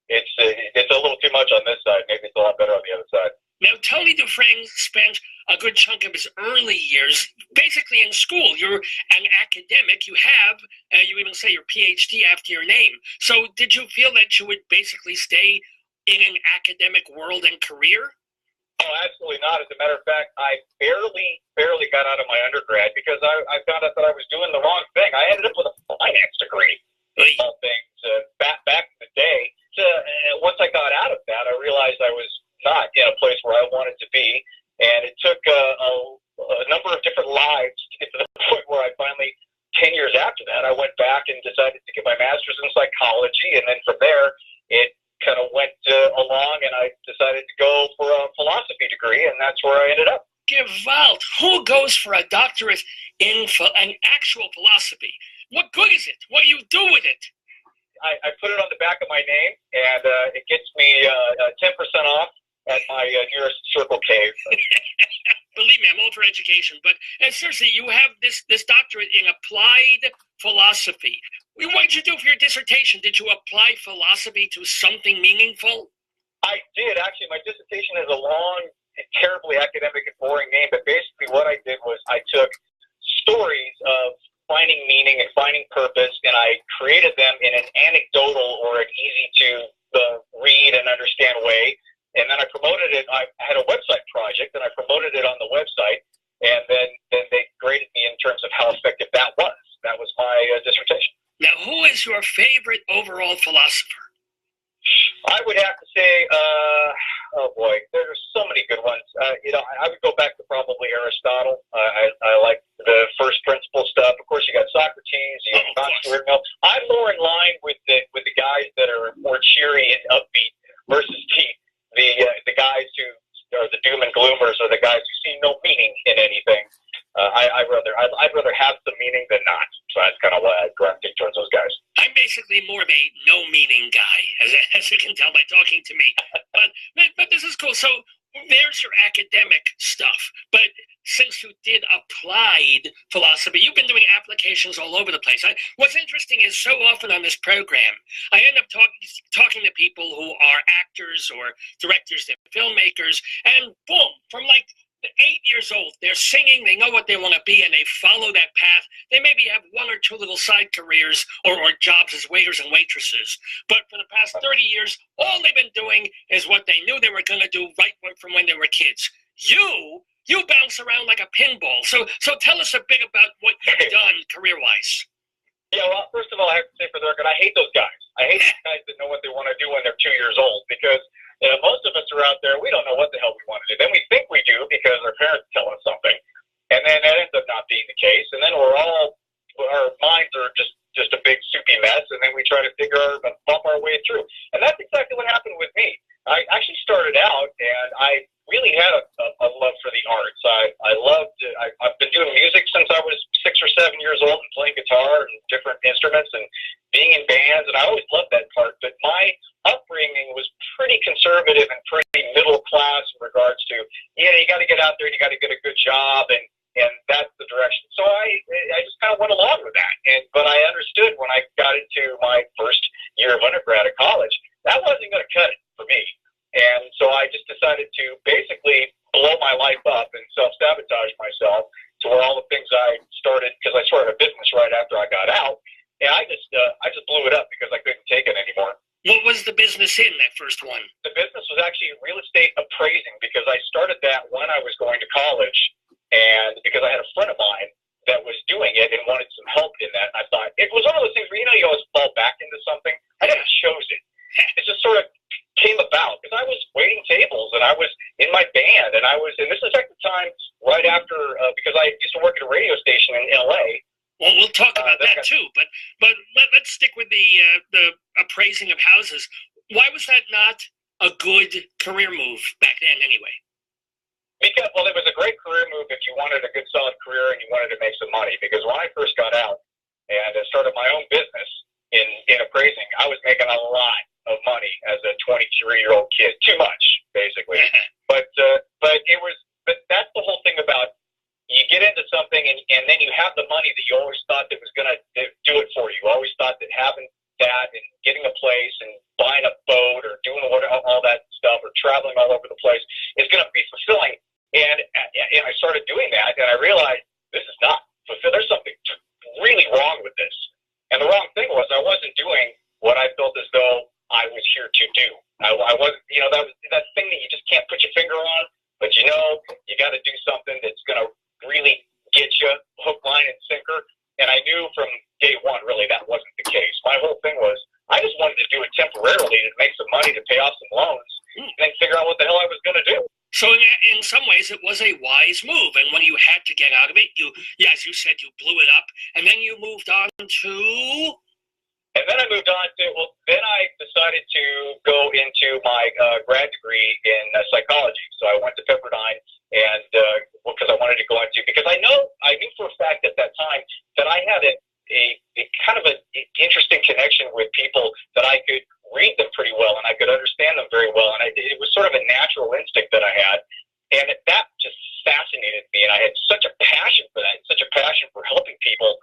it's a little too much on this side. Maybe it's a lot better on the other side. Now, Tony Dufresne spent a good chunk of his early years basically in school. You're an academic. You have, you even say your PhD after your name. So did you feel that you would basically stay in an academic world and career? Oh, absolutely not. As a matter of fact, I barely got out of my undergrad because I found out that I was doing the wrong thing. I ended up with a finance degree. All things back in the day. Once I got out of that, I realized I was not in a place where I wanted to be, and it took a number of different lives to get to the point where I finally, 10 years after that, I went back and decided to get my master's in psychology, and then from there, it kind of went along, and I decided to go for a philosophy degree, and that's where I ended up. Gewalt! Who goes for a doctorate in an actual philosophy? What good is it? What do you do with it? I put it on the back of my name, and it gets me 10% off at my nearest Circle K. Believe me, I'm all for education, but seriously, you have this doctorate in applied philosophy. What did you do for your dissertation? Did you apply philosophy to something meaningful? I did, actually. My dissertation is a long, terribly academic and boring name, but basically what I did was I took stories of finding meaning and finding purpose, and I created them in an anecdotal or an easy-to-read and understand way. And then I promoted it. I had a website project, and I promoted it on the website, and then they graded me in terms of how effective that was. That was my dissertation. Now, who is your favorite overall philosopher? I would have to say, oh boy, there's so many good ones. I would go back to probably Aristotle. I like the first principle stuff. Of course, you got Socrates. You got I'm more in line with the guys that are more cheery and upbeat versus the guys who are the doom and gloomers or the guys who see no meaning in anything. I'd rather have some meaning than not. So that's kind of why I gravitate towards those guys. I'm basically more of a no-meaning guy, as you can tell by talking to me. But this is cool. So there's your academic stuff. But since you did applied philosophy, you've been doing applications all over the place. What's interesting is so often on this program, I end up talking to people who are actors or directors, they're filmmakers, and boom, from like 8 years old, they're singing, they know what they want to be, and they follow that path. They maybe have one or two little side careers or jobs as waiters and waitresses. But for the past 30 years, all they've been doing is what they knew they were going to do right from when they were kids. You bounce around like a pinball. So tell us a bit about what you've done career-wise. Yeah, well, first of all, I have to say for the record, I hate those guys. I hate those guys that know what they want to do when they're 2 years old, because most of us are out there, we don't know what the hell we want to do. Then we think we do because our parents tell us something, and then that ends up not being the case. And then our minds are just a big soupy mess, and then we try to bump our way through. And that's exactly what happened with me. I actually started out, and I really had a love for the arts. I've been doing music since I was 6 or 7 years old and playing guitar and different instruments and being in bands, and I always loved that part. But my upbringing was pretty conservative and pretty middle class in regards to, you got to get out there and you got to get a good job, and that's the direction. So I just kind of went along with that. But I understood when I got into my first year of undergrad at college, that wasn't going to cut it for me. And so I just decided to basically blow my life up and self-sabotage myself to where all the things I started, because I started a business right after I got out, and I just blew it up because I couldn't take it anymore. What was the business in that first one? The business was actually real estate appraising, because I started that when I was going to college, and because I had a friend of mine that was doing it and wanted some help in that. And I thought, it was one of those things where, you always fall back into something. I never chose it. It just sort of came about because I was waiting tables and I was in my band, and this is at the time right after, because I used to work at a radio station in LA. Well, we'll talk about that too, but let's stick with the appraising of houses. Why was that not a good career move back then anyway? Because, well, it was a great career move if you wanted a good, solid career and you wanted to make some money. Because when I first got out and started my own business in appraising, I was making a lot of money as a 23-year-old kid. Too much, basically. But that's the whole thing about you get into something and then you have the money that you always thought that was going to do it for you. You always thought that having that and getting a place and buying a boat or doing all that stuff or traveling all over the place is going to be fulfilling. And I started doing that, and I realized this is not fulfilling. There's something really wrong with this. And the wrong thing was I wasn't doing what I felt as though I was here to do. I wasn't, that thing that you just can't put your finger on, but you got to do something that's going to really get you hook, line, and sinker. And I knew from day one, really, that wasn't the case. My whole thing was I just wanted to do it temporarily to make some money to pay off some loans and then figure out what the hell I was going to do. So in some ways, it was a wise move. And when you had to get out of it, as you said, you blew it up. And then you moved on to... And then I moved on to, then I decided to go into my grad degree in psychology. So I went to Pepperdine and because I wanted to go into, because I knew for a fact at that time that I had a kind of an interesting connection with people that I could read them pretty well and I could understand them very well. And it was sort of a natural instinct that I had. And that just fascinated me. And I had such a passion for that, such a passion for helping people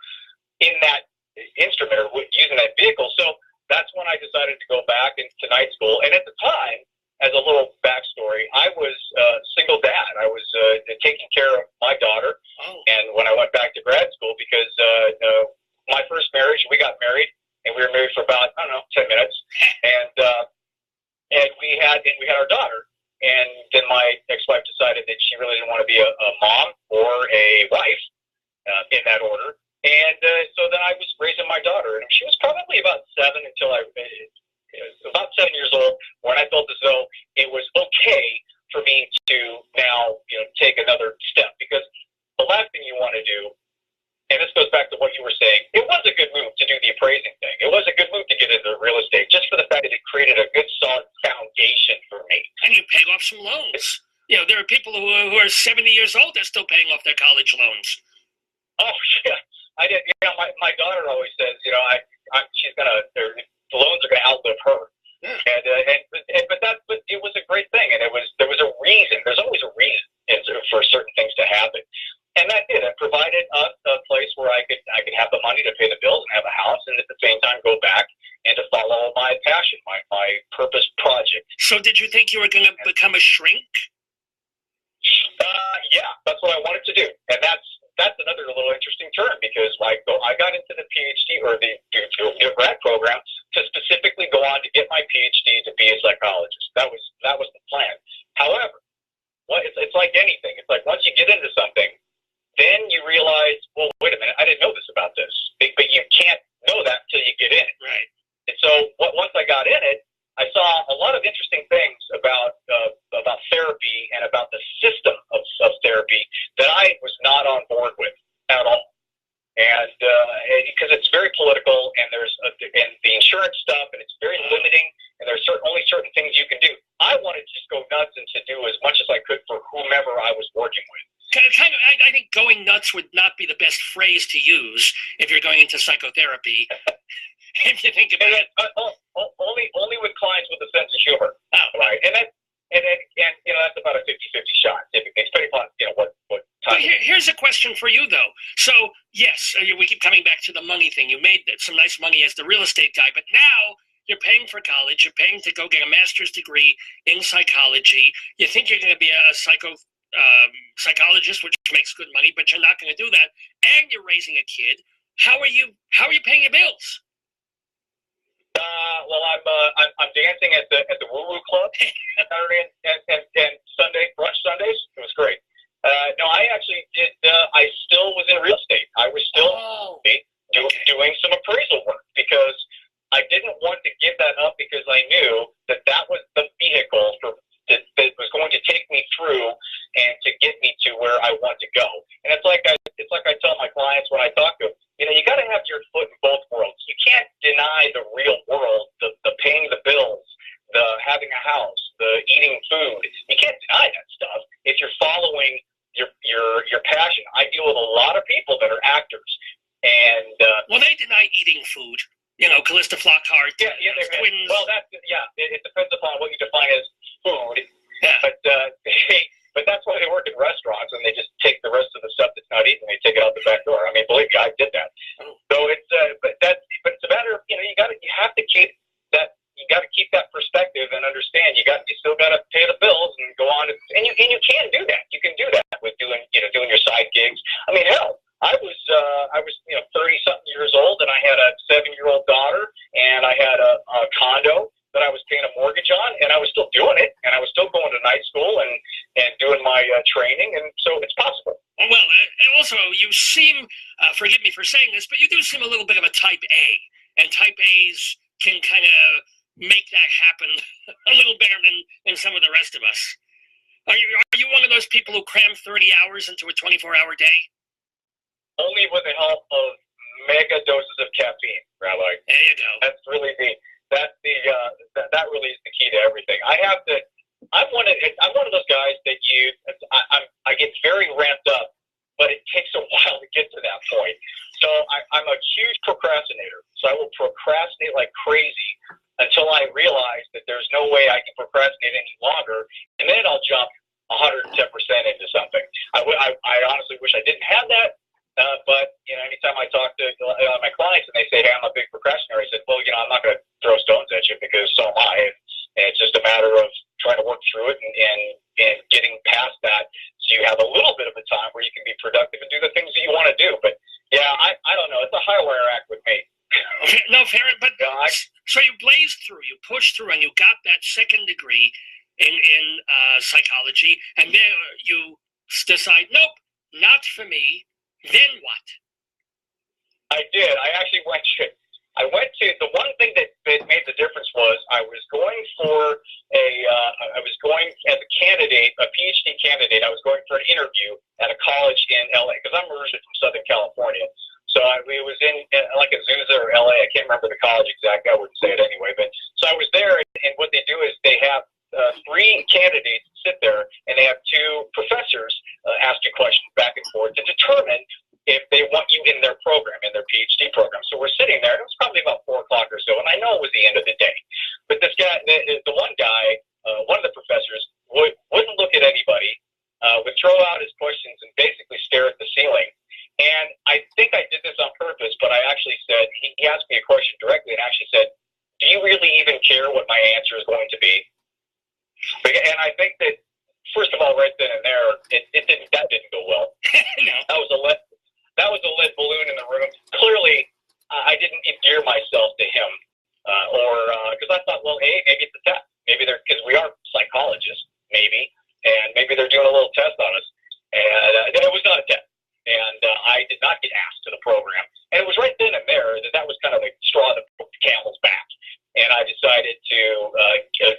in that instrument or using that vehicle. So that's when I decided to go back into night school. And at the time, as a little backstory, I was a single dad. I was taking care of my daughter. Oh. And when I went back to grad school, because my first marriage, we got married, and we were married for about, 10 minutes. And we had our daughter. And then my ex-wife decided that she really didn't want to be a mom or a wife in that order. And so then I was raising my daughter, and she was probably about 7 until about 7 years old, when I felt as though it was okay for me to now, take another step. Because the last thing you want to do, and this goes back to what you were saying, it was a good move to do the appraising thing. It was a good move to get into real estate, just for the fact that it created a good, solid foundation for me. And you paid off some loans. There are people who are 70 years old, they're still paying off their college loans. Oh, yeah. I did. My daughter always says, she's gonna. The loans are gonna outlive her. Yeah. But it was a great thing, and there was a reason. There's always a reason for certain things to happen, and that did. It provided us a place where I could have the money to pay the bills and have a house, and at the same time go back and to follow my passion, my purpose project. So, did you think you were going to become a shrink? Yeah, that's what I wanted to do, and that's another little interesting term, because I got into the PhD or the grad program to specifically go on to get my PhD to be a psychologist. That was the plan. However, it's like anything. It's like once you get into something, then you realize, well, wait a minute, I didn't know this about this. But you can't know that until you get in it. Right. And so once I got in it, I saw a lot of interesting things about therapy and about the system of therapy that I was not on board with at all. And because it's very political, and there's and the insurance stuff, and it's very limiting, and there's only certain things you can do. I wanted to just go nuts and to do as much as I could for whomever I was working with. I think going nuts would not be the best phrase to use if you're going into psychotherapy. If you think about it, only with clients with a sense of humor, right? And that's about a 50-50 shot. Typically, it's pretty fun. What time? Here's a question for you, though. So yes, we keep coming back to the money thing. You made some nice money as the real estate guy, but now you're paying for college. You're paying to go get a master's degree in psychology. You think you're going to be a psychologist, which makes good money, but you're not going to do that. And you're raising a kid. How are you paying your bills? Well, I'm dancing at the Woo Woo Club Saturday and Sunday, brunch Sundays. It was great. No, I actually did. I still was in real estate. I was still doing some appraisal work, because I didn't want to give that up, because I knew that was the vehicle that was going to take me through and to get me to where I want to go. And it's like I tell my clients when I talk to them, you got to have your foot in both worlds. You can't deny the real world, the paying the bills, the having a house, the eating food. You can't deny that stuff if you're following that are actors. And well, they deny eating food. You know, Callista Flockhart. Yeah, twins. Well, it depends upon what you define as food. Yeah. But that's why they work in restaurants, and they just take the rest of the stuff that's not eaten, and they take it out the back door. I mean, believe me, I did that. So it's but it's a matter of, you know, you have to keep that. You got to keep that perspective and understand. You still got to pay the bills and go on, and you can do that. You can do that with doing your side gigs. I mean, hell, I was 30-something years old, and I had a 7-year-old daughter, and I had a condo that I was paying a mortgage on, and I was still doing it, and I was still going to night school and doing my training, and so it's possible. Well, and also you seem, forgive me for saying this, but you do seem a little bit of a type A, and type A's can kind of make that happen a little better than some of the rest of us. Are you one of those people who cram 30 hours into a 24-hour day? Only with the help of mega doses of caffeine, Rabbi. There you go. That really is the key to everything. I'm one of those guys that I get very ramped up, but it takes a while to get to that point. So I'm a huge procrastinator. So I will procrastinate like crazy until I realize that there's no way I can procrastinate any longer, and then I'll jump 110% into something. I honestly wish I didn't have that. But, you know, anytime I talk to my clients and they say, hey, I'm a big procrastinator, I said, well, you know, I'm not going to throw stones at you because so am I. And it's just a matter of trying to work through it and getting past that so you have a little bit of a time where you can be productive and do the things that you want to do. But, yeah, I don't know. It's a high wire act with me. Okay, no, fair. But so you blazed through, you pushed through, and you got that second degree in psychology, and then you decide, nope, not for me. Then what? I did. I actually went to the one thing that made the difference was I was going as a candidate, a PhD candidate. I was going for an interview at a college in LA because I'm originally from Southern California. So it was in like Azusa or LA. I can't remember the college exactly. I wouldn't say it anyway. But so I was there, and what they do is they have 3 candidates sit there, and they have 2 professors ask you questions back and forth to determine if they want you in their program, in their PhD program. So we're sitting there, and it was probably about 4 o'clock or so, and I know it was the end of the day. But this guy, the one guy, one of the professors, wouldn't look at anybody, would throw out his questions and basically stare at the ceiling. And I think I did this on purpose, but I actually said, he asked me a question directly and actually said, do you really even care what my answer is going to be? And I think that, first of all, right then and there, that didn't go well. No. That was a lead balloon in the room. Clearly, I didn't endear myself to him, because I thought, well, hey, maybe it's a test. Maybe because we are psychologists, maybe, and maybe they're doing a little test on us. And it was not a test. And I did not get asked to the program. And it was right then and there that was kind of the straw that broke the camel's back. And I decided to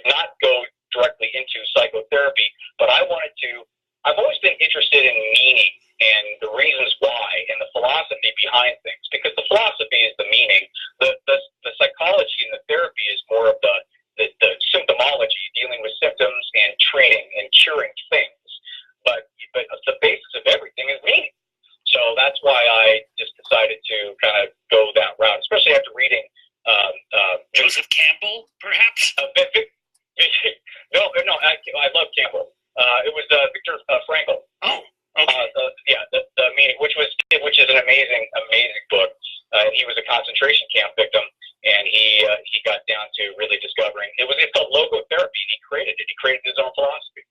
not go directly into psychotherapy, but I've always been interested in meaning and the reasons why and the philosophy behind things, because the philosophy is the meaning. The psychology and the therapy is more of the symptomology, dealing with symptoms and treating and curing things. But the basis of everything is meaning. So that's why I just decided to kind of go that route, especially after reading Joseph Campbell, perhaps? No, I love Campbell. It was Viktor Frankl. Oh, okay. The meaning, which is an amazing book. And he was a concentration camp victim, and he got down to really discovering it's called logotherapy. And he created it. He created his own philosophy.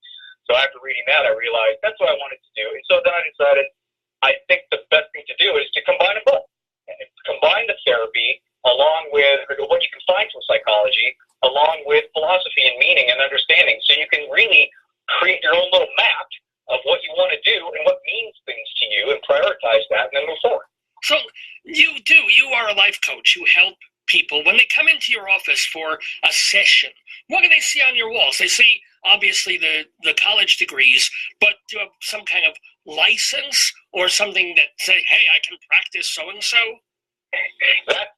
So after reading that, I realized that's what I wanted to do. And so then I decided, I think the best thing to do is to combine them both. Combine the therapy along with what you can find from psychology, along with philosophy and meaning and understanding, so you can really create your own little map of what you want to do and what means things to you and prioritize that and then move forward. So you are a life coach. You help people when they come into your office for a session. What do they see on your walls? They see, obviously, the college degrees, but do you have some kind of license or something that say, hey, I can practice so-and-so? That's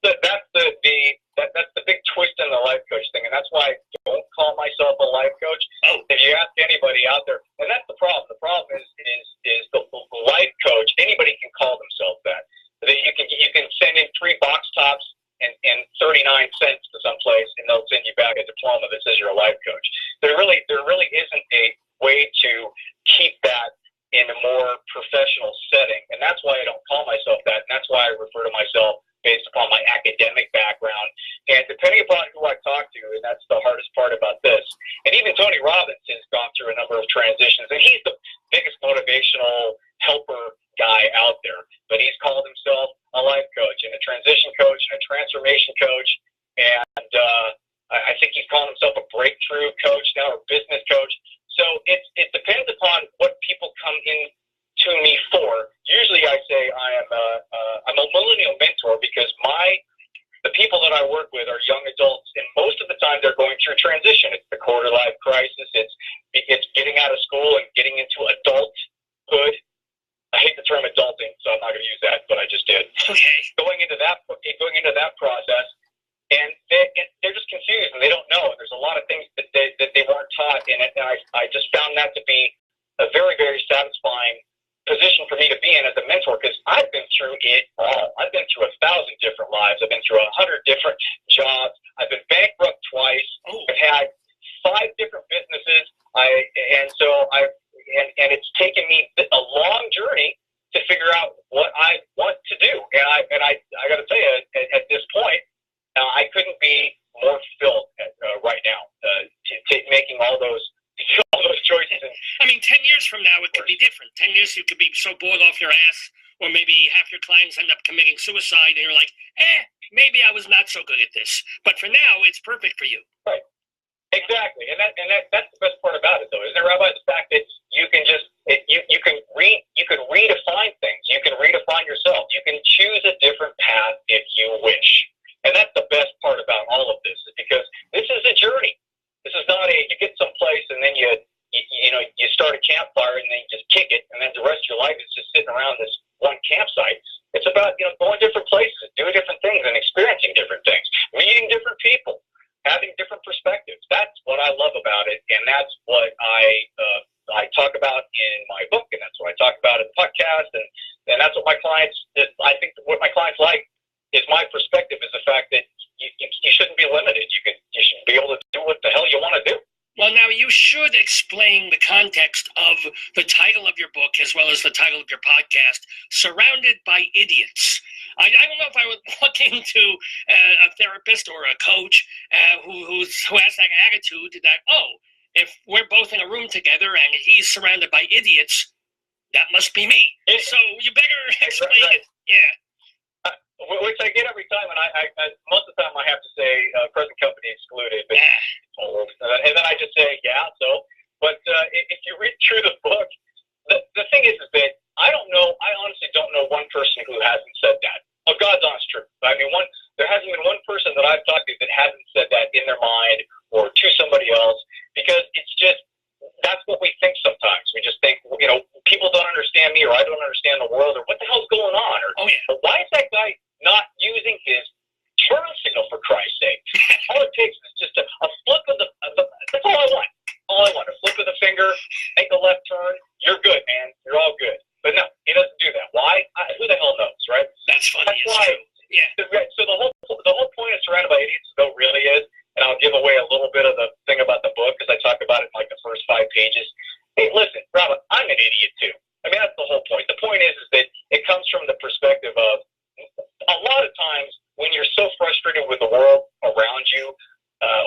That's the big twist in the life coach thing, and that's why I don't call myself a life coach. If you ask anybody out there, and that's the problem. The problem is the life coach. Anybody can call themselves that. You can send in 3 box tops and 39 cents to someplace, and they'll send you back a diploma that says you're a life coach. There really isn't a way to keep that in a more professional setting, and that's why I don't call myself that, and that's why I refer to myself based upon my academic background. And depending upon who I talk to, and that's the hardest part about this, and even Tony Robbins has gone through a number of transitions, and he's the biggest motivational helper guy out there, but he's called himself a life coach and a transition coach and a transformation coach, and I think he's calling himself a breakthrough coach now, or business coach. So it depends upon what people come in to me for. Usually I say I'm a millennial mentor because the people that I work with are young adults, and most of the time they're going through transition. It's the quarter life crisis. It's getting out of school and getting into adulthood. I hate the term adulting, so I'm not going to use that, but I just did. Okay. Going into that process, and they're just confused and they don't know. There's a lot of things that they weren't taught, and I just found that to be a very, very satisfying position for me to be in as a mentor, because I've been through it all. I've been through 1,000 different lives. I've been through 100 different jobs. I've been bankrupt twice. I've had 5 different businesses. And it's taken me a long journey to figure out what I want to do. And I got to tell you, at this point, I couldn't be more fulfilled right now, making all those choices. I mean, 10 years from now, it could be different. 10 years, you could be so bored off your ass, or maybe half your clients end up committing suicide, and you're like, maybe I was not so good at this. But for now, it's perfect for you. Right. Exactly. And that's the best part about it, though, isn't it, Rabbi? The fact that you can you can redefine things. You can redefine yourself. You can choose a different path if you wish. And that's the best part about all of this, is because this is a journey. This is not you get someplace and then you start a campfire and then you just kick it, and then the rest of your life is just sitting around this one campsite. It's about going different places, doing different things, and experiencing different things, meeting different people, having different perspectives. That's what I love about it, and that's what I talk about in my book, and that's what I talk about in the podcast, and that's what my clients. I think what my clients like is my perspective, is the fact that you shouldn't be limited. You should be able to do what the hell you want to do. Well, now you should explain the context of the title of your book as well as the title of your podcast, Surrounded by Idiots. I don't know if I would look into a therapist or a coach who has that attitude that, if we're both in a room together and he's surrounded by idiots, that must be me. So you better explain it. Yeah. Which I get every time, and I most of the time I have to say present company excluded, but and then I just say But if you read through the book, the thing is that I honestly don't know one person who hasn't said that. Of God's honest truth. I mean, there hasn't been one person that I've talked to that hasn't said that in their mind or to somebody else, because it's just, that's what we think sometimes. We just think, people don't understand me, or I don't understand the world, or what the hell's going on, or why is that guy not using his turn signal, for Christ's sake? All it takes is just a flip of the that's all I want. A flip of the finger, make a left turn, you're good, man. You're all good. But no, he doesn't do that. Why? Who the hell knows, right? That's funny. That's why. Yeah. So the whole point of Surrounded by Idiots, though, really is, and I'll give away a little bit of the thing about the book, because I talk about it in like the first 5 pages. Hey, listen, Rabbi, I'm an idiot too. I mean, that's the whole point. The point is that it comes from the perspective of, a lot of times when you're so frustrated with the world around you,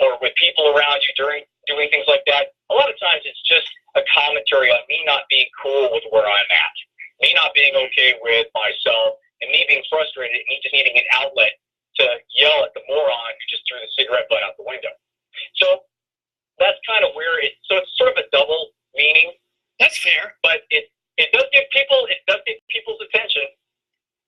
or with people around you doing things like that, a lot of times it's just a commentary on me not being cool with where I'm at, me not being okay with myself, and me being frustrated, and me just needing an outlet to yell at the moron who just threw the cigarette butt out the window. So that's kind of where so it's sort of a double meaning. That's fair. But it does get people's attention.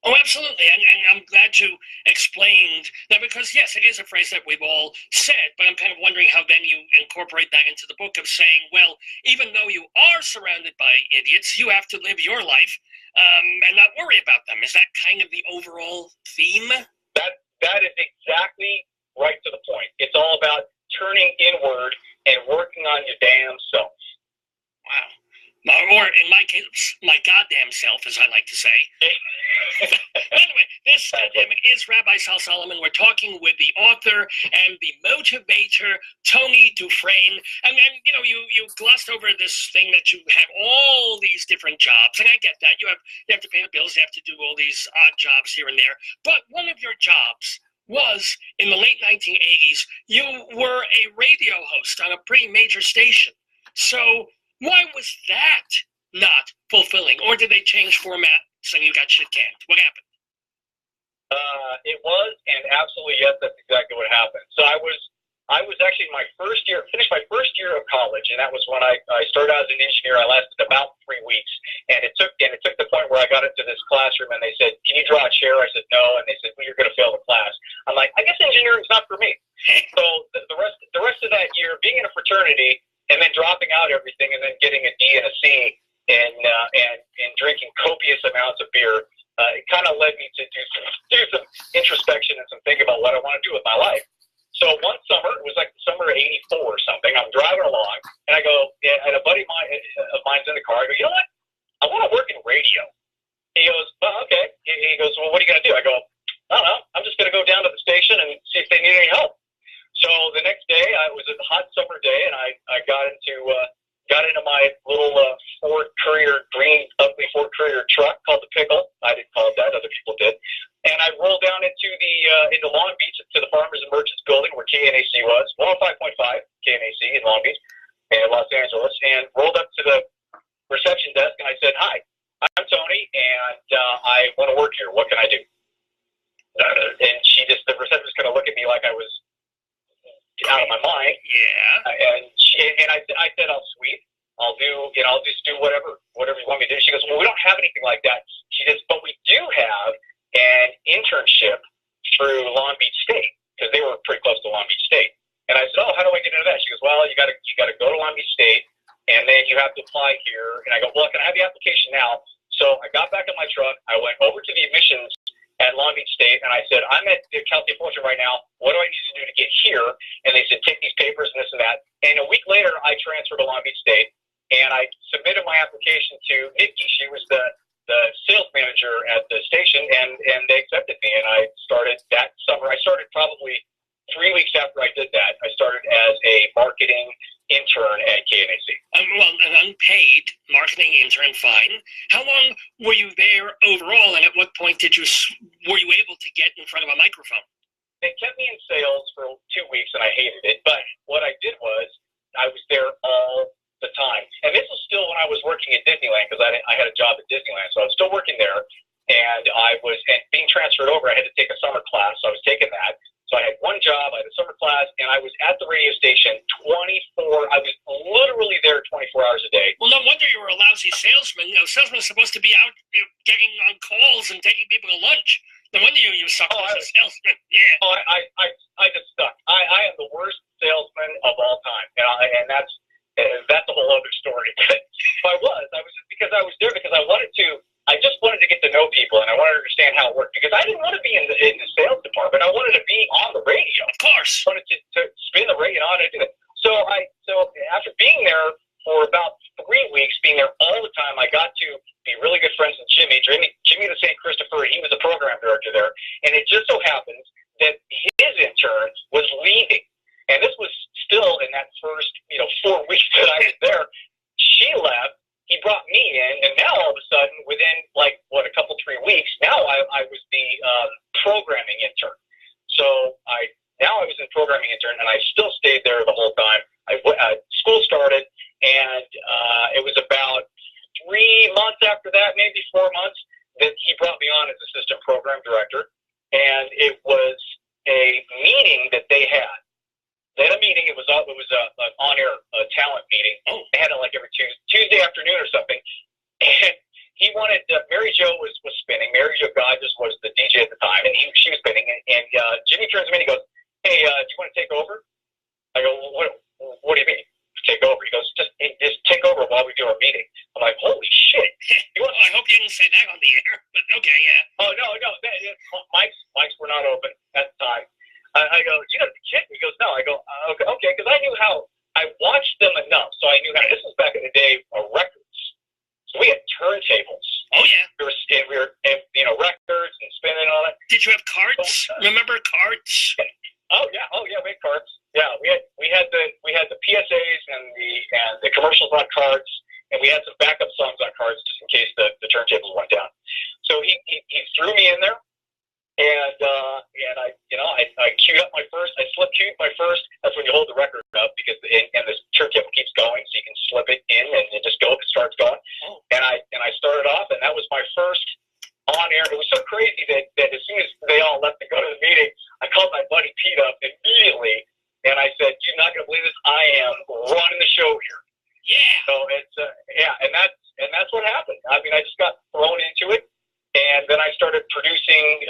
Oh, absolutely. And I'm glad you explained that, because, yes, it is a phrase that we've all said, but I'm kind of wondering how then you incorporate that into the book of saying, well, even though you are surrounded by idiots, you have to live your life and not worry about them. Is that kind of the overall theme? That is exactly right to the point. It's all about turning inward and working on your damn self. Wow. Or in my case, my goddamn self, as I like to say. Anyway, this pandemic is Rabbi Sal Solomon. We're talking with the author and the motivator, Tony Dufresne. And you glossed over this thing that you have all these different jobs, and I get that. You have to pay the bills, you have to do all these odd jobs here and there. But one of your jobs was in the late 1980s. You were a radio host on a pretty major station. So why was that not fulfilling? Or did they change formats and you got shit canned? What happened? It was, and absolutely yes, that's exactly what happened. So I was actually finished my first year of college, and that was when I started out as an engineer. I lasted about 3 weeks, and it took the point where I got into this classroom, and they said, "Can you draw a chair?" I said, "No," and they said, "Well, you're going to fail the class." I'm like, I guess engineering's not for me. So the rest of that year, being in a fraternity, and then dropping out everything, and then getting a D and a C, and drinking copious amounts of beer, it kind of led me to do some introspection and some thinking about what I want to do with my life. So one summer, it was like the summer of '84 or something, I'm driving along, and I go, and a buddy of mine's in the car, I go, "You know what? I want to work in radio." He goes, "Oh, okay." He goes, "Well, what are you going to do?" I go, "I don't know. I'm just going to go down to the station and see if they need any help." So the next day, it was a hot summer day, and I got into my little green, ugly Ford Courier truck called the Pickle. I didn't call it that; other people did. And I rolled down into Long Beach to the Farmers and Merchants building where KNAC was, 105.5 KNAC in Long Beach and Los Angeles, and rolled up to the reception desk, and I said, "Hi, I'm Tony, and I want to work here. What can I do?" And the receptionist kind of looked at me like I was out of my mind. Yeah. And I said, "I'll sweep. I'll just do whatever you want me to do." She goes, "Well, we don't have anything like that." She says, "But we do have an internship through Long Beach State," because they were pretty close to Long Beach State. And I said, "Oh, how do I get into that?" She goes, "Well, you got to go to Long Beach State, and then you have to apply here." And I go, "Well, can I have the application now?" So I got back in my truck. I went over to the admissions at Long Beach State, and I said, "I'm at the Cal State Fullerton right now. What do I need to do to get here?" And they said, "Take these papers and this and that." And a week later, I transferred to Long Beach State, and I submitted my application to Nikki. She was the sales manager at the station, and they accepted me, and I started that summer. I started probably 3 weeks after I did that. I started as a marketing intern at KNAC. Well, an unpaid marketing intern, fine. How long were you there overall, and at what point were you able to get in front of a microphone? They kept me in sales for 2 weeks, and I hated it. But what I did was I was there all the time. And this was still when I was working at Disneyland, because I had a job at Disneyland. So I was still working there, and being transferred over, I had to take a summer class. So I was taking that. So I had one job, I had a summer class, and I was at the radio station I was literally there 24 hours a day. Well, no wonder you were a lousy salesman. Salesmen are supposed to be out getting on calls and taking people to lunch. No wonder you sucked as a salesman. Yeah. Oh, I just sucked. I am the worst salesman of all time, and that's a whole other story. But I was just because I was there because I just wanted to get to know people, and I wanted to understand how it worked, because I didn't want to be in the sales department. I wanted to be on the radio. Of course. I wanted to spin the radio on and do that. So after being there for about 3 weeks, being there all the time, I got to be really good friends with Jimmy the St. Christopher. He was a program director there, and it just so happens that his intern was leaving, and this was still in that first 4 weeks that I was there. She left. He brought me in, and now all of a sudden, within a couple 3 weeks, now I was the programming intern. So I was a programming intern, and I still stayed there the whole time. School started, and it was about 3 months after that, maybe 4 months, that he brought me on as assistant program director. And it was a meeting that they had. They had a meeting. It was an on-air talent meeting. Oh. They had it like every Tuesday afternoon or something. And he wanted Mary Jo was spinning. Mary Jo Godges was the DJ at the time, and she was spinning. And Jimmy turns to me and he goes, "Hey, do you want to take over?" I go, "What do you mean take over?" He goes, just take over while we do our meeting." I'm like, "Holy shit!" I hope you didn't say that on the air, but okay, yeah. Oh no, mics were not open at the time. I go, "You got to Did you have carts? Remember carts? Oh yeah, we had carts. Yeah, we had the PSAs and the commercials on carts, and we had some backup songs on carts just in case the turntables went down. So he threw me in there, and I queued up my first. I slip queued my first. That's when you hold the record up because and the turntable keeps going, so you can slip it in and it just go. It starts going. Oh. And I started off, and that was my first on air. It was so crazy that as soon as they all left to go to the meeting, I called my buddy Pete up immediately, and I said, "You're not going to believe this. I am running the show here." Yeah. So it's and that's what happened. I mean, I just got thrown into it, and then I started producing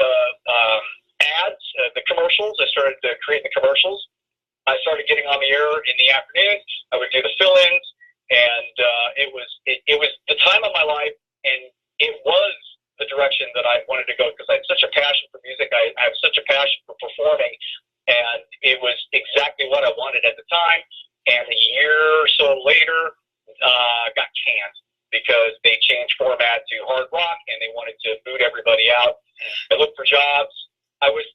ads, the commercials. I started creating the commercials. I started getting on the air in the afternoons. I would do the fill-ins, and it was the time of my life, and it was the direction that I wanted to go because I had such a passion for music. I have such a passion for performing, and it was exactly what I wanted at the time. And a year or so later, got canned because they changed format to hard rock, and they wanted to boot everybody out. I looked for jobs. I was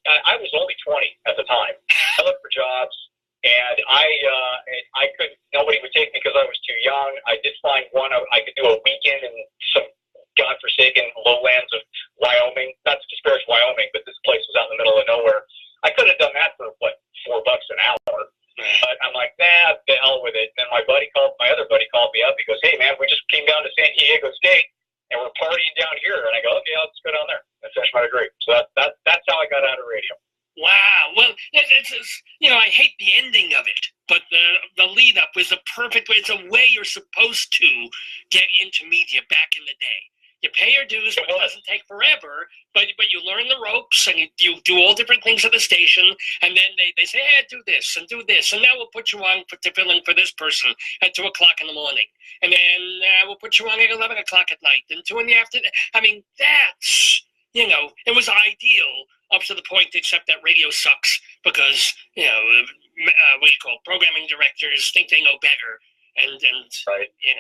only 20 at the time. I looked for jobs, and I couldn't. Nobody would take me because I was too young. I did find one. I could do a weekend in some godforsaken lowlands of Wyoming. Not to disparage Wyoming, but this place was out in the middle of nowhere. I could have done that for $4 an hour. But I'm like, nah, the hell with it. And then my other buddy called me up. He goes, "Hey man, we just came down to San Diego State and we're partying down here." And I go, "Okay, I'll just go down there and finish my degree." So that's how I got out of radio. Wow. Well, I hate the ending of it, but the lead up was a perfect way. It's a way you're supposed to get into media back in the day. You pay your dues, but it doesn't take forever. But you learn the ropes, and you do all different things at the station. And then they say, "Hey, do this and do this, and now we'll put you on to fill in for this person at 2:00 in the morning, and then we'll put you on at 11:00 at night, and 2 in the afternoon." I mean, that's it was ideal up to the point, except that radio sucks because what do you call it? Programming directors think they know better. And right. And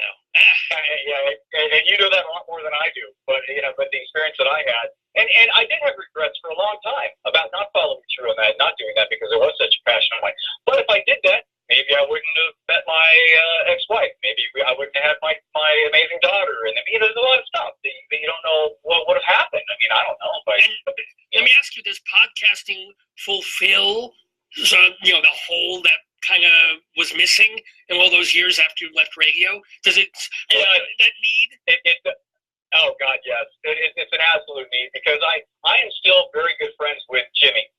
you know that a lot more than I do. But the experience that I had, and I did have regrets for a long time about not following through on that, not doing that because it was such a passion of mine. But if I did that, maybe I wouldn't have met my ex-wife. Maybe I wouldn't have had my amazing daughter. And there's a lot of stuff that you don't know what would have happened. I mean, I don't know. But let me ask you: does podcasting fulfill the hole that kind of was missing in all those years after you left radio? Does it that need? Oh God, yes. It's an absolute need because I am still very good friends with Jimmy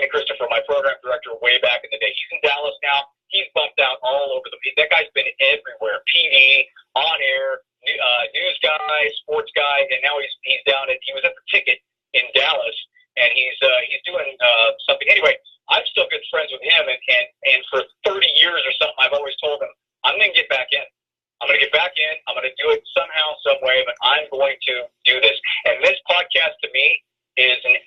Christopher, my program director way back in the day. He's in Dallas now. He's bumped out all over that guy's been everywhere. PD, on air, news guy, sports guy, and now he's down he was at the Ticket in Dallas, and he's doing something. Anyway, I'm still good friends with him, and for 30 years or something, I've always told him, I'm going to get back in. I'm going to get back in. I'm going to do it somehow, some way, but I'm going to do this. And this podcast to me is an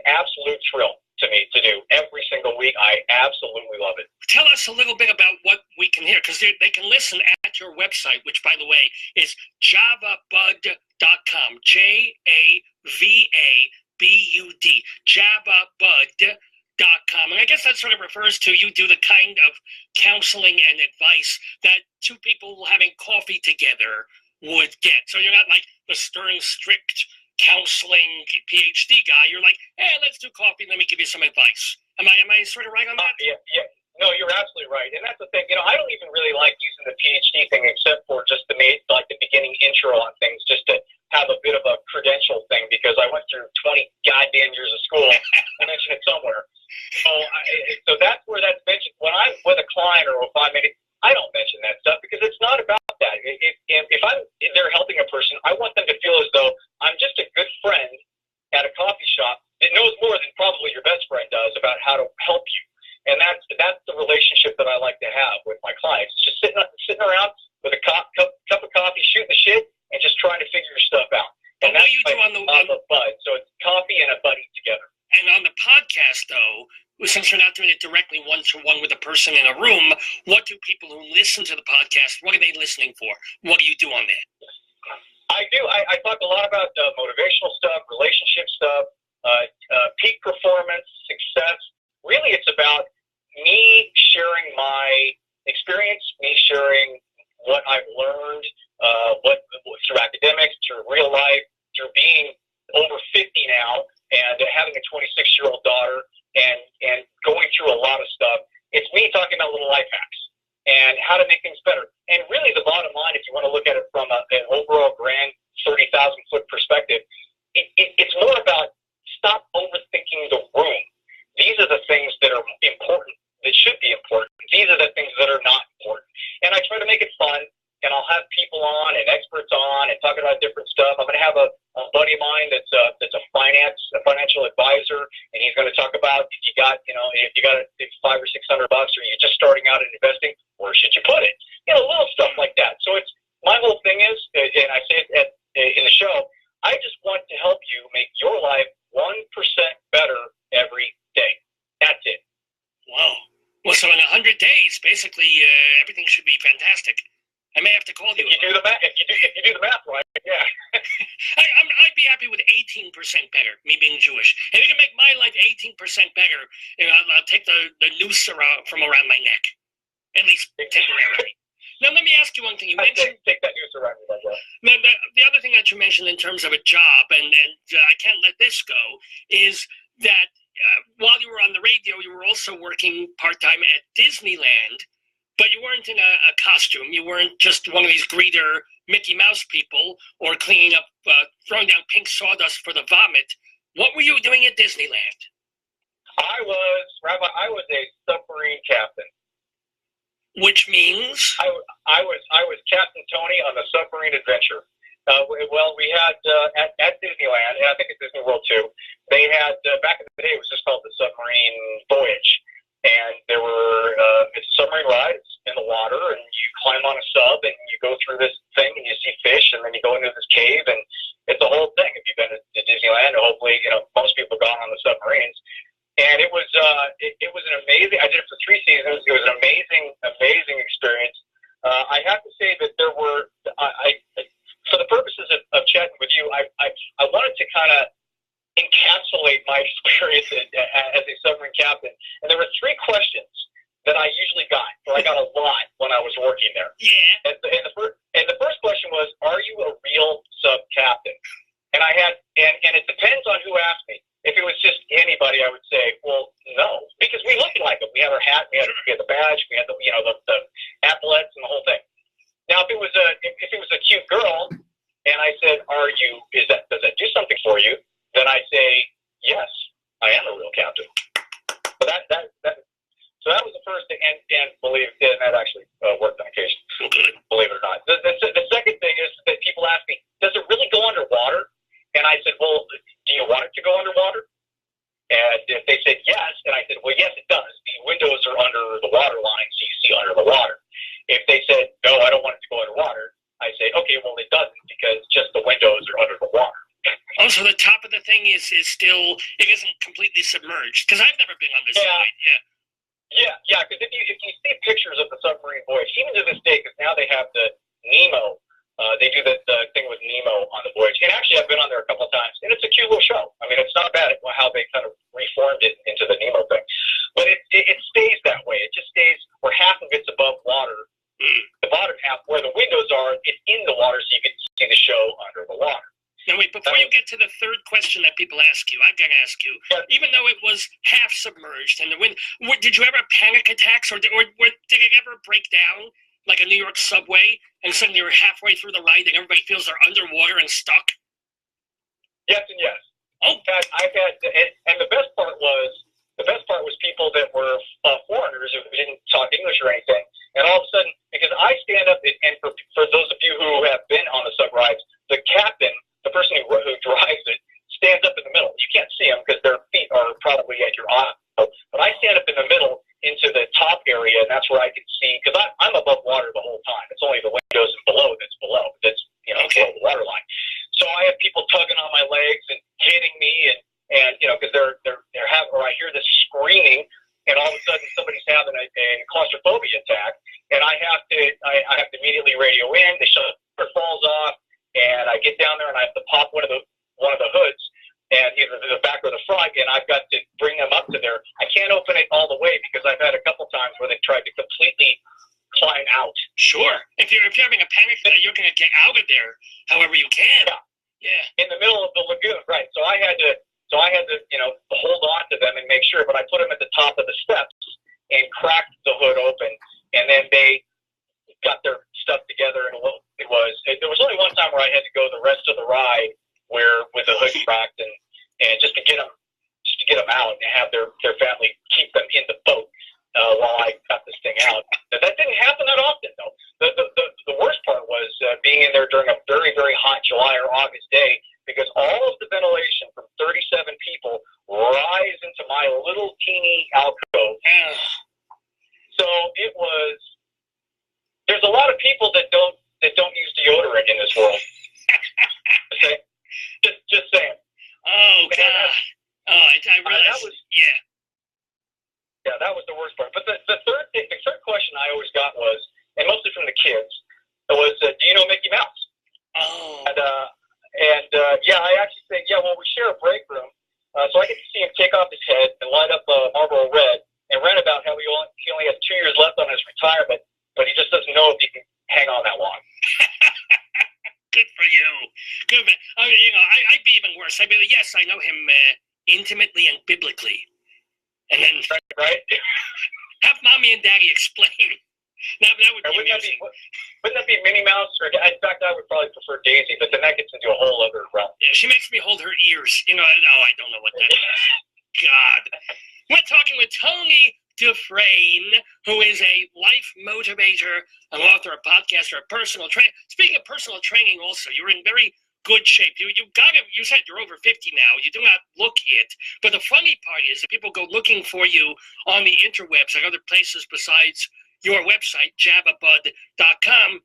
absolute thrill to me to do every single week. I absolutely love it. Tell us a little bit about what we can hear, because they can listen at your website, which, by the way, is javabud.com. JAVABUD. JavaBud.com. And I guess that sort of refers to you do the kind of counseling and advice that two people having coffee together would get. So you're not like the stern, strict counseling PhD guy. You're like, "Hey, let's do coffee. Let me give you some advice." Am I sort of right on that? Yeah. No, you're absolutely right. And that's the thing. I don't even really like using the PhD thing except for just the beginning intro on things, just to have a bit of a credential thing, because I went through 20 goddamn years of school. I mentioned it somewhere. So that's where that's mentioned. When I'm with a client or if I'm I don't mention that stuff because it's not about that. If I'm there helping a person, I want them to feel as though I'm just a good friend at a coffee shop that knows more than probably your best friend does about how to help you. And that's the relationship that I like to have with my clients. It's just sitting around with a cup of coffee, shooting the shit, and just trying to figure your stuff out. And what that's do you do on the bud. So it's coffee and a buddy together. And on the podcast, though, since you're not doing it directly one-to-one with a person in a room, what do people who listen to the podcast, what are they listening for? What do you do on there? I do. I talk a lot about motivational stuff, relationship stuff, peak performance, success. Really, it's about me sharing my experience, me sharing what I've learned, what through academics, through real life, through being over 50 now, and having a 26-year-old daughter, and going through a lot of stuff. It's me talking about little life hacks and how to make things better. And really, the bottom line, if you want to look at it from an overall grand 30,000-foot perspective, it's more about stop overthinking the room. These are the things that are important, that should be important. These are the things that are not important. And I try to make it fun, and I'll have people on and experts on and talking about different stuff. I'm going to have a buddy of mine that's a financial advisor, and he's going to talk about if you got $500 or $600, or you're just starting out in investing, where should you put it? Little stuff like that. So it's my whole thing is, and I say it in the show, I just want to help you make your life 1% better every day. That's it. Wow. Well, so in 100 days, basically, everything should be fantastic. I may have to call you. If you do the math, if you do the math right, yeah. I'd be happy with 18% better, me being Jewish. If you can make my life 18% better, I'll take the noose from around my neck, at least temporarily. Now, let me ask you one thing. You mentioned take that news around you, the other thing that you mentioned in terms of a job, and I can't let this go, is that while you were on the radio, you were also working part-time at Disneyland, but you weren't in a costume. You weren't just one of these greeter Mickey Mouse people or cleaning up, throwing down pink sawdust for the vomit. What were you doing at Disneyland? Rabbi, I was a submarine captain. Which means? I was Captain Tony on the submarine adventure. Well, we had at Disneyland, and I think at Disney World too, they had, back in the day, it was just called the Submarine Voyage. And there were, it's a submarine ride, it's in the water, and you climb on a sub, and you go through this thing, and you see fish, and then you go into this cave, and it's a whole thing. If you've been to Disneyland, hopefully, most people have gone on the submarines. And it was an amazing, I did it for 3 seasons. It was an amazing experience. I have to say that there were, for the purposes of chatting with you, I wanted to kind of encapsulate my experience as a submarine captain. And there were 3 questions that I usually got, or I got a lot when I was working there. Yeah. And the first question was, are you a real sub captain? And and it depends on who asked me. If it was just anybody, I would say, well, no, because we looked like them. We had our hat, we had the badge, we had the epaulets and the whole thing. Now, if it was a cute girl, and I said, does that do something for you? Then I say, yes, I am a real captain. So so that was the first thing, and that actually worked on occasion. Believe it or not. The second thing is that people ask me, does it really go underwater? And I said, well, do you want it to go underwater? And if they said yes, then I said, well, yes, it does. The windows are under the water line, so you see under the water. If they said, no, I don't want it to go underwater, I say, okay, well, it doesn't, because just the windows are under the water. Oh, so the top of the thing is still, it isn't completely submerged? Because I've never been on this side, Yeah, because if you see pictures of the submarine voyage, even to this day, because now they have the Nemo, they do the thing with Nemo on the voyage. And actually, I've been on there a couple of times, and it's a cute little show. I mean, it's not bad how they kind of reformed it into the Nemo thing. But it stays that way. It just stays where half of it's above water. The bottom half, where the windows are, it's in the water, so you can see the show under the water. Now, wait, before you get to the third question that people ask you, I've got to ask you, even though it was half submerged and the wind, did you ever have panic attacks, or did it ever break down like a New York subway, and suddenly you're halfway through the ride and everybody feels they're underwater and stuck? Yes and yes. Oh, I've had, and the best part was people that were foreigners who didn't talk English or anything, and all of a sudden, because I stand up, and for those of you who have been on the sub rides, the captain, the person who drives it, stands up in the middle. You can't see them because their feet are probably at your eye. But I stand up in the middle into the top area, and that's where I can see, because I'm above water the whole time. It's only the windows and below that's below below the water line. So I have people tugging on my legs and hitting me, and because they're having, or I hear this screaming, and all of a sudden somebody's having a claustrophobia attack, and I have to immediately radio in. The shutter falls off, and I get down there and I have to pop one of the hoods. and either the back or the front, and I've got to bring them up to there. I can't open it all the way because I've had a couple times where they tried to completely climb out. Sure. If you're having a panic attack, you're going to get out of there however you can. Yeah. In the middle of the lagoon, right? So I had to hold on to them and make sure. But I put them at the top of the steps and cracked the hood open, and then they got their stuff together. And there was only one time where I had to go the rest of the ride with the hood cracked, and just to get them out and have their family keep them in the boat while I got this thing out. That didn't happen that often, though. The worst part was being in there during a very, very hot July or August day, because all of the ventilation from 37 people rise into my little teeny alcove. So it was. There's a lot of people that don't use deodorant in this world. Okay, just saying. Oh God! I realized. That was the worst part. But the third question I always got was, and mostly from the kids, was, do you know Mickey Mouse? Oh. I actually said, well, we share a break room, so I get to see him take off his head and light up Marlboro Red and rant about how he only has 2 years left on his retirement, but he just doesn't know if he can hang on that long. Good for you. Good. I mean, I'd be even worse. I mean, yes, I know him intimately and biblically. And then right? Have mommy and daddy explain. That would be amusing. Wouldn't that be Minnie Mouse? Or, in fact, I would probably prefer Daisy, but then that gets into a whole other realm. Yeah, she makes me hold her ears. I don't know what that is. God. We're talking with Tony Dufresne, who is a life motivator, an author, a podcaster, a personal trainer. Speaking of personal training also, you're in very good shape. You said you're over 50 now. You do not look it. But the funny part is that people go looking for you on the interwebs and other places besides your website, jababud.com.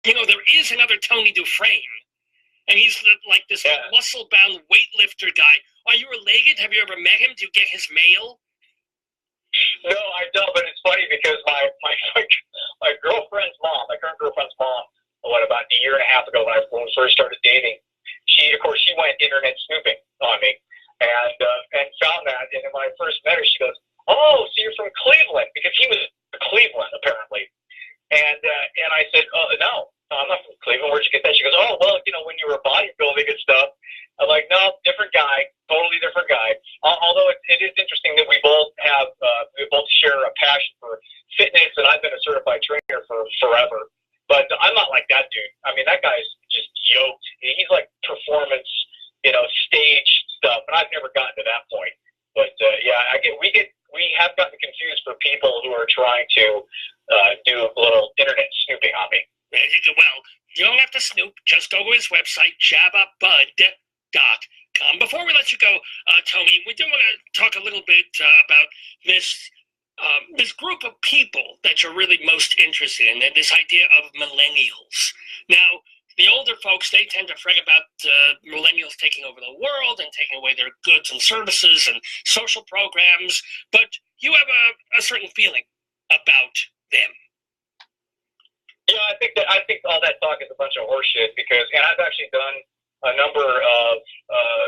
There is another Tony Dufresne, and he's like this muscle-bound weightlifter guy. Are you related? Have you ever met him? Do you get his mail? No, I don't, but it's funny because my girlfriend's mom, my current girlfriend's mom, about a year and a half ago when we first started dating, she went internet snooping on me and found that. And when I first met her, she goes, "Oh, so you're from Cleveland?" Because he was from Cleveland apparently. And I said, "Oh, no, I'm not from Cleveland. Where'd you get that?" She goes, "Oh, well, when you were bodybuilding and stuff." I'm like, "No, different guy, totally different guy." Although it is interesting that we both share a passion for fitness, and I've been a certified trainer for forever. But I'm not like that dude. I mean, that guy's just yoked. He's like performance, stage stuff, and I've never gotten to that point. But we have gotten confused for people who are trying to do a little internet snooping on me. Well, you don't have to snoop. Just go to his website, jababud.com. Before we let you go, Tony, we do want to talk a little bit about this group of people that you're really most interested in, and this idea of millennials. Now, the older folks, they tend to fret about millennials taking over the world and taking away their goods and services and social programs, but you have a certain feeling about them. Yeah, I think all that talk is a bunch of horseshit and I've actually done a number of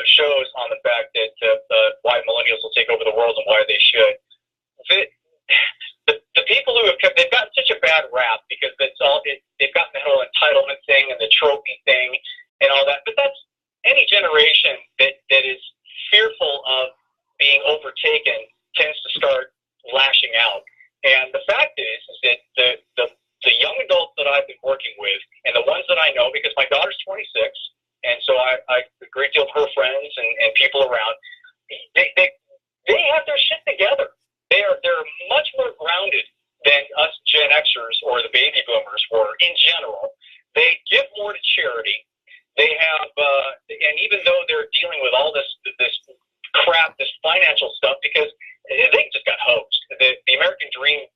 shows on the fact that why millennials will take over the world and why they should. The people who they've gotten such a bad rap because they've gotten the whole entitlement thing and the trophy thing and all that. But that's any generation that is fearful of being overtaken tends to start lashing out. And the fact is that the young adults that I've been working with and the ones that I know, because my daughter's 26, and so I a great deal of her friends and people around, they have their shit together. They're much more grounded than us Gen Xers or the baby boomers were in general. They give more to charity. They have, and even though they're dealing with all this crap, this financial stuff, because they just got hosed. The American dream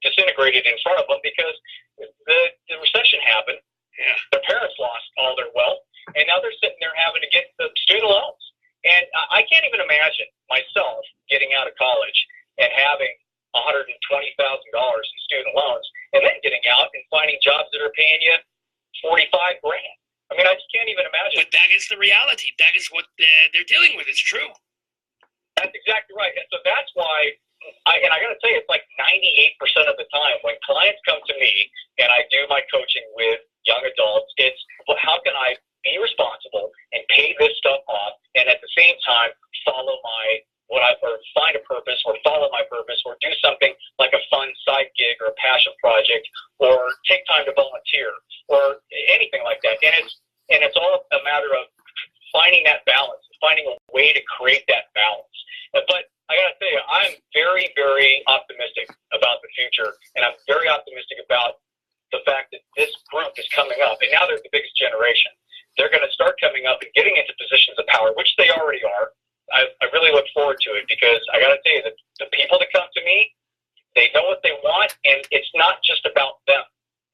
disintegrated in front of them because the recession happened. Yeah. Their parents lost all their wealth, and now they're sitting there having to get the student loans. And I can't even imagine myself getting out of college and having $120,000 in student loans, and then getting out and finding jobs that are paying you $45,000. I mean, I just can't even imagine. But that is the reality. That is what they're dealing with. It's true. That's exactly right. And so that's why, I got to tell you, it's like 98% of the time when clients come to me and I do my coaching with young adults, it's, well, how can I be responsible and pay this stuff off and at the same time follow or find a purpose or follow my purpose or do something like a fun side gig or a passion project or take time to volunteer or anything like that. And it's all a matter of finding that balance, finding a way to create that balance. But I got to tell you, I'm very, very optimistic about the future, and I'm very optimistic about the fact that this group is coming up, and now they're the biggest generation. They're going to start coming up and getting into positions of power, which they already are. I really look forward to it because I got to tell you that the people that come to me, they know what they want, and it's not just about them.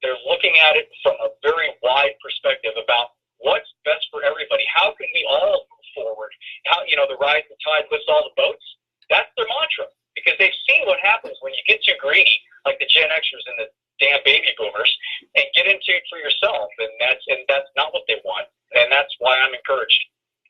They're looking at it from a very wide perspective about what's best for everybody. How can we all move forward? How, the rising tide lifts all the boats. That's their mantra because they've seen what happens when you get too greedy, like the Gen Xers and the damn baby boomers, and get into it for yourself. And that's not what they want. And that's why I'm encouraged.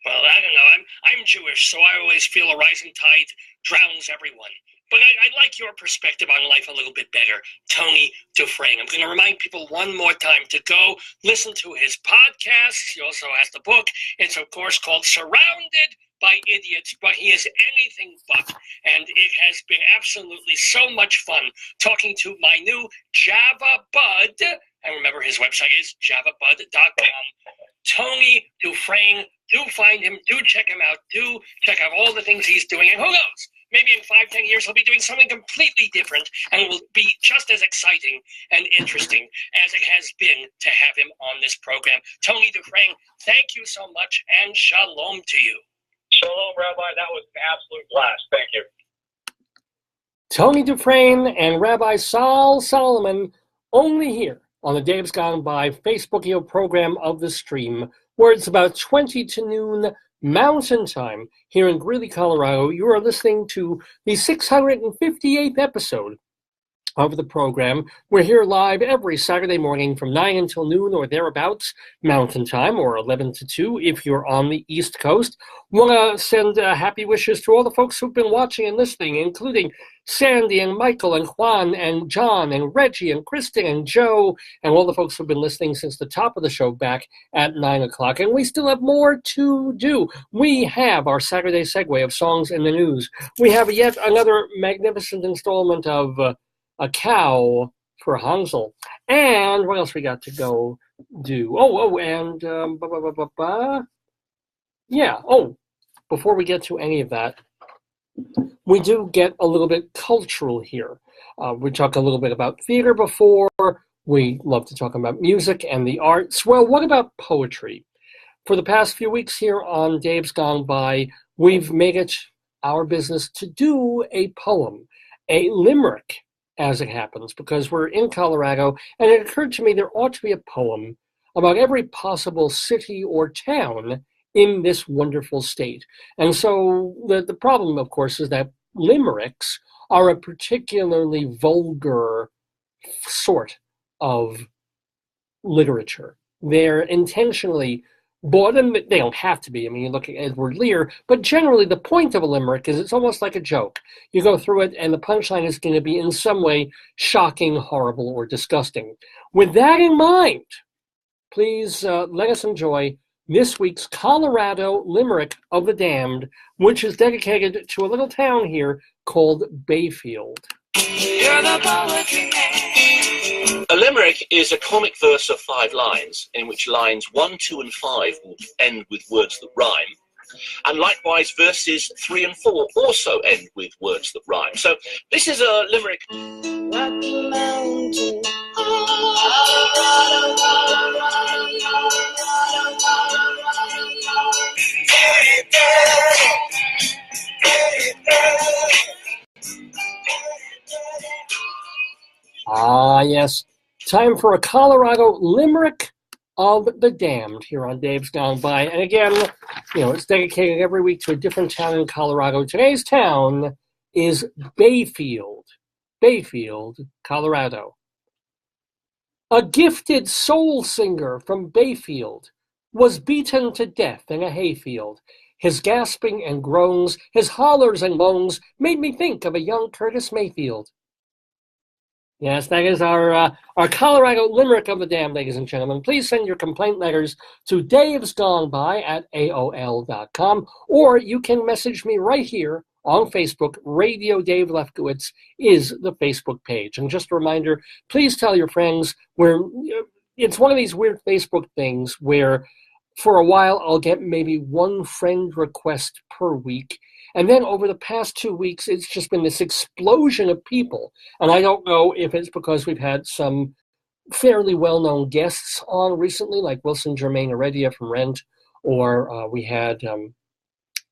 Well, I don't know. I'm Jewish, so I always feel a rising tide drowns everyone. But I like your perspective on life a little bit better, Tony Dufresne. I'm going to remind people one more time to go listen to his podcast. He also has the book. It's, of course, called Surrounded by Idiots, but he is anything but. And it has been absolutely so much fun talking to my new Java Bud. And remember, his website is javabud.com. Tony Dufresne. Do find him. Do check him out. Do check out all the things he's doing. And who knows? Maybe in 5-10 years, he'll be doing something completely different and it will be just as exciting and interesting as it has been to have him on this program. Tony Dufresne, thank you so much and shalom to you. Shalom, Rabbi. That was an absolute blast. Thank you. Tony Dufresne and Rabbi Saul Solomon only here on the Dave's Gone By Facebookio program of the stream, where it's about 20 to noon Mountain Time here in Greeley, Colorado. You are listening to the 658th episode of the program. We're here live every Saturday morning from 9 until noon or thereabouts Mountain Time, or 11 to 2 if you're on the East Coast. Want to send happy wishes to all the folks who've been watching and listening, including Sandy and Michael and Juan and John and Reggie and Kristen and Joe and all the folks who've been listening since the top of the show back at 9 o'clock. And we still have more to do. We have our Saturday Segue of Songs in the News. We have yet another magnificent installment of A Cow for Hansel. And what else we got to go do? Before we get to any of that, we do get a little bit cultural here. We talked a little bit about theater before. We love to talk about music and the arts. Well, what about poetry? For the past few weeks here on Dave's Gone By, we've made it our business to do a poem, a limerick, as it happens, because we're in Colorado, and it occurred to me there ought to be a poem about every possible city or town in this wonderful state. And so the problem, of course, is that limericks are a particularly vulgar sort of literature. They're intentionally bought, and they don't have to be. I mean, you look at Edward Lear, but generally the point of a limerick is it's almost like a joke. You go through it, and the punchline is going to be in some way shocking, horrible, or disgusting. With that in mind, please let us enjoy this week's Colorado Limerick of the Damned, which is dedicated to a little town here called Bayfield. You're the poetry man. A limerick is a comic verse of 5 lines, in which lines 1, 2, and 5 will end with words that rhyme. And likewise, verses 3 and 4 also end with words that rhyme. So this is a limerick. Rocky Mountain, Colorado, Ah, yes. Time for a Colorado Limerick of the Damned here on Dave's Gone By. And again, it's dedicated every week to a different town in Colorado. Today's town is Bayfield. Bayfield, Colorado. A gifted soul singer from Bayfield was beaten to death in a hayfield. His gasping and groans, his hollers and moans made me think of a young Curtis Mayfield. Yes, that is our Colorado Limerick of the Dam, ladies and gentlemen. Please send your complaint letters to davesgoneby@aol.com, or you can message me right here on Facebook. Radio Dave Lefkowitz is the Facebook page. And just a reminder, please tell your friends it's one of these weird Facebook things where for a while I'll get maybe one friend request per week. And then over the past 2 weeks, it's just been this explosion of people. And I don't know if it's because we've had some fairly well-known guests on recently, like Wilson Germain Heredia from Rent, or we had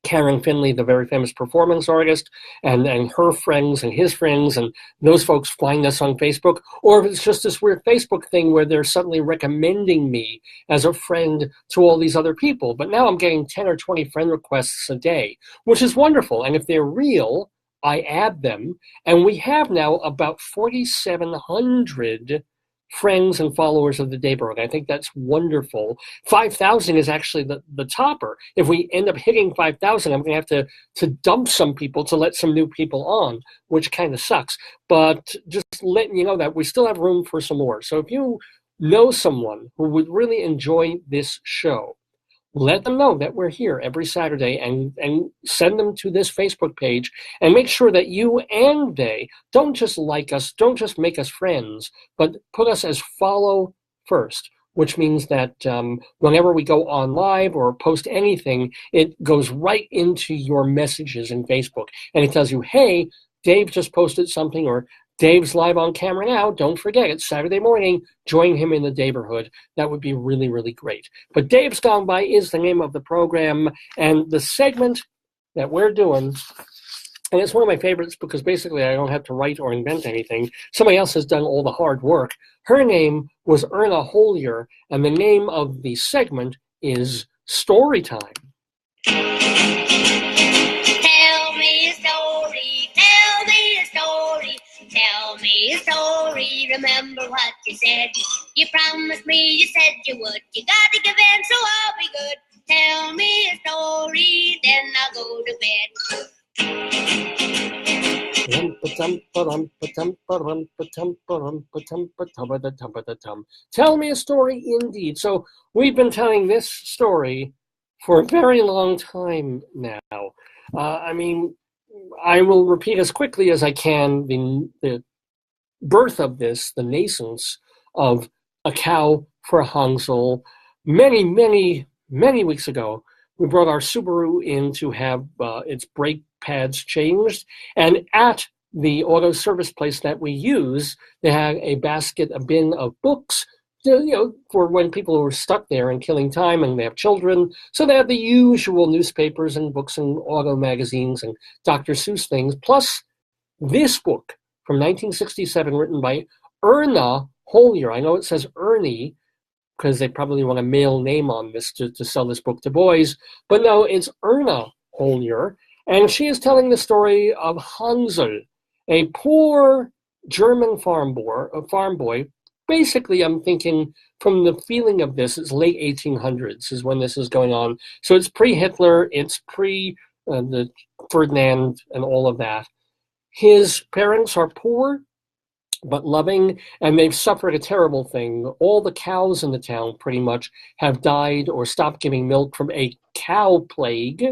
Karen Finley, the very famous performance artist, and her friends and his friends, and those folks find us on Facebook, or if it's just this weird Facebook thing where they're suddenly recommending me as a friend to all these other people. But now I'm getting 10 or 20 friend requests a day, which is wonderful. And if they're real, I add them. And we have now about 4,700 friends and followers of the Dayberg. I think that's wonderful. 5,000 is actually the topper. If we end up hitting 5,000, I'm going to have to dump some people to let some new people on, which kind of sucks. But just letting you know that we still have room for some more. So if you know someone who would really enjoy this show, let them know that we're here every Saturday and send them to this Facebook page, and make sure that you and they don't just like us, don't just make us friends, but put us as follow first, which means that whenever we go on live or post anything, it goes right into your messages in Facebook. And it tells you, hey, Dave just posted something, or Dave's live on camera now. Don't forget, it's Saturday morning. Join him in the neighborhood. That would be really, really great. But Dave's Gone By is the name of the program, and the segment that we're doing, and it's one of my favorites because basically I don't have to write or invent anything. Somebody else has done all the hard work. Her name was Erna Holier, and the name of the segment is Storytime. Tell me a story, tell me a story. Tell me a story, remember what you said. You promised me, you said you would. You gotta give in, so I'll be good. Tell me a story, then I'll go to bed. Tell me a story indeed. So we've been telling this story for a very long time now. I will repeat as quickly as I can the birth of this, the nascence of A Cow for Hansel. Many, many, many weeks ago, we brought our Subaru in to have its brake pads changed. And at the auto service place that we use, they had a bin of books, for when people were stuck there and killing time and they have children. So they have the usual newspapers and books and auto magazines and Dr. Seuss things, plus this book from 1967 written by Erna Holier. I know it says Ernie because they probably want a male name on this to sell this book to boys, but no, it's Erna Holier, and she is telling the story of Hansel, a poor German farm boy. Basically, I'm thinking from the feeling of this, it's late 1800s is when this is going on. So it's pre-Hitler, it's the Ferdinand and all of that. His parents are poor, but loving, and they've suffered a terrible thing. All the cows in the town pretty much have died or stopped giving milk from a cow plague.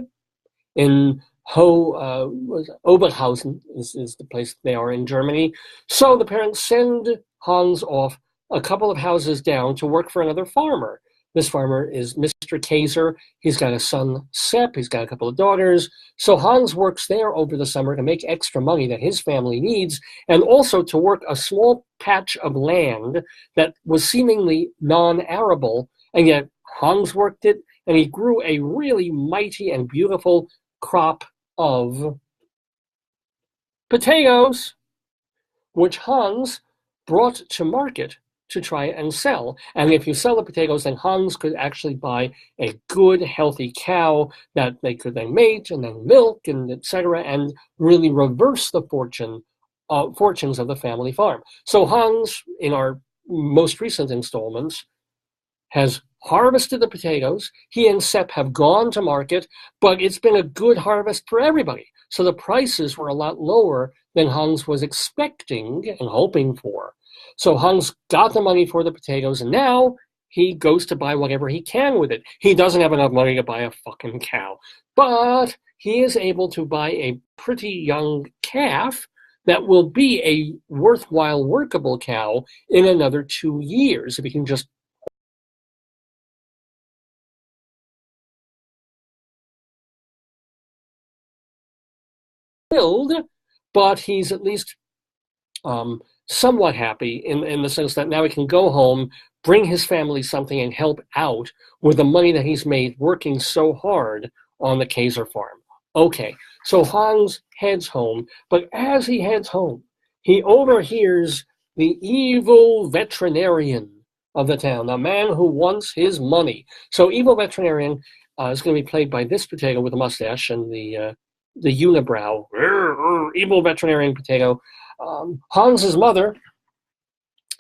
In Oberhausen is the place they are in Germany. So the parents send Hans off a couple of houses down to work for another farmer. This farmer is Mr. Kaiser. He's got a son, Sepp. He's got a couple of daughters. So Hans works there over the summer to make extra money that his family needs, and also to work a small patch of land that was seemingly non-arable, and yet Hans worked it, and he grew a really mighty and beautiful crop of potatoes, which Hans brought to market to try and sell. And if you sell the potatoes, then Hans could actually buy a good, healthy cow that they could then mate and then milk and etc., and really reverse the fortunes of the family farm. So Hans, in our most recent installments, has harvested the potatoes. He and Sepp have gone to market, but it's been a good harvest for everybody. So the prices were a lot lower than Hans was expecting and hoping for. So Hans got the money for the potatoes, and now he goes to buy whatever he can with it. He doesn't have enough money to buy a fucking cow, but he is able to buy a pretty young calf that will be a worthwhile, workable cow in another 2 years if he can just build. But he's at least somewhat happy in the sense that now he can go home, bring his family something, and help out with the money that he's made working so hard on the Kaiser farm. Okay, so Hans heads home, but as he heads home, he overhears the evil veterinarian of the town, the man who wants his money. So evil veterinarian is going to be played by this potato with a mustache and the unibrow. Evil veterinarian potato. Hans's mother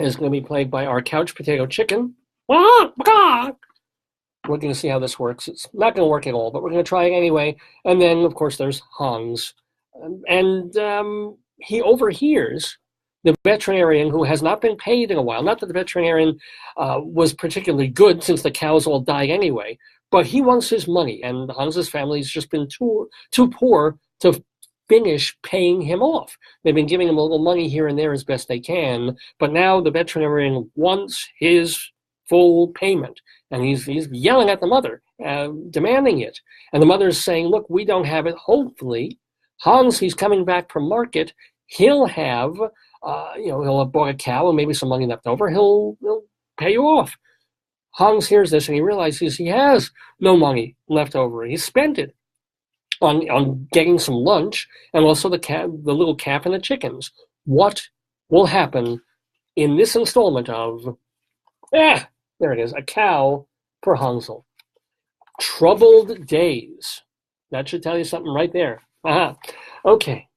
is going to be played by our couch potato chicken. We're going to see how this works. It's not going to work at all, but we're going to try it anyway. And then, of course, there's Hans. And he overhears the veterinarian, who has not been paid in a while. Not that the veterinarian was particularly good, since the cows all died anyway, but he wants his money, and Hans's family's just been too poor to finish paying him off. They've been giving him a little money here and there as best they can, but now the veterinarian wants his full payment. And he's yelling at the mother, demanding it. And the mother's saying, look, we don't have it. Hopefully, Hans, he's coming back from market. He'll have, he'll have bought a cow and maybe some money left over. He'll pay you off. Hans hears this and he realizes he has no money left over. He spent it on getting some lunch and also the little calf and the chickens. What will happen in this installment of, there it is, A Cow for Hansel? Troubled Days. That should tell you something right there. Okay.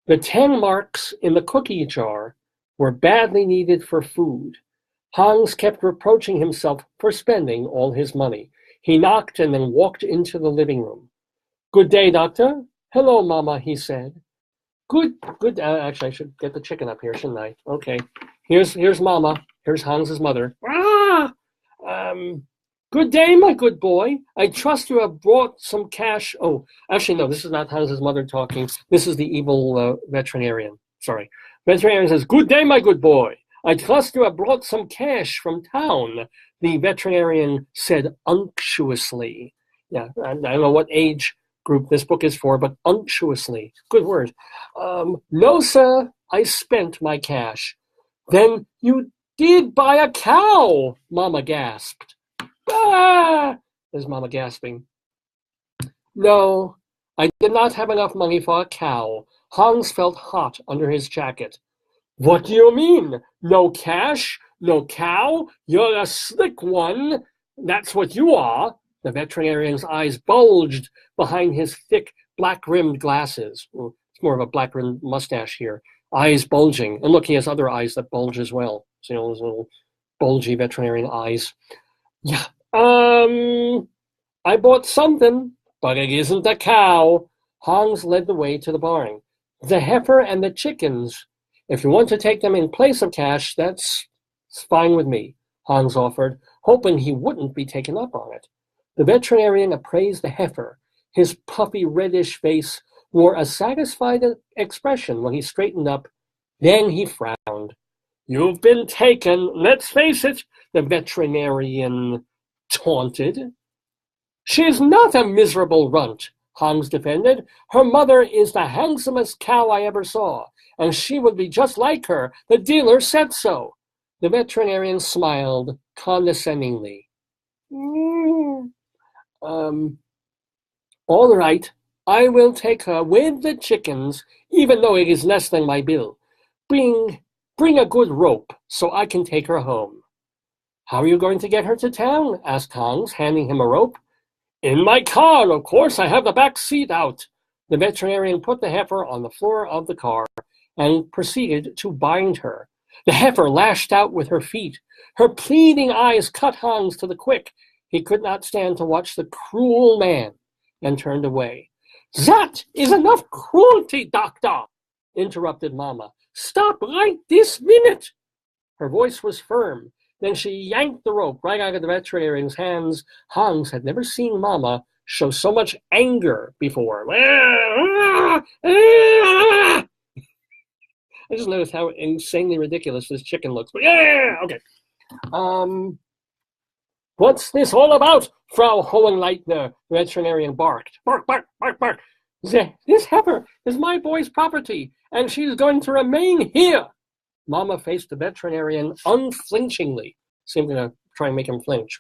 The 10 marks in the cookie jar were badly needed for food. Hans kept reproaching himself for spending all his money. He knocked and then walked into the living room. Good day, Doctor. Hello, Mama, he said. Good. Actually, I should get the chicken up here, shouldn't I? Okay. Here's Mama. Here's Hans's mother. Good day, my good boy. I trust you have brought some cash. Oh, actually, no, this is not Hans's mother talking. This is the evil veterinarian. Sorry. Veterinarian says, good day, my good boy. I trust you have brought some cash from town, the veterinarian said unctuously. Yeah, I don't know what age group this book is for, but unctuously. Good word. No, sir, I spent my cash. Then you did buy a cow, Mama gasped. There's Mama gasping. No, I did not have enough money for a cow. Hans felt hot under his jacket. What do you mean? No cash? No cow? You're a slick one. That's what you are. The veterinarian's eyes bulged behind his thick, black-rimmed glasses. It's more of a black-rimmed mustache here. Eyes bulging. And look, he has other eyes that bulge as well. So, those little bulgy veterinarian eyes. Yeah. I bought something, but it isn't a cow. Hans led the way to the barn. The heifer and the chickens. If you want to take them in place of cash, that's fine with me, Hans offered, hoping he wouldn't be taken up on it. The veterinarian appraised the heifer. His puffy reddish face wore a satisfied expression when he straightened up. Then he frowned. You've been taken, let's face it, the veterinarian taunted. She's not a miserable runt, Hans defended. Her mother is the handsomest cow I ever saw, and she would be just like her. The dealer said so. The veterinarian smiled condescendingly. All right, I will take her with the chickens, even though it is less than my bill. Bring a good rope so I can take her home. How are you going to get her to town? Asked Hans, handing him a rope. In my car, of course. I have the back seat out. The veterinarian put the heifer on the floor of the car and proceeded to bind her. The heifer lashed out with her feet. Her pleading eyes cut Hans to the quick. He could not stand to watch the cruel man and turned away. "That is enough cruelty, doctor," interrupted Mama. "Stop right this minute." Her voice was firm. Then she yanked the rope right out of the veterinarian's hands. Hans had never seen Mama show so much anger before. I just noticed how insanely ridiculous this chicken looks. But yeah, okay. What's this all about, Frau Hohenleitner? The veterinarian barked. Bark, bark, bark, bark. This heifer is my boy's property, and she's going to remain here. Mama faced the veterinarian unflinchingly. Seemed to try and make him flinch.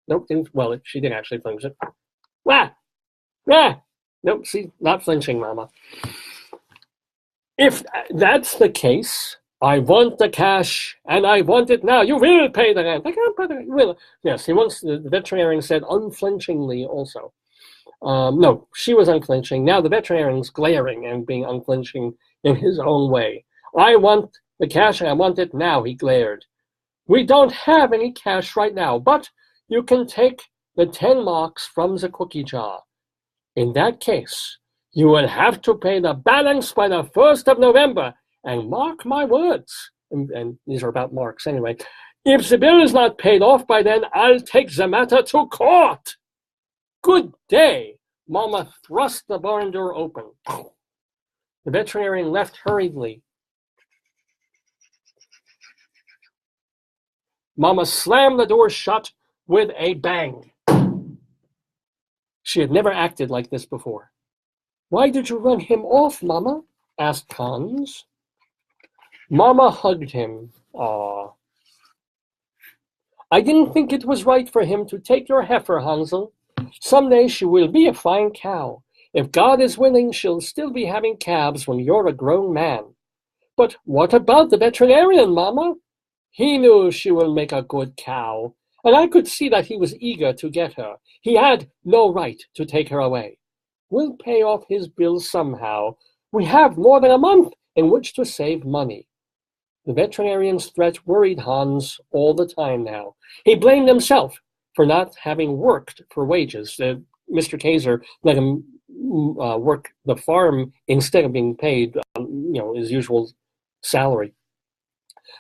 Nope, well, she did actually flinch it. Wah! Wah! Nope, she's not flinching, Mama. If that's the case, I want the cash, and I want it now. You will pay the rent. I can't pay the rent. You will. Yes, he wants, the veterinarian said unflinchingly also. No, she was unflinching. Now the veterinarian's glaring and being unflinching in his own way. I want the cash, and I want it now, he glared. We don't have any cash right now, but you can take the 10 marks from the cookie jar. In that case, you will have to pay the balance by the 1st of November, and mark my words, and these are about marks anyway, if the bill is not paid off by then, I'll take the matter to court. Good day. Mama thrust the barn door open. The veterinarian left hurriedly. Mama slammed the door shut with a bang. She had never acted like this before. Why did you run him off, Mama? Asked Hans. Mama hugged him. Aw. I didn't think it was right for him to take your heifer, Hansel. Someday she will be a fine cow. If God is willing, she'll still be having calves when you're a grown man. But what about the veterinarian, Mama? He knew she will make a good cow, and I could see that he was eager to get her. He had no right to take her away. We'll pay off his bills somehow. We have more than a month in which to save money. The veterinarian's threat worried Hans all the time now. He blamed himself for not having worked for wages. Mr. Kaiser let him work the farm instead of being paid, his usual salary.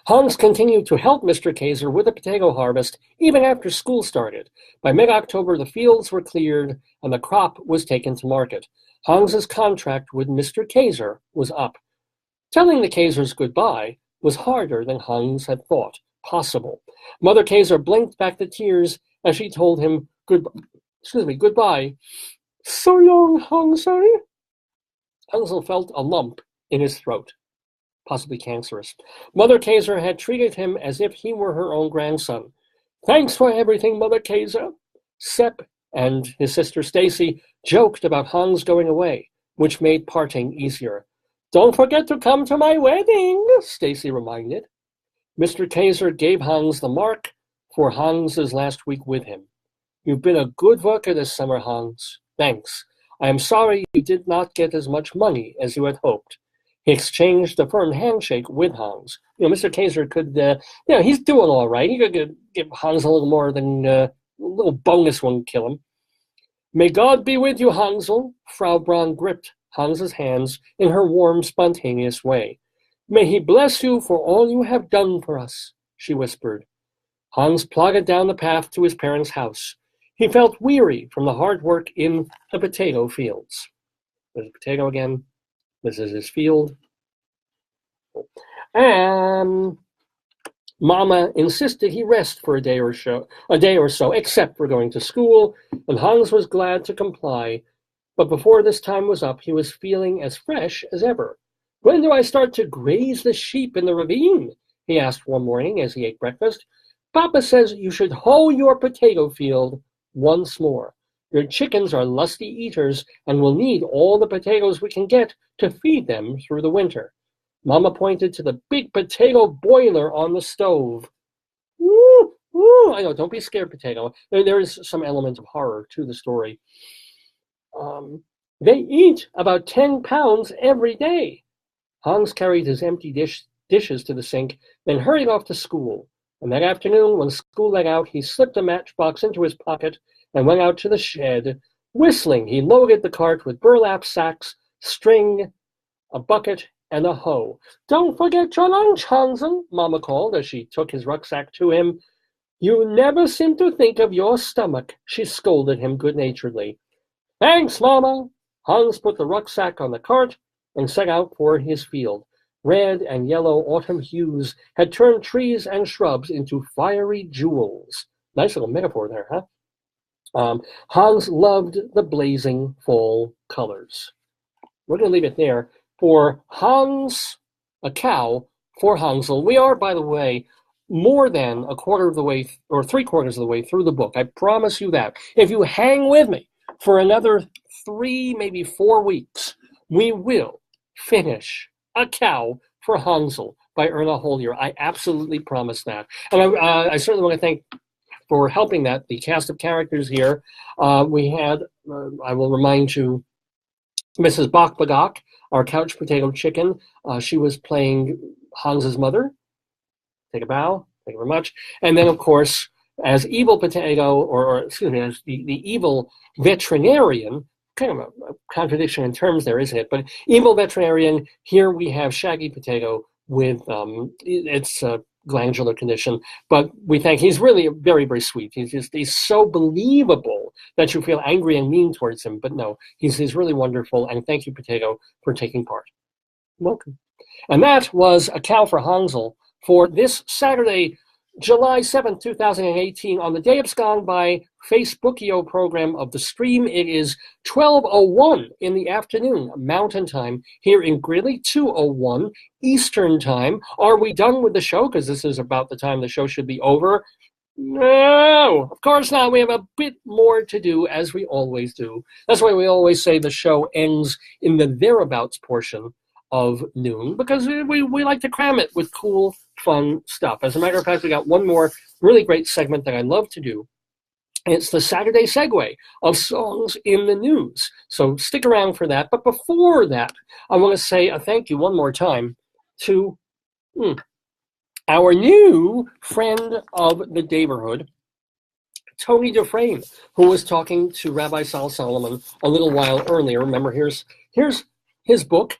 Hans continued to help Mr. Kaiser with the potato harvest even after school started. By mid-October, the fields were cleared and the crop was taken to market. Hans's contract with Mr. Kaiser was up. Telling the Kaisers goodbye was harder than Hans had thought possible. Mother Kaiser blinked back the tears as she told him goodbye. So long, Hansel. Hansel felt a lump in his throat, possibly cancerous. Mother Kaiser had treated him as if he were her own grandson. Thanks for everything, Mother Kaiser. Sepp and his sister Stacy joked about Hans going away, which made parting easier. Don't forget to come to my wedding, Stacy reminded. Mr. Kaiser gave Hans the mark for Hans's last week with him. You've been a good worker this summer, Hans. Thanks. I am sorry you did not get as much money as you had hoped. He exchanged a firm handshake with Hans. Mr. Kaiser could, he's doing all right. He could give Hans a little more than a little bonus wouldn't kill him. May God be with you, Hansel. Frau Braun gripped Hans's hands in her warm, spontaneous way. May he bless you for all you have done for us, she whispered. Hans plodded down the path to his parents' house. He felt weary from the hard work in the potato fields. There's a potato again. This is his field. And Mama insisted he rest for a day or so, except for going to school, and Hans was glad to comply. But before this time was up, he was feeling as fresh as ever. When do I start to graze the sheep in the ravine? He asked one morning as he ate breakfast. Papa says you should hoe your potato field once more. Your chickens are lusty eaters and will need all the potatoes we can get to feed them through the winter. Mama pointed to the big potato boiler on the stove. Woo, woo. I know, don't be scared, Potato. There is some element of horror to the story. They eat about 10 pounds every day. Hans carried his empty dish dishes to the sink, then hurried off to school. And that afternoon, when school let out, he slipped a matchbox into his pocket and went out to the shed. Whistling, he loaded the cart with burlap sacks, string, a bucket, and a hoe. "Don't forget your lunch, Hansel," Mama called as she took his rucksack to him. "You never seem to think of your stomach," she scolded him good-naturedly. "Thanks, Mama." Hans put the rucksack on the cart and set out for his field. Red and yellow autumn hues had turned trees and shrubs into fiery jewels. Nice little metaphor there, huh? Hans loved the blazing fall colors. We're going to leave it there for Hans, a cow, for Hansel. We are, by the way, more than a quarter of the way, or 3/4 of the way through the book. I promise you that. If you hang with me for another 3, maybe 4 weeks, we will finish A Cow for Hansel by Erna Hollier. I absolutely promise that. And I certainly want to thank, for helping that, the cast of characters here. We had, I will remind you, Mrs. Bach-Bagach, our couch potato chicken. She was playing Hans's mother. Take a bow. Thank you very much. And then, of course, as evil potato, or excuse me, as the evil veterinarian, kind of a contradiction in terms there, isn't it? But evil veterinarian, here we have Shaggy Potato with its glandular condition. But we think he's really very, very sweet. He's so believable that you feel angry and mean towards him. But no, he's really wonderful. And thank you, Potato, for taking part. Welcome. And that was A Cow for Hansel for this Saturday, July 7th, 2018, on the Day It's Gone By Facebookio program of the stream. It is 12:01 in the afternoon, Mountain Time, here in Greeley, 2:01 Eastern Time. Are we done with the show? Because this is about the time the show should be over. No, of course not. We have a bit more to do, as we always do. That's why we always say the show ends in the thereabouts portion of noon, because we like to cram it with cool, fun stuff. As a matter of fact, we got one more really great segment that I love to do. It's the Saturday Segue of songs in the news. So stick around for that. But before that, I want to say a thank you one more time to our new friend of the neighborhood, Tony Dufresne, who was talking to Rabbi Sal Solomon a little while earlier. Remember, here's his book,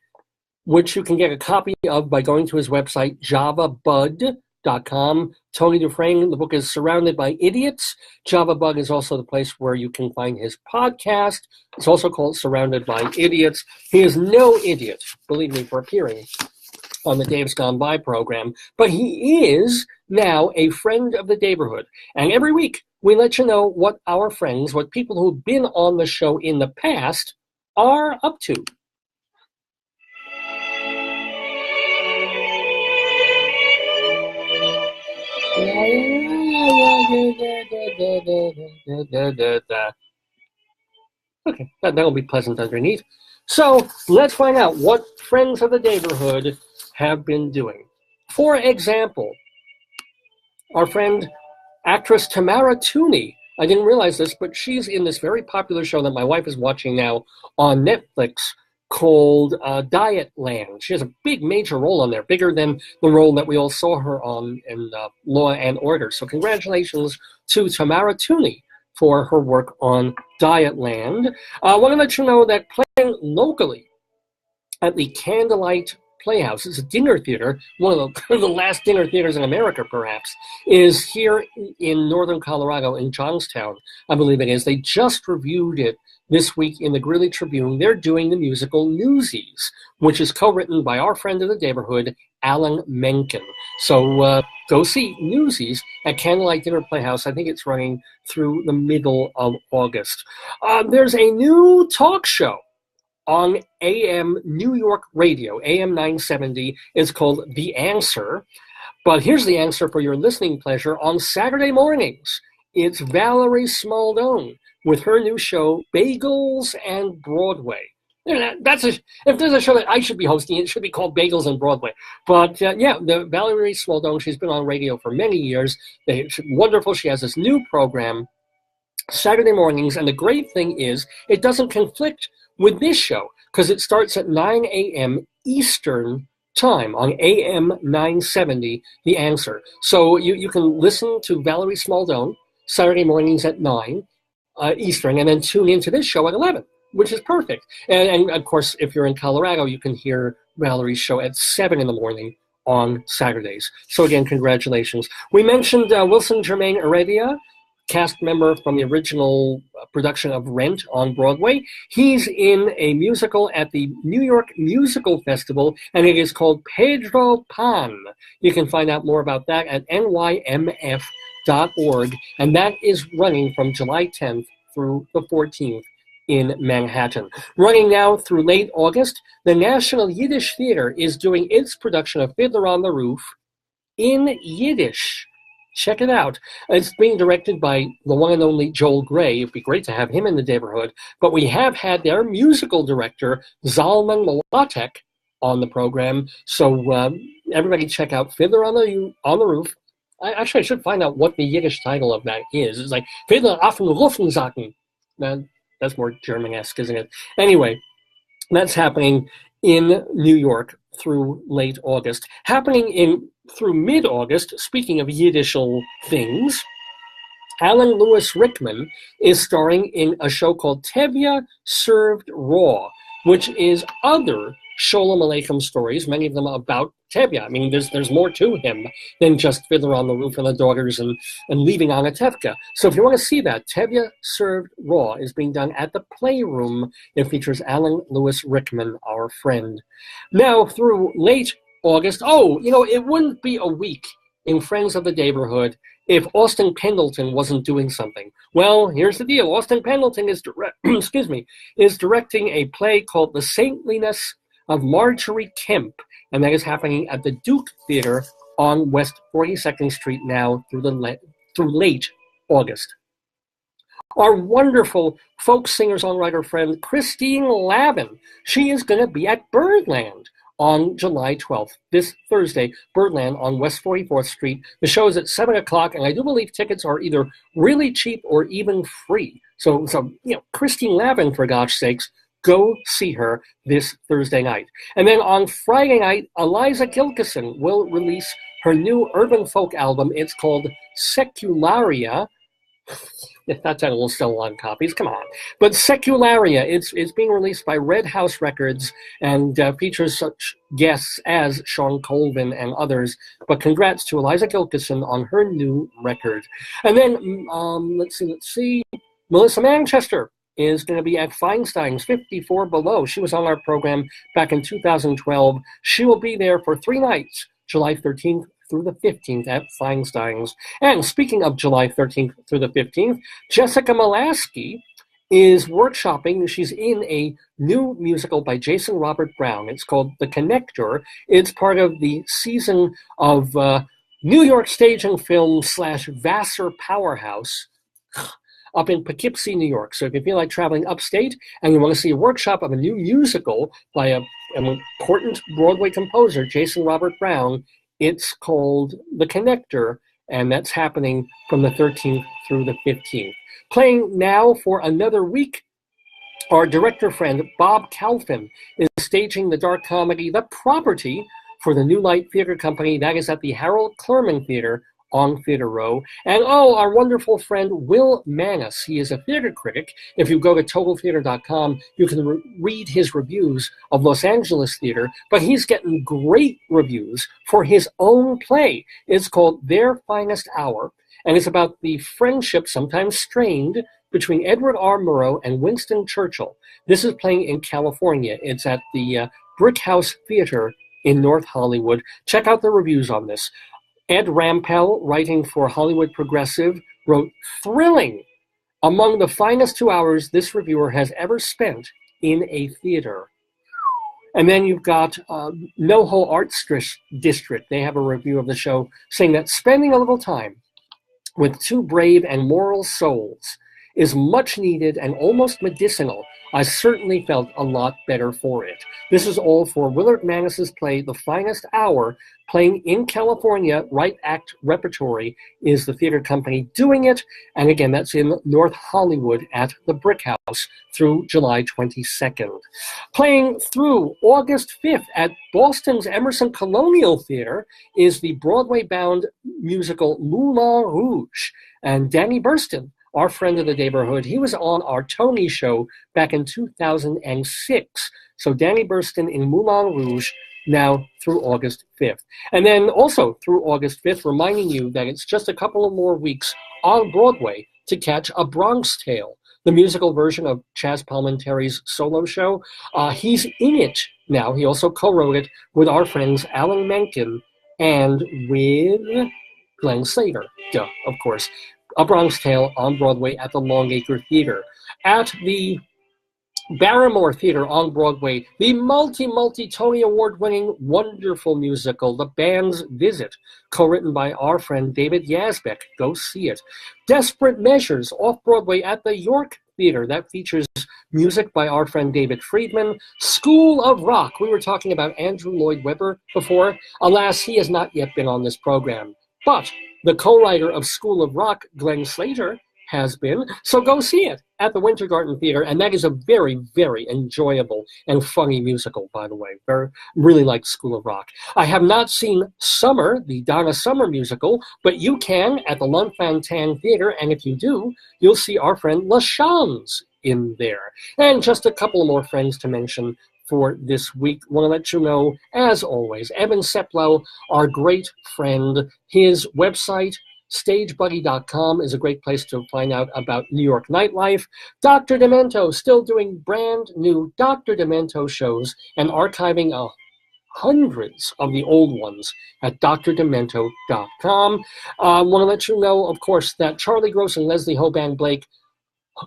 which you can get a copy of by going to his website, javabud.com. Tony Dufresne, the book is Surrounded by Idiots. JavaBug is also the place where you can find his podcast. It's also called Surrounded by Idiots. He is no idiot, believe me, for appearing on the Dave's Gone By program, but he is now a friend of the neighborhood. And every week, we let you know what our friends, what people who've been on the show in the past are up to. Okay, that'll be pleasant underneath. So let's find out what friends of the neighborhood have been doing. For example, our friend actress Tamara Tooney. I didn't realize this, but she's in this very popular show that my wife is watching now on Netflix called Dietland. She has a big major role on there, bigger than the role that we all saw her on in Law and Order. So congratulations to Tamara Tooney for her work on Dietland. I want to let you know that playing locally at the Candlelight Playhouse, it's a dinner theater, one of the last dinner theaters in America, perhaps, is here in northern Colorado in Johnstown, I believe it is. They just reviewed it this week in the Greeley Tribune. They're doing the musical Newsies, which is co-written by our friend of the neighborhood, Alan Menken. So go see Newsies at Candlelight Dinner Playhouse. I think it's running through the middle of August. There's a new talk show on AM New York radio, AM 970. It's called The Answer. But here's the answer for your listening pleasure. On Saturday mornings, it's Valerie Smaldone with her new show, Bagels and Broadway. If there's a show that I should be hosting, it should be called Bagels and Broadway. But the Valerie Smaldone, she's been on radio for many years. She's wonderful. She has this new program, Saturday mornings. And the great thing is it doesn't conflict with this show because it starts at 9 a.m. Eastern time on AM 970, The Answer. So you can listen to Valerie Smaldone Saturday mornings at 9 Eastern, and then tune into this show at 11, which is perfect. And of course, if you're in Colorado, you can hear Valerie's show at 7 in the morning on Saturdays. So again, congratulations. We mentioned Wilson Germain Arabia, cast member from the original production of Rent on Broadway. He's in a musical at the New York Musical Festival, and it is called Pedro Pan. You can find out more about that at nymf.org, and that is running from July 10th through the 14th in Manhattan. Running now through late August, the National Yiddish Theater is doing its production of Fiddler on the Roof in Yiddish. Check it out. It's being directed by the one and only Joel Gray. It'd be great to have him in the neighborhood. But we have had their musical director, Zalman Mlatek, on the program. So everybody check out Fiddler on the Roof. I should find out what the Yiddish title of that is. It's like Fiddler auf den Rufensacken. That's more German-esque, isn't it? Anyway, that's happening in New York through late August. Happening through mid-August, speaking of Yiddishal things, Alan Lewis Rickman is starring in a show called Tevye Served Raw, which is other Sholem Aleichem stories, many of them about Tevye. I mean, there's more to him than just Fiddler on the Roof and the Daughters and Leaving on a Tefka. So if you want to see that, Tevye Served Raw is being done at the Playroom. It features Alan Lewis Rickman, our friend. Now, through late August, it wouldn't be a week in Friends of the Neighborhood if Austin Pendleton wasn't doing something. Well, here's the deal. Austin Pendleton is directing a play called The Saintliness of Marjorie Kemp, and that is happening at the Duke Theater on West 42nd Street now through late August. Our wonderful folk singer-songwriter friend Christine Lavin, she is going to be at Birdland on July 12th, this Thursday, Birdland on West 44th Street. The show is at 7 o'clock, and I do believe tickets are either really cheap or even free. So Christine Lavin, for gosh sakes, go see her this Thursday night. And then on Friday night, Eliza Gilkison will release her new urban folk album. It's called Secularia. If that title will sell on copies, come on. But Secularia, it's being released by Red House Records and features such guests as Sean Colvin and others. But congrats to Eliza Gilkison on her new record. And then, let's see. Melissa Manchester is going to be at Feinstein's 54 Below. She was on our program back in 2012. She will be there for 3 nights, July 13th through the 15th at Feinstein's. And speaking of July 13th through the 15th, Jessica Molaski is workshopping. She's in a new musical by Jason Robert Brown. It's called The Connector. It's part of the season of New York Stage and Film / Vassar Powerhouse up in Poughkeepsie, New York. So if you feel like traveling upstate and you want to see a workshop of a new musical by an important Broadway composer, Jason Robert Brown, it's called The Connector, and that's happening from the 13th through the 15th. Playing now for another week, our director friend Bob Kalfin is staging the dark comedy The Property for the New Light Theater Company. That is at the Harold Clurman Theater on Theater Row. And our wonderful friend Will Manis, he is a theater critic. If you go to totaltheater.com, you can read his reviews of Los Angeles theater, but he's getting great reviews for his own play. It's called Their Finest Hour, and it's about the friendship, sometimes strained, between Edward R. Murrow and Winston Churchill. This is playing in California. It's at the Brick House Theater in North Hollywood. Check out the reviews on this. Ed Rampell, writing for Hollywood Progressive, wrote, "Thrilling! Among the finest 2 hours this reviewer has ever spent in a theater." And then you've got NoHo Arts District. They have a review of the show saying that spending a little time with two brave and moral souls is much needed and almost medicinal I certainly felt a lot better for it. This is all for Willard Manis's play, The Finest Hour, playing in California. Right Act Repertory is the theater company doing it. And again, that's in North Hollywood at the Brick House through July 22nd. Playing through August 5th at Boston's Emerson Colonial Theater is the Broadway-bound musical Moulin Rouge. And Danny Burston, our friend of the neighborhood, he was on our Tony show back in 2006. So Danny Burston in Moulin Rouge now through August 5th. And then also through August 5th, reminding you that it's just a couple of more weeks on Broadway to catch A Bronx Tale, the musical version of Chaz Palminteri's solo show. He's in it now. He also co-wrote it with our friends Alan Menken and with Glenn Slater, of course. A Bronx Tale on Broadway at the Longacre Theater. At the Barrymore Theater on Broadway, the multi-Tony Award-winning wonderful musical, The Band's Visit, co-written by our friend David Yazbek. Go see it. Desperate Measures off-Broadway at the York Theater. That features music by our friend David Friedman. School of Rock. We were talking about Andrew Lloyd Webber before. Alas, he has not yet been on this program. But the co-writer of School of Rock, Glenn Slater, has been. So go see it at the Winter Garden Theater. And that is a very, very enjoyable and funny musical, by the way. Really like School of Rock. I have not seen Summer, the Donna Summer musical, but you can at the Lunfantan Theater. And if you do, you'll see our friend LaChanze in there. And just a couple more friends to mention for this week. Want to let you know, as always, Evan Seplow, our great friend, his website, StageBuddy.com, is a great place to find out about New York nightlife. Dr. Demento, still doing brand new Dr. Demento shows and archiving hundreds of the old ones at drdemento.com. Want to let you know, of course, that Charlie Gross and Leslie Hoban Blake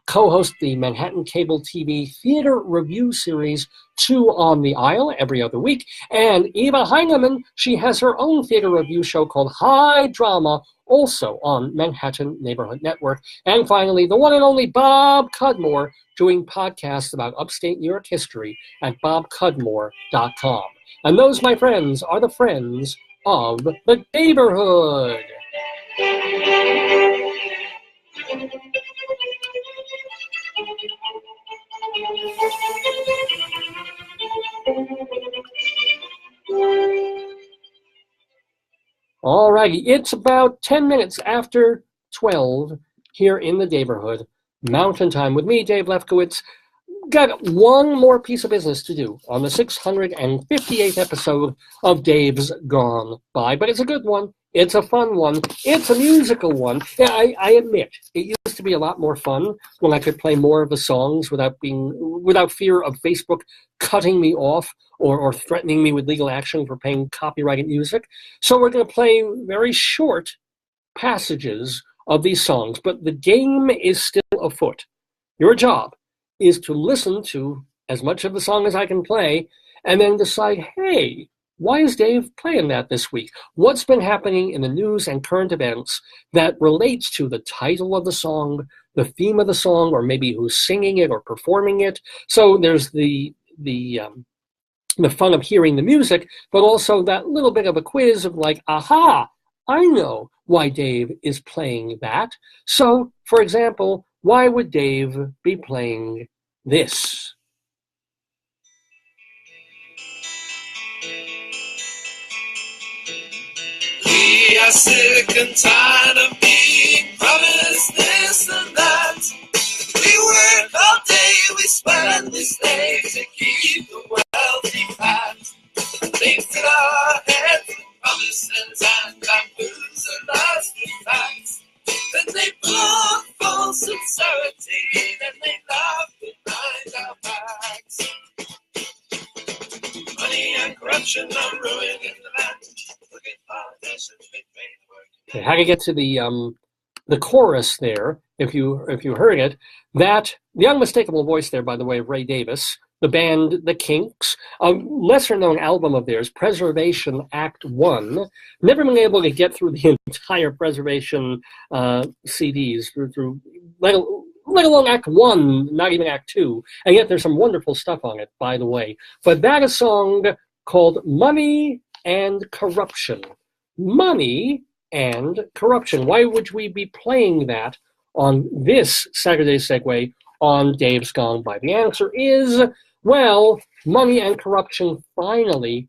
co-host the Manhattan Cable TV Theater Review Series 2 on the Isle every other week. And Eva Heinemann, she has her own theater review show called High Drama, also on Manhattan Neighborhood Network. And finally, the one and only Bob Cudmore, doing podcasts about upstate New York history at bobcudmore.com. And those, my friends, are the friends of the neighborhood. All righty, it's about 10 minutes after 12 here in the neighborhood. Mountain Time with me, Dave Lefkowitz. Got one more piece of business to do on the 658th episode of Dave's Gone By, but it's a good one. It's a fun one. It's a musical one. Yeah, I admit, it used to be a lot more fun when I could play more of the songs without fear of Facebook cutting me off or threatening me with legal action for playing copyrighted music. So we're going to play very short passages of these songs, but the game is still afoot. Your job is to listen to as much of the song as I can play and then decide, hey, why is Dave playing that this week? What's been happening in the news and current events that relates to the title of the song, the theme of the song, or maybe who's singing it or performing it? So there's the fun of hearing the music, but also that little bit of a quiz of like, aha, I know why Dave is playing that. So, for example, why would Dave be playing this? We are sick and tired of being promised this and that. We work all day, we sweat and we slave to keep the wealthy fat. They fill our heads with promises and bamboos and lasting facts. Then they put false sincerity, then they laugh behind our backs. Money and corruption are ruining the land. Okay, how to get to the chorus there, if you heard it, that the unmistakable voice there, by the way, of Ray Davis, the band The Kinks, a lesser-known album of theirs, Preservation Act 1. Never been able to get through the entire Preservation CDs, let let alone Act 1, not even Act 2. And yet there's some wonderful stuff on it, by the way. But that is a song called Money and Corruption. Money and Corruption. Why would we be playing that on this Saturday Segue on Dave's Gone By? The answer is, well, money and corruption finally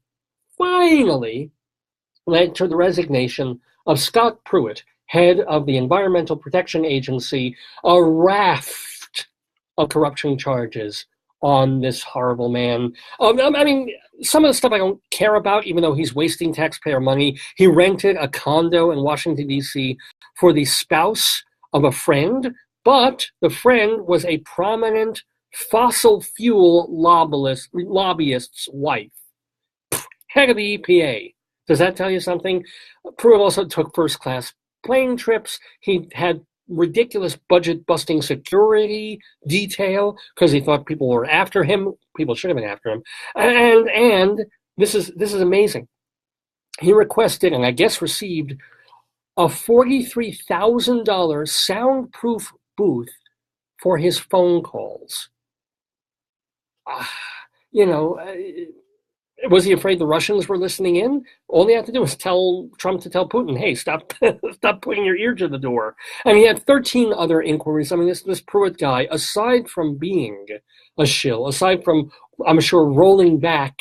led to the resignation of Scott Pruitt, head of the Environmental Protection Agency, a raft of corruption charges on this horrible man. I mean, some of the stuff I don't care about, even though he's wasting taxpayer money. He rented a condo in Washington, D.C. for the spouse of a friend, but the friend was a prominent fossil fuel lobbyist's wife, head of the EPA. Does that tell you something? Pruitt also took first-class plane trips. He had ridiculous budget-busting security detail because he thought people were after him. People should have been after him. And this is amazing. He requested, and I guess received, a $43,000 soundproof booth for his phone calls. Was he afraid the Russians were listening in? All he had to do was tell Trump to tell Putin, hey, stop putting your ear to the door. And he had 13 other inquiries. I mean, this Pruitt guy, aside from being a shill, aside from, I'm sure, rolling back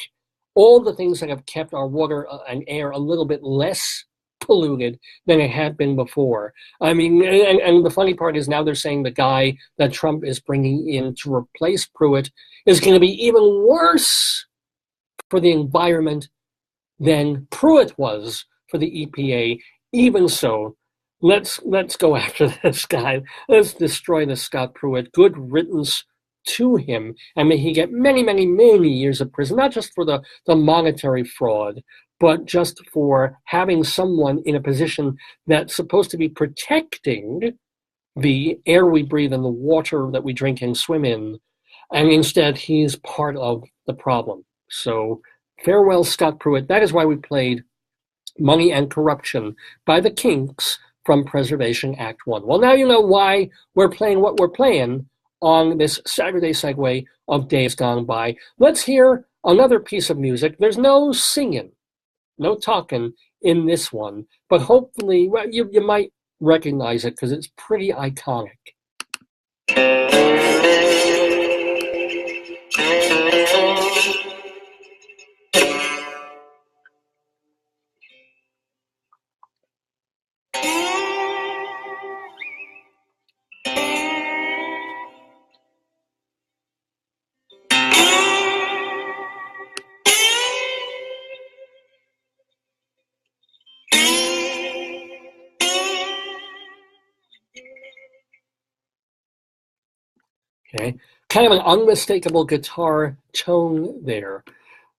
all the things that have kept our water and air a little bit less polluted than it had been before. I mean, and the funny part is now they're saying the guy that Trump is bringing in to replace Pruitt is going to be even worse for the environment than Pruitt was for the EPA. Even so, let's go after this guy. Let's destroy this Scott Pruitt. Good riddance to him, and may he get many, many, many years of prison, not just for the monetary fraud, but just for having someone in a position that's supposed to be protecting the air we breathe and the water that we drink and swim in, and instead he's part of the problem. So farewell, Scott Pruitt. That is why we played Money and Corruption by the Kinks from Preservation Act 1. Well, now you know why we're playing what we're playing on this Saturday Segue of Days Gone By. Let's hear another piece of music. There's no singing, no talking in this one, but hopefully, well, you might recognize it because it's pretty iconic. Okay, kind of an unmistakable guitar tone there.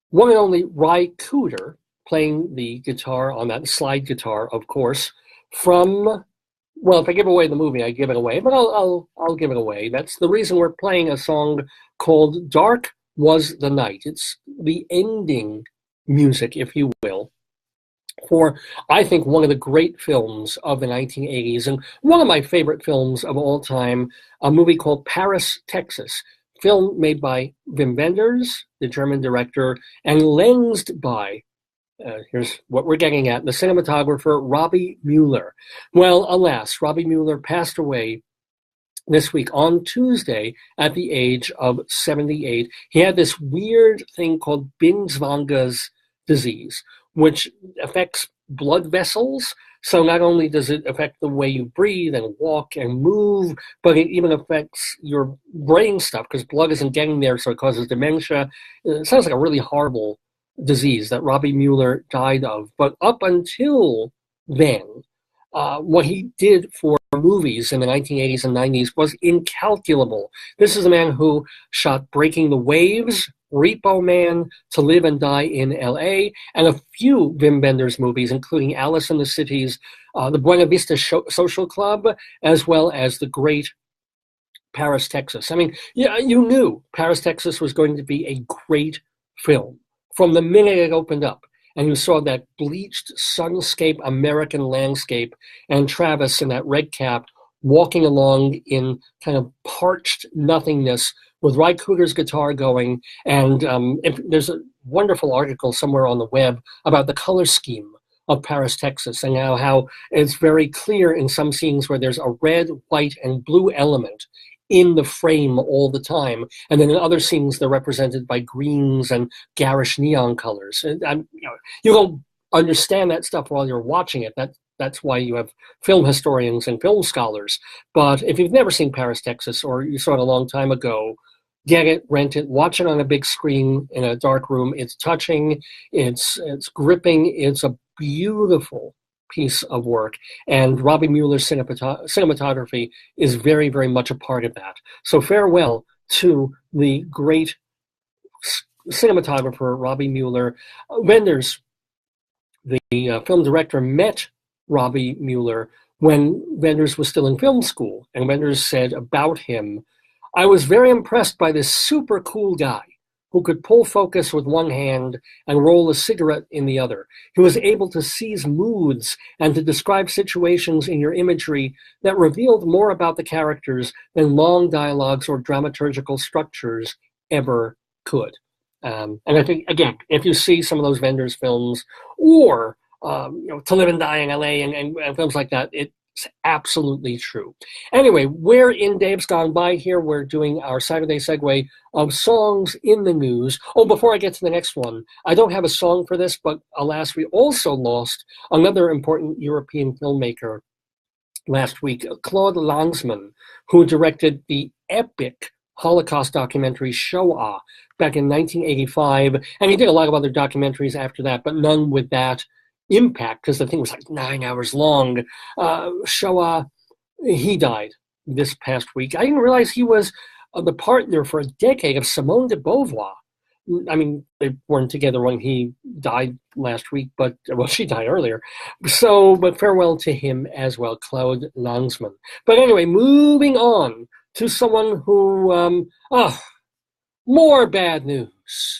One and only Ry Cooder playing the guitar on that slide guitar, of course, from, well, if I give away the movie, I give it away, but I'll give it away. That's the reason we're playing a song called Dark Was the Night. It's the ending music, if you will, for, I think, one of the great films of the 1980s, and one of my favorite films of all time, a movie called Paris, Texas, film made by Wim Wenders, the German director, and lensed by, here's what we're getting at, the cinematographer Rabbi Mueller. Well, alas, Rabbi Mueller passed away this week on Tuesday at the age of 78. He had this weird thing called Binswanger's disease, which affects blood vessels. So not only does it affect the way you breathe and walk and move, but it even affects your brain stuff because blood isn't getting there, so it causes dementia. It sounds like a really horrible disease that Rabbi Mueller died of. But up until then, what he did for movies in the 1980s and 90s was incalculable. This is a man who shot Breaking the Waves, Repo Man, To Live and Die in L.A., and a few Wim Wenders movies, including Alice in the Cities, the Buena Vista Social Club, as well as the great Paris, Texas. I mean, yeah, you knew Paris, Texas was going to be a great film from the minute it opened up. And you saw that bleached sunscape American landscape and Travis in that red cap walking along in kind of parched nothingness with Ry Cooder's guitar going. And there's a wonderful article somewhere on the web about the color scheme of Paris, Texas, and how it's very clear in some scenes where there's a red, white, and blue element in the frame all the time. And then in other scenes, they're represented by greens and garish neon colors. And you don't understand that stuff while you're watching it. That's why you have film historians and film scholars. But if you've never seen Paris, Texas, or you saw it a long time ago, get it, rent it, watch it on a big screen in a dark room. It's touching, it's gripping, it's a beautiful piece of work. And Robbie Mueller's cinematography is very, very much a part of that. So farewell to the great cinematographer, Robbie Mueller. Wenders, the film director, met Robbie Mueller when Wenders was still in film school. And Wenders said about him, "I was very impressed by this super cool guy who could pull focus with one hand and roll a cigarette in the other. He was able to seize moods and to describe situations in your imagery that revealed more about the characters than long dialogues or dramaturgical structures ever could." And I think, again, if you see some of those Wenders films, or To Live and Die in LA and films like that, it's absolutely true. Anyway, we're in Dave's Gone By here. We're doing our Saturday segue of songs in the news. Oh, before I get to the next one, I don't have a song for this, but alas, we also lost another important European filmmaker last week, Claude Lanzmann, who directed the epic Holocaust documentary Shoah back in 1985. And he did a lot of other documentaries after that, but none with that impact, because the thing was like 9 hours long. Shoah, he died this past week. I didn't realize he was the partner for a decade of Simone de Beauvoir. I mean, they weren't together when he died last week, but, well, she died earlier. So, but farewell to him as well, Claude Lanzmann. But anyway, moving on to someone who, more bad news.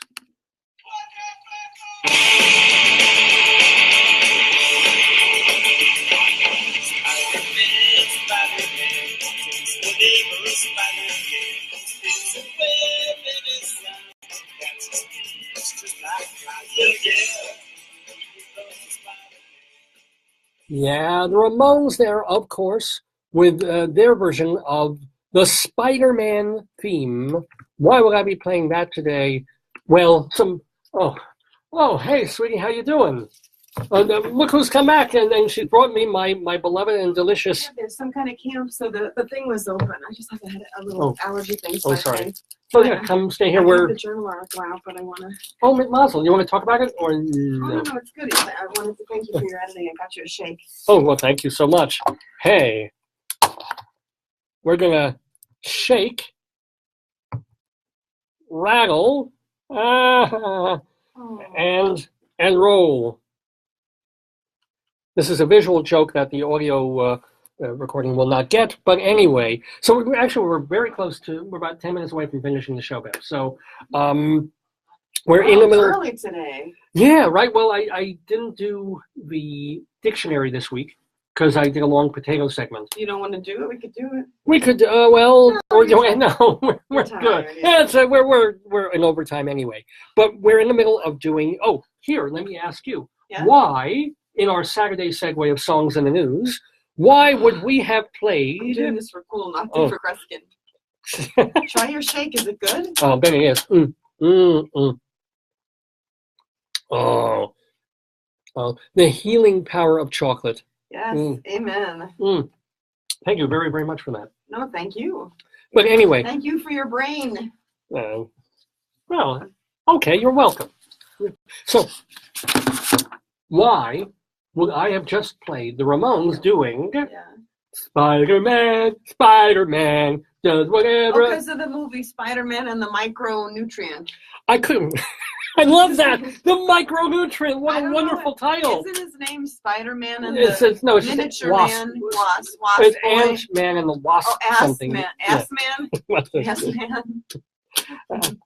Yeah, the Ramones there, of course, with their version of the Spider-Man theme. Why would I be playing that today? Well, hey, sweetie, how you doing? Look who's come back, and she brought me my beloved and delicious... Yeah, there's some kind of camp, so the thing was open. I just had a little allergy thing. Oh, sorry. So yeah, come stay here. I have the journal article out, but I want to... Oh, Mazel, you want to talk about it? Or no, it's good. I wanted to thank you for your editing. I got you a shake. Oh, well, thank you so much. Hey, we're going to shake, rattle, and roll. This is a visual joke that the audio recording will not get, but anyway. So we're very close to, we're about 10 minutes away from finishing the show, Bev. So we're in the middle. It's early today. Yeah, right. Well, I didn't do the dictionary this week because I did a long potato segment. You don't want to do it? We could do it. We could, no, we're good. Yeah, we're in overtime anyway. But we're in the middle of doing, here, let me ask you. Yeah? Why, in our Saturday segue of songs in the news, why would we have played... I'm doing this for cool, not for Kreskin. Try your shake. Is it good? Oh, Ben, it is. Oh, the healing power of chocolate. Yes, amen. Thank you very, very much for that. No, thank you. But anyway. Thank you for your brain. Well, okay, you're welcome. So, why would I have just played the Ramones doing Spider-Man does whatever? Because of the movie Spider-Man and the Micronutrient. I couldn't. I love that. The Micronutrient. What a wonderful title. Isn't his name Spider-Man and it's Miniature Man? Wasp. It's Ant-Man and the Wasp something. Ass-Man? Ass-Man.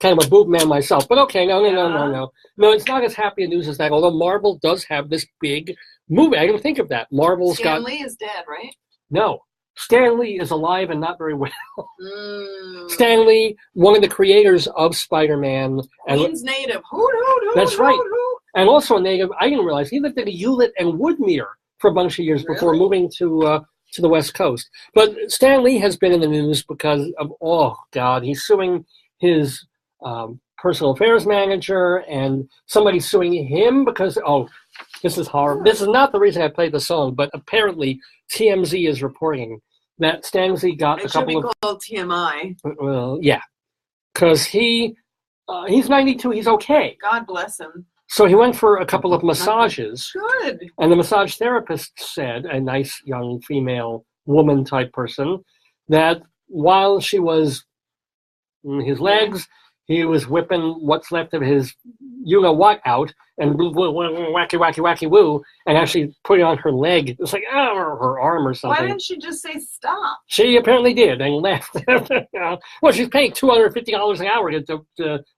Kind of a boob man myself. But okay, no. No, it's not as happy a news as that, although Marvel does have this big movie. I didn't think of that. Marvel's Stan Lee is dead, right? No. Stan Lee is alive and not very well. Stan Lee, one of the creators of Spider-Man. Queens native. Hoot, hoot, hoot, that's right. Hoot, hoot. And also a native. I didn't realize he lived in Hewlett and Woodmere for a bunch of years before moving to the West Coast. But Stan Lee has been in the news because of, oh, God, he's suing his personal affairs manager, and somebody's suing him because, oh, this is horrible. This is not the reason I played the song, but apparently TMZ is reporting that Stan Lee got a couple of... It should be called TMI. Well, yeah. Because he's 92, he's okay. God bless him. So he went for a couple of massages. Good. And the massage therapist said, a nice young female woman type person, that while she was in his legs, he was whipping what's left of his you-know-what out and wacky, wacky, wacky, woo, and actually put it on her leg. It's like, oh, her arm or something. Why didn't she just say stop? She apparently did and left. Well, she's paying $250 an hour to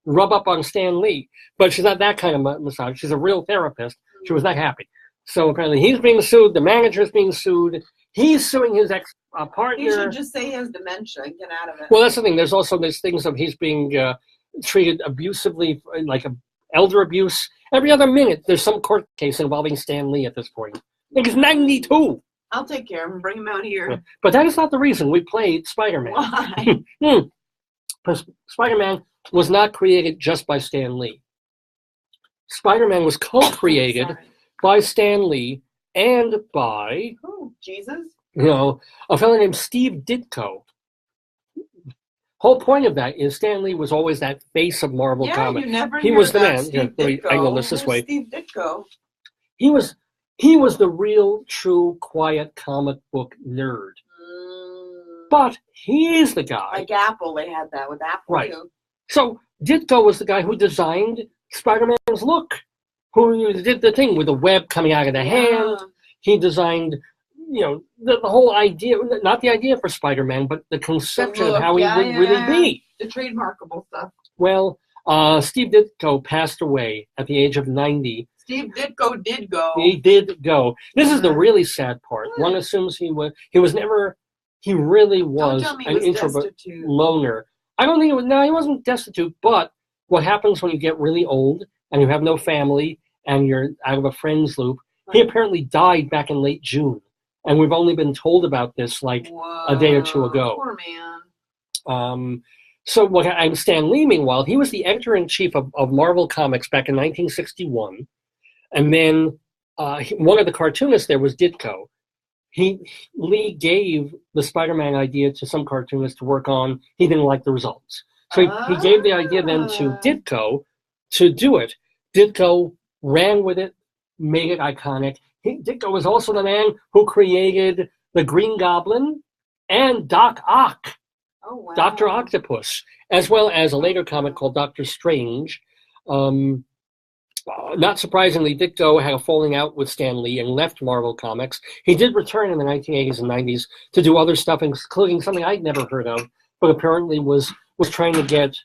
rub up on Stan Lee, but she's not that kind of massage. She's a real therapist. She was not happy. So apparently he's being sued. The manager is being sued. He's suing his ex-partner. He should just say he has dementia and get out of it. Well, that's the thing. There's also these things of he's being treated abusively, like elder abuse. Every other minute, there's some court case involving Stan Lee at this point. Like, he's 92. I'll take care of him. Bring him out here. But that is not the reason we played Spider-Man. Why? Because Spider-Man was not created just by Stan Lee. Spider-Man was co-created by Stan Lee and by... Oh, Jesus? A fellow named Steve Ditko. Whole point of that is Stan Lee was always that face of Marvel Comics. He was the man. I know this way. Steve Ditko. He was the real, true, quiet comic book nerd. But he is the guy. Like Apple, they had that with Apple too. So Ditko was the guy who designed Spider-Man's look, who did the thing with the web coming out of the hand. He designed, the whole idea, not the idea for Spider-Man, but the conception of how he would really be. The trademarkable stuff. Well, Steve Ditko passed away at the age of 90. Steve Ditko did go. He did go. This is the really sad part. One assumes he really was an introvert loner. I don't think he wasn't destitute, but what happens when you get really old and you have no family and you're out of a friends loop, he apparently died back in late June. And we've only been told about this like a day or two ago. Poor man. So Stan Lee, meanwhile, he was the editor-in-chief of Marvel Comics back in 1961. And then one of the cartoonists there was Ditko. Lee gave the Spider-Man idea to some cartoonist to work on. He didn't like the results. So he gave the idea then to Ditko to do it. Ditko ran with it, made it iconic. Ditko was also the man who created the Green Goblin and Doc Ock, Dr. Octopus, as well as a later comic called Dr. Strange. Not surprisingly, Ditko had a falling out with Stan Lee and left Marvel Comics. He did return in the 1980s and 90s to do other stuff, including something I'd never heard of, but apparently was trying to get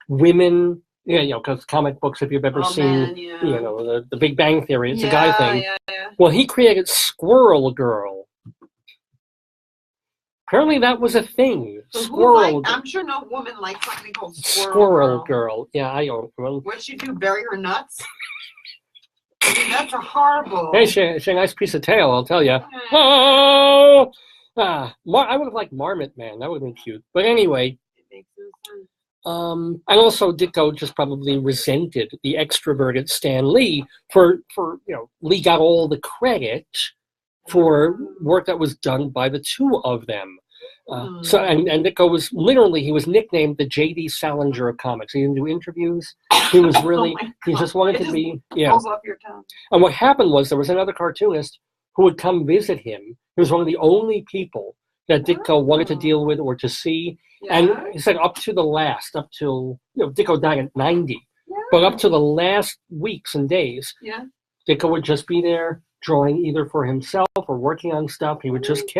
women... because comic books, if you've ever seen, the Big Bang Theory, it's a guy thing. Well, he created Squirrel Girl. Apparently that was a thing. So I'm sure no woman likes something called Squirrel Girl. Yeah, I don't. Well, what'd she do, bury her nuts? I mean, that's a horrible... Hey, she a nice piece of tail, I'll tell you. Oh! I would have liked Marmot Man. That would have been cute. But anyway... It makes no sense. And also Ditko just probably resented the extroverted Stan Lee for Lee got all the credit for work that was done by the two of them. And Ditko was he was nicknamed the J.D. Salinger of comics. He didn't do interviews. He was really, he just wanted to be, Falls off your tongue. And what happened was there was another cartoonist who would come visit him. He was one of the only people that Ditko wanted to deal with or to see. And he said up till Ditko died at 90, but up to the last weeks and days, Ditko would just be there drawing either for himself or working on stuff. He would just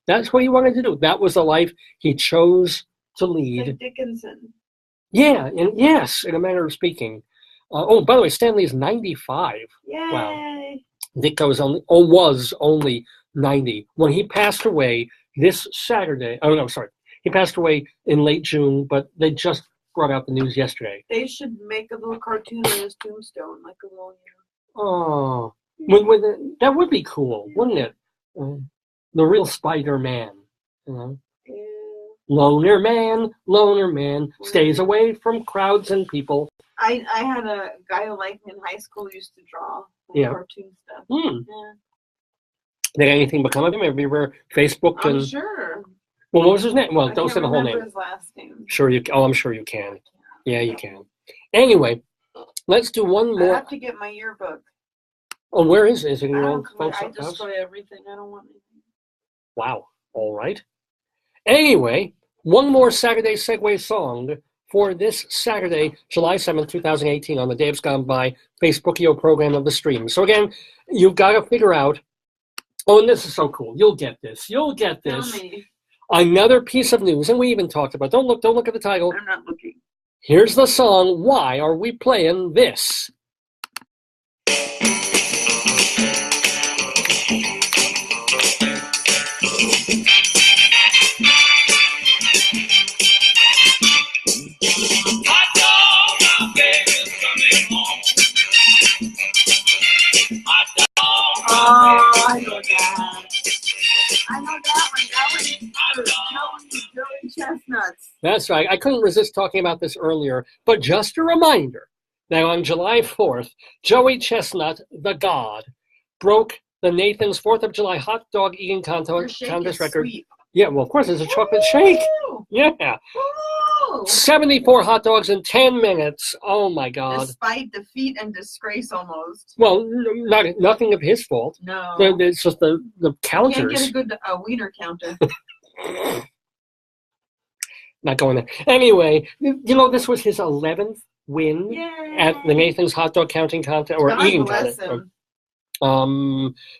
that's what he wanted to do. That was the life he chose to lead. Like Dickinson. Yeah, in a manner of speaking. By the way, Stan Lee is 95. Yay. Wow. Ditko was only 90. When he passed away, this Saturday. Oh, no, sorry. He passed away in late June, but they just brought out the news yesterday. They should make a little cartoon on his tombstone, like a little, Oh, that would be cool, wouldn't it? The real Spider-Man. Yeah. Loner man, stays away from crowds and people. I had a guy who liked me in high school who used to draw cartoon stuff. Yeah. Did anything become of him? Have you ever Facebooked? I'm sure. Well, what was his name? Well, don't say the whole name. His last name. Sure you. Oh, I'm sure you can. Yeah, you can. Anyway, let's do one more. I have to get my yearbook. Oh, where is it? Is it in your own folks' I house? destroy everything. I don't want anything. Wow. All right. Anyway, one more Saturday Segue song for this Saturday, July 7th, 2018, on the Dave's Gone By Facebookio program of the stream. So again, you've got to figure out. Oh, and this is so cool. You'll get this. You'll get this. Tell me. Another piece of news, and we even talked about. Don't look at the title. I'm not looking. Here's the song. Why are we playing this? Oh, I know that. I know that one. That was Joey Chestnuts. That's right. I couldn't resist talking about this earlier, but just a reminder that on July 4th, Joey Chestnut, the God, broke the Nathan's 4th of July hot dog eating contest record. Sweet. Yeah, well, of course, it's a chocolate shake. Yeah. Ooh. 74 hot dogs in 10 minutes. Oh, my God. Despite defeat and disgrace almost. Well, nothing of his fault. No. It's just the counters. You can't get a good wiener counter. Not going there. Anyway, this was his 11th win at the Nathan's hot dog counting contest, or eating contest.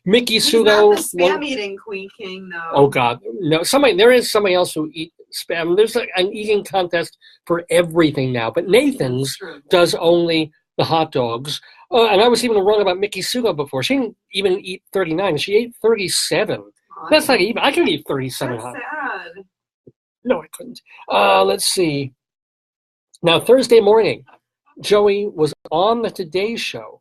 Mickey Sugo. He's not the spam eating king, though. Oh God, no! There is somebody else who eat spam. There's an eating contest for everything now, but Nathan's does only the hot dogs. And I was even wrong about Mickey Sugo before. She didn't even eat 39. She ate 37. That's not even. I could eat 37 hot dogs. Sad. No, I couldn't. Let's see. Now, Thursday morning, Joey was on the Today Show,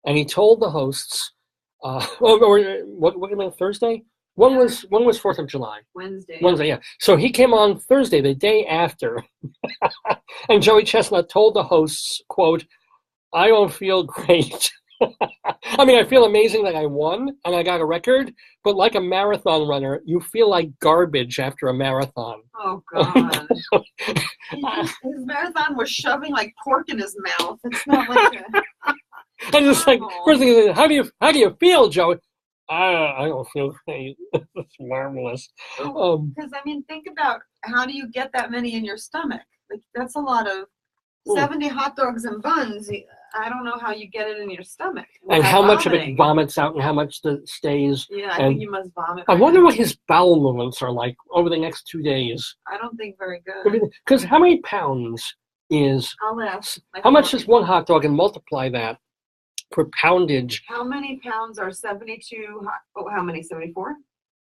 and he told the hosts, what about Thursday? When was 4th of July? Wednesday, yeah. So he came on Thursday, the day after, and Joey Chestnut told the hosts, quote, "I don't feel great." I mean, I feel amazing that I won and I got a record, but like a marathon runner, you feel like garbage after a marathon. Oh, God. His marathon was shoving like pork in his mouth. It's not like a... And it's like, first thing is, how do you feel, Joey? I don't feel great. It's marvelous. Because, I mean, think about how do you get that many in your stomach? Like, that's a lot of 70 hot dogs and buns. I don't know how you get it in your stomach. And how much of it vomits out and how much stays. Yeah, I think you must vomit. I wonder what his bowel movements are like over the next 2 days. I don't think very good. Because how many pounds is... I'll ask. How much is one hot dog, and multiply that per poundage? How many pounds are 72... how many? 74?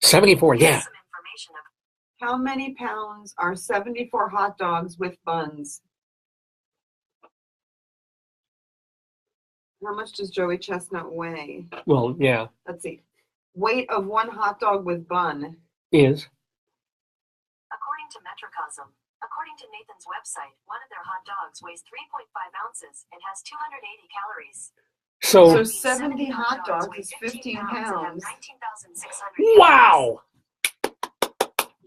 74, yeah. How many pounds are 74 hot dogs with buns? How much does Joey Chestnut weigh? Well, yeah. Let's see. Weight of one hot dog with bun is? According to Metrocosm, according to Nathan's website, one of their hot dogs weighs 3.5 ounces and has 280 calories. So 70 hot dogs is 15 pounds. Wow!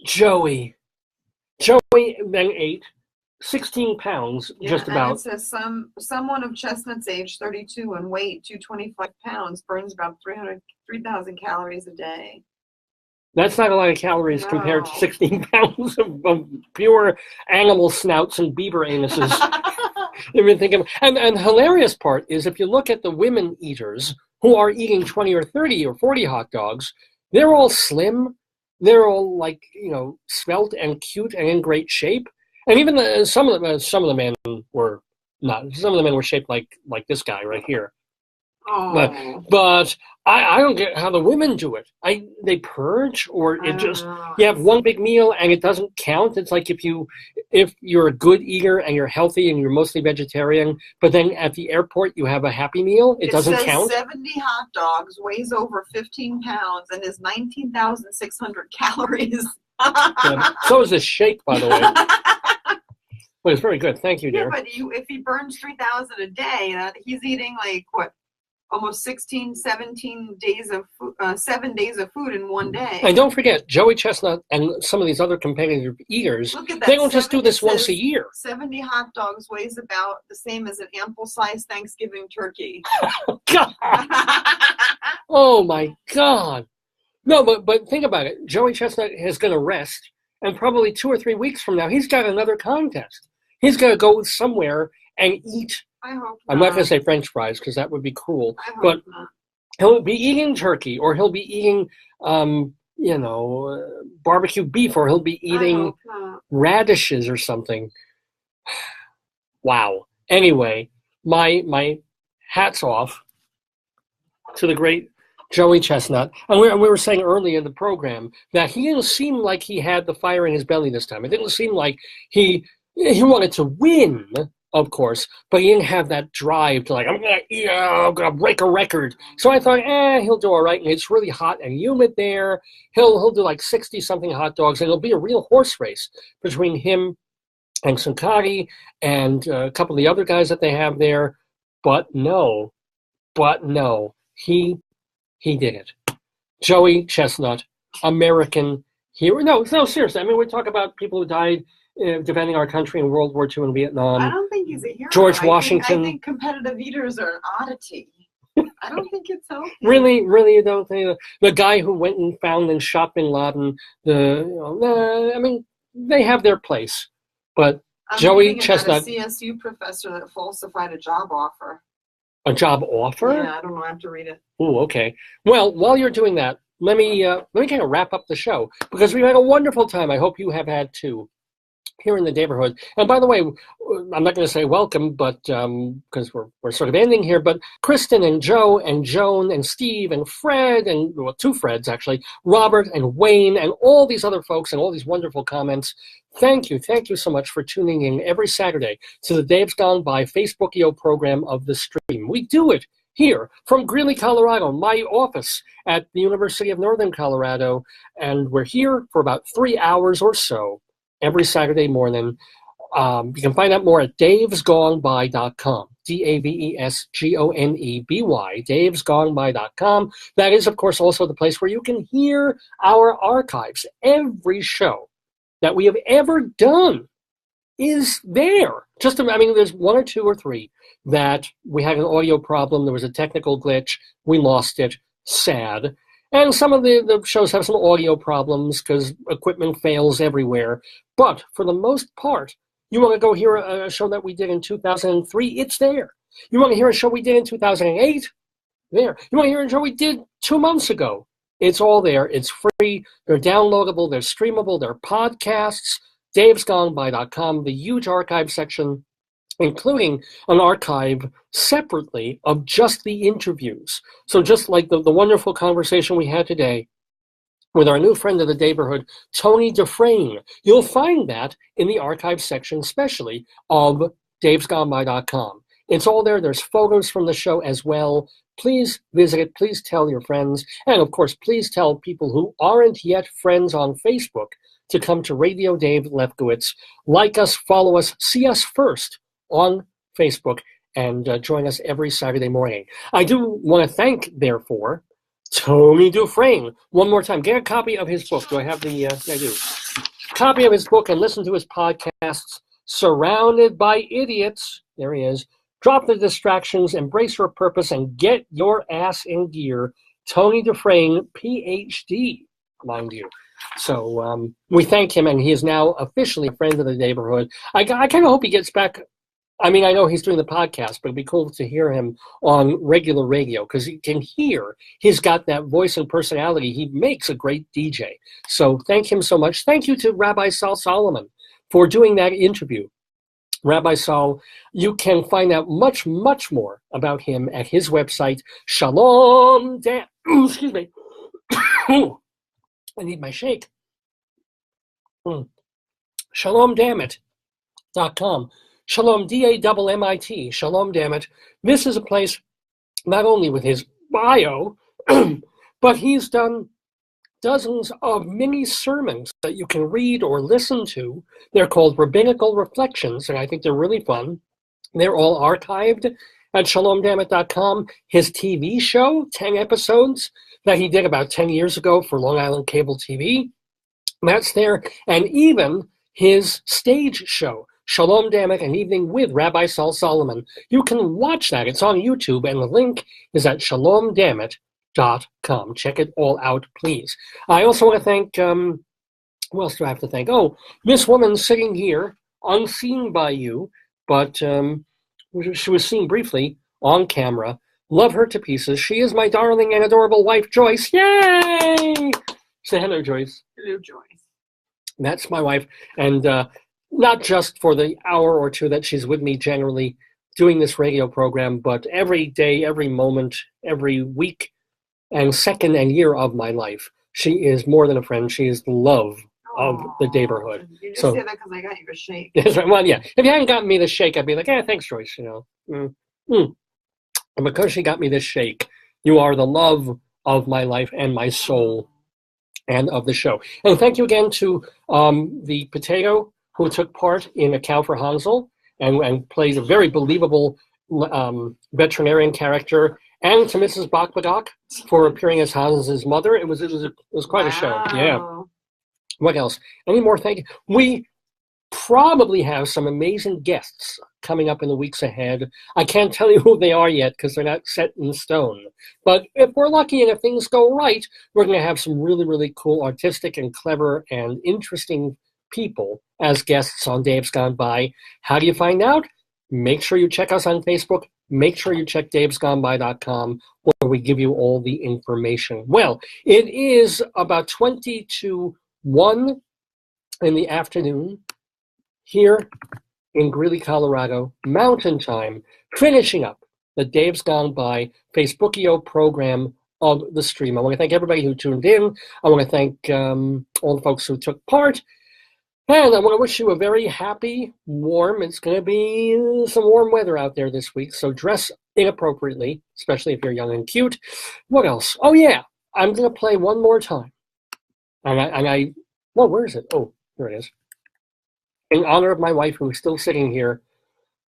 Joey then ate 16 pounds, just about. And it says someone of Chestnut's age, 32, and weight 225 pounds, burns about 3,000 calories a day. That's not a lot of calories compared to 16 pounds of pure animal snouts and beaver anuses. And hilarious part is, if you look at the women eaters who are eating 20 or 30 or 40 hot dogs, they're all slim. They're all svelte and cute and in great shape. And even some of the men were not. Some of the men were shaped like this guy right here. But I don't get how the women do it. They purge, or it just you have one big meal and it doesn't count. It's like if you're a good eater and you're healthy and you're mostly vegetarian, but then at the airport you have a Happy Meal, it doesn't count. 70 hot dogs, weighs over 15 pounds, and is 19,600 calories. So is this shake, by the way. Well, it's very good. Thank you, dear. Yeah, but if he burns 3,000 a day, he's eating like what? Almost 17 days of 7 days of food in one day. And don't forget, Joey Chestnut and some of these other competitive eaters, they don't just do this once a year. 70 hot dogs weighs about the same as an ample-sized Thanksgiving turkey. Oh, my God. No, but think about it. Joey Chestnut is going to rest, and probably 2 or 3 weeks from now, he's got another contest. He's going to go somewhere and eat. I hope I'm not going to say French fries because that would be cruel. But he'll be eating turkey, or he'll be eating, barbecue beef, or he'll be eating radishes or something. Wow. Anyway, my hats off to the great Joey Chestnut. And we were saying earlier in the program that he didn't seem like he had the fire in his belly this time. It didn't seem like he wanted to win, of course, but he didn't have that drive to I'm gonna break a record. So I thought, he'll do all right. And it's really hot and humid there. He'll do like 60-something hot dogs, and it'll be a real horse race between him and Sankari and a couple of the other guys that they have there. But no, he did it. Joey Chestnut, American hero. No, seriously. I mean, we talk about people who died defending our country in World War II and Vietnam. I don't think he's a hero. George Washington. I think competitive eaters are an oddity. I don't think it's healthy. Really, you don't think the guy who went and found and shot Bin Laden? I mean, they have their place, but Joey Chestnut, a CSU professor that falsified a job offer. A job offer? Yeah, I don't know. I have to read it. Oh, okay. Well, while you're doing that, let me kind of wrap up the show because we've had a wonderful time. I hope you have had too. Here in the neighborhood. And by the way, I'm not going to say welcome, but because we're sort of ending here, but Kristen and Joe and Joan and Steve and Fred and, well, 2 Freds actually, Robert and Wayne and all these other folks and all these wonderful comments. Thank you so much for tuning in every Saturday to the Dave's Gone By Facebook program of the stream. We do it here from Greeley, Colorado, my office at the University of Northern Colorado, and we're here for about 3 hours or so every Saturday morning. You can find out more at davesgoneby.com, DAVESGONEBY, davesgoneby.com. That is, of course, also the place where you can hear our archives. Every show that we have ever done is there. There's 1 or 2 or 3 that we had an audio problem. There was a technical glitch. We lost it. Sad. And some of the shows have some audio problems because equipment fails everywhere. But for the most part, you want to go hear a show that we did in 2003, it's there. You want to hear a show we did in 2008? There. You want to hear a show we did 2 months ago? It's all there. It's free. They're downloadable. They're streamable. They're podcasts. davesgoneby.com, the huge archive section, including an archive separately of just the interviews. So just like the wonderful conversation we had today with our new friend of the neighborhood, Tony Dufresne, you'll find that in the archive section, especially of davesgoneby.com. It's all there. There's photos from the show as well. Please visit it. Please tell your friends. And, of course, please tell people who aren't yet friends on Facebook to come to Radio Dave Lefkowitz. Like us, follow us, see us first on Facebook, and join us every Saturday morning. I do want to thank, therefore, Tony Dufresne. One more time, get a copy of his book. Do I have the, I do. Copy of his book and listen to his podcasts, Surrounded by Idiots. There he is. Drop the distractions, embrace your purpose, and get your ass in gear. Tony Dufresne, PhD, mind you. So we thank him, and he is now officially a friend of the neighborhood. I kind of hope he gets back. I mean, I know he's doing the podcast, but it'd be cool to hear him on regular radio because you can hear he's got that voice and personality. He makes a great DJ. So thank him so much. Thank you to Rabbi Sal Solomon for doing that interview Rabbi Saul. You can find out much, much more about him at his website, Shalom Damn. Excuse me. I need my shake. ShalomDammit.com. Shalom, D-A-M-M-I-T. Shalom Dammit. This is a place not only with his bio, but he's done dozens of mini sermons that you can read or listen to. They're called Rabbinical Reflections, and I think they're really fun. They're all archived at shalomdammit.com. His TV show, 10 episodes that he did about 10 years ago for Long Island Cable TV, that's there. And even his stage show, Shalom Dammit, An Evening with Rabbi Saul Solomon. You can watch that. It's on YouTube, and the link is at shalomdammit.com. Check it all out, please. I also want to thank, who else do I have to thank? Oh, this woman sitting here, unseen by you, but she was seen briefly on camera. Love her to pieces. She is my darling and adorable wife, Joyce. Yay! Say hello, Joyce. Hello, Joyce. That's my wife, and not just for the hour or two that she's with me generally doing this radio program, but every day, every moment, every week and second and year of my life. She is more than a friend. She is the love of the neighborhood. You just say that because I got you a shake. Well, yeah. If you hadn't gotten me the shake, I'd be like, thanks, Joyce, And because she got me this shake, you are the love of my life and my soul and of the show. And thank you again to the potato who took part in A Cow for Hansel and plays a very believable veterinarian character, and to Mrs. Bakbadak for appearing as Hansel's mother. It was quite a show. Yeah. What else? Any more thank you? We probably have some amazing guests coming up in the weeks ahead. I can't tell you who they are yet because they're not set in stone. But if we're lucky and if things go right, we're going to have some really, really cool, artistic and clever and interesting people as guests on Dave's Gone By. How do you find out? Make sure you check us on Facebook. Make sure you check davesgoneby.com where we give you all the information. Well, it is about 20 to 1 in the afternoon here in Greeley, Colorado, Mountain Time, finishing up the Dave's Gone By Facebookio program of the stream. I want to thank everybody who tuned in. I want to thank all the folks who took part. And I want to wish you a very happy, warm, it's going to be some warm weather out there this week, so dress inappropriately, especially if you're young and cute. What else? Oh, yeah, I'm going to play one more time. Well, where is it? Oh, here it is. In honor of my wife, who is still sitting here,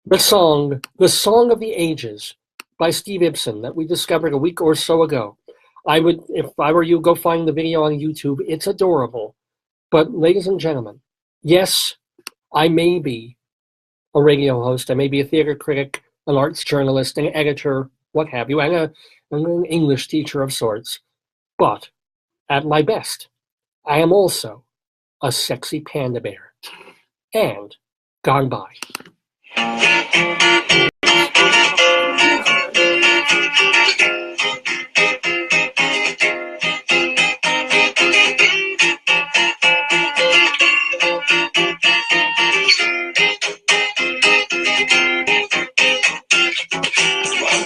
the Song of the Ages by Steve Ibsen that we discovered a week or so ago. I would, if I were you, go find the video on YouTube. It's adorable. But ladies and gentlemen, yes, I may be a radio host. I may be a theater critic, an arts journalist, an editor, what have you, and an English teacher of sorts. But at my best, I am also a sexy panda bear. And gone by. I'm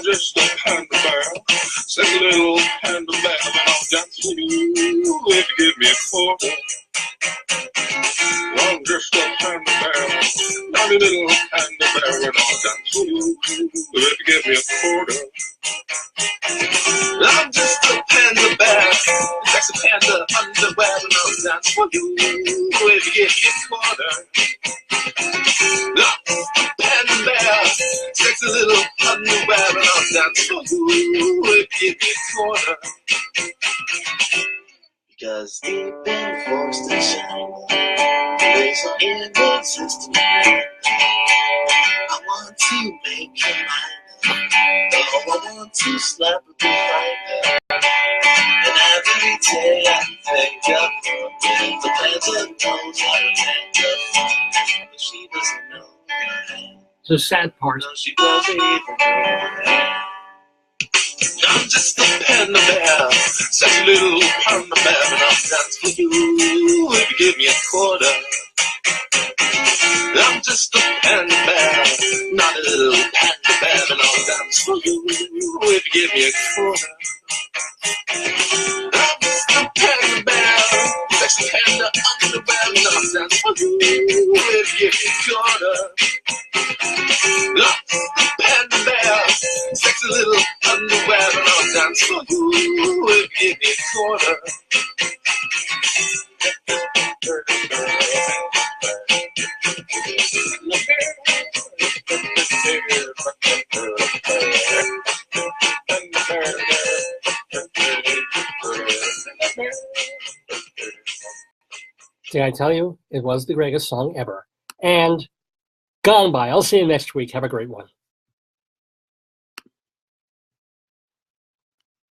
just a panda bear, sexy little panda bear, and I'll dance with you if you give me a quarter. I'm just a panda bear, naughty little panda bear, and I'll dance with you if you give me a quarter. I'm just a panda bear, sexy panda underwear, and I'll dance for you if you give me a quarter. I'm panda bear, sexy little underwear, and I'll dance for you if you give me a quarter. Because deep in forced to shine, there's an inward system. I want to make you mine. Oh, I want to slap a behind. And every day I think of her. The panda knows how to take her. But she doesn't know her. It's a sad part. No, she doesn't even know her. I'm just a panda bear, sexy little panda bear, and I'll dance for you if you give me a quarter. I'm just a panda bear, little panda bear, and I'll dance for you if you give me a quarter. I'm the panda bear, sexy panda underwear, and I'll dance for you if you give me a quarter. Lots of panda bear, sexy little underwear, and I'll dance for you if you give me a quarter. Did I tell you it was the greatest song ever? And gone by. I'll see you next week. Have a great one.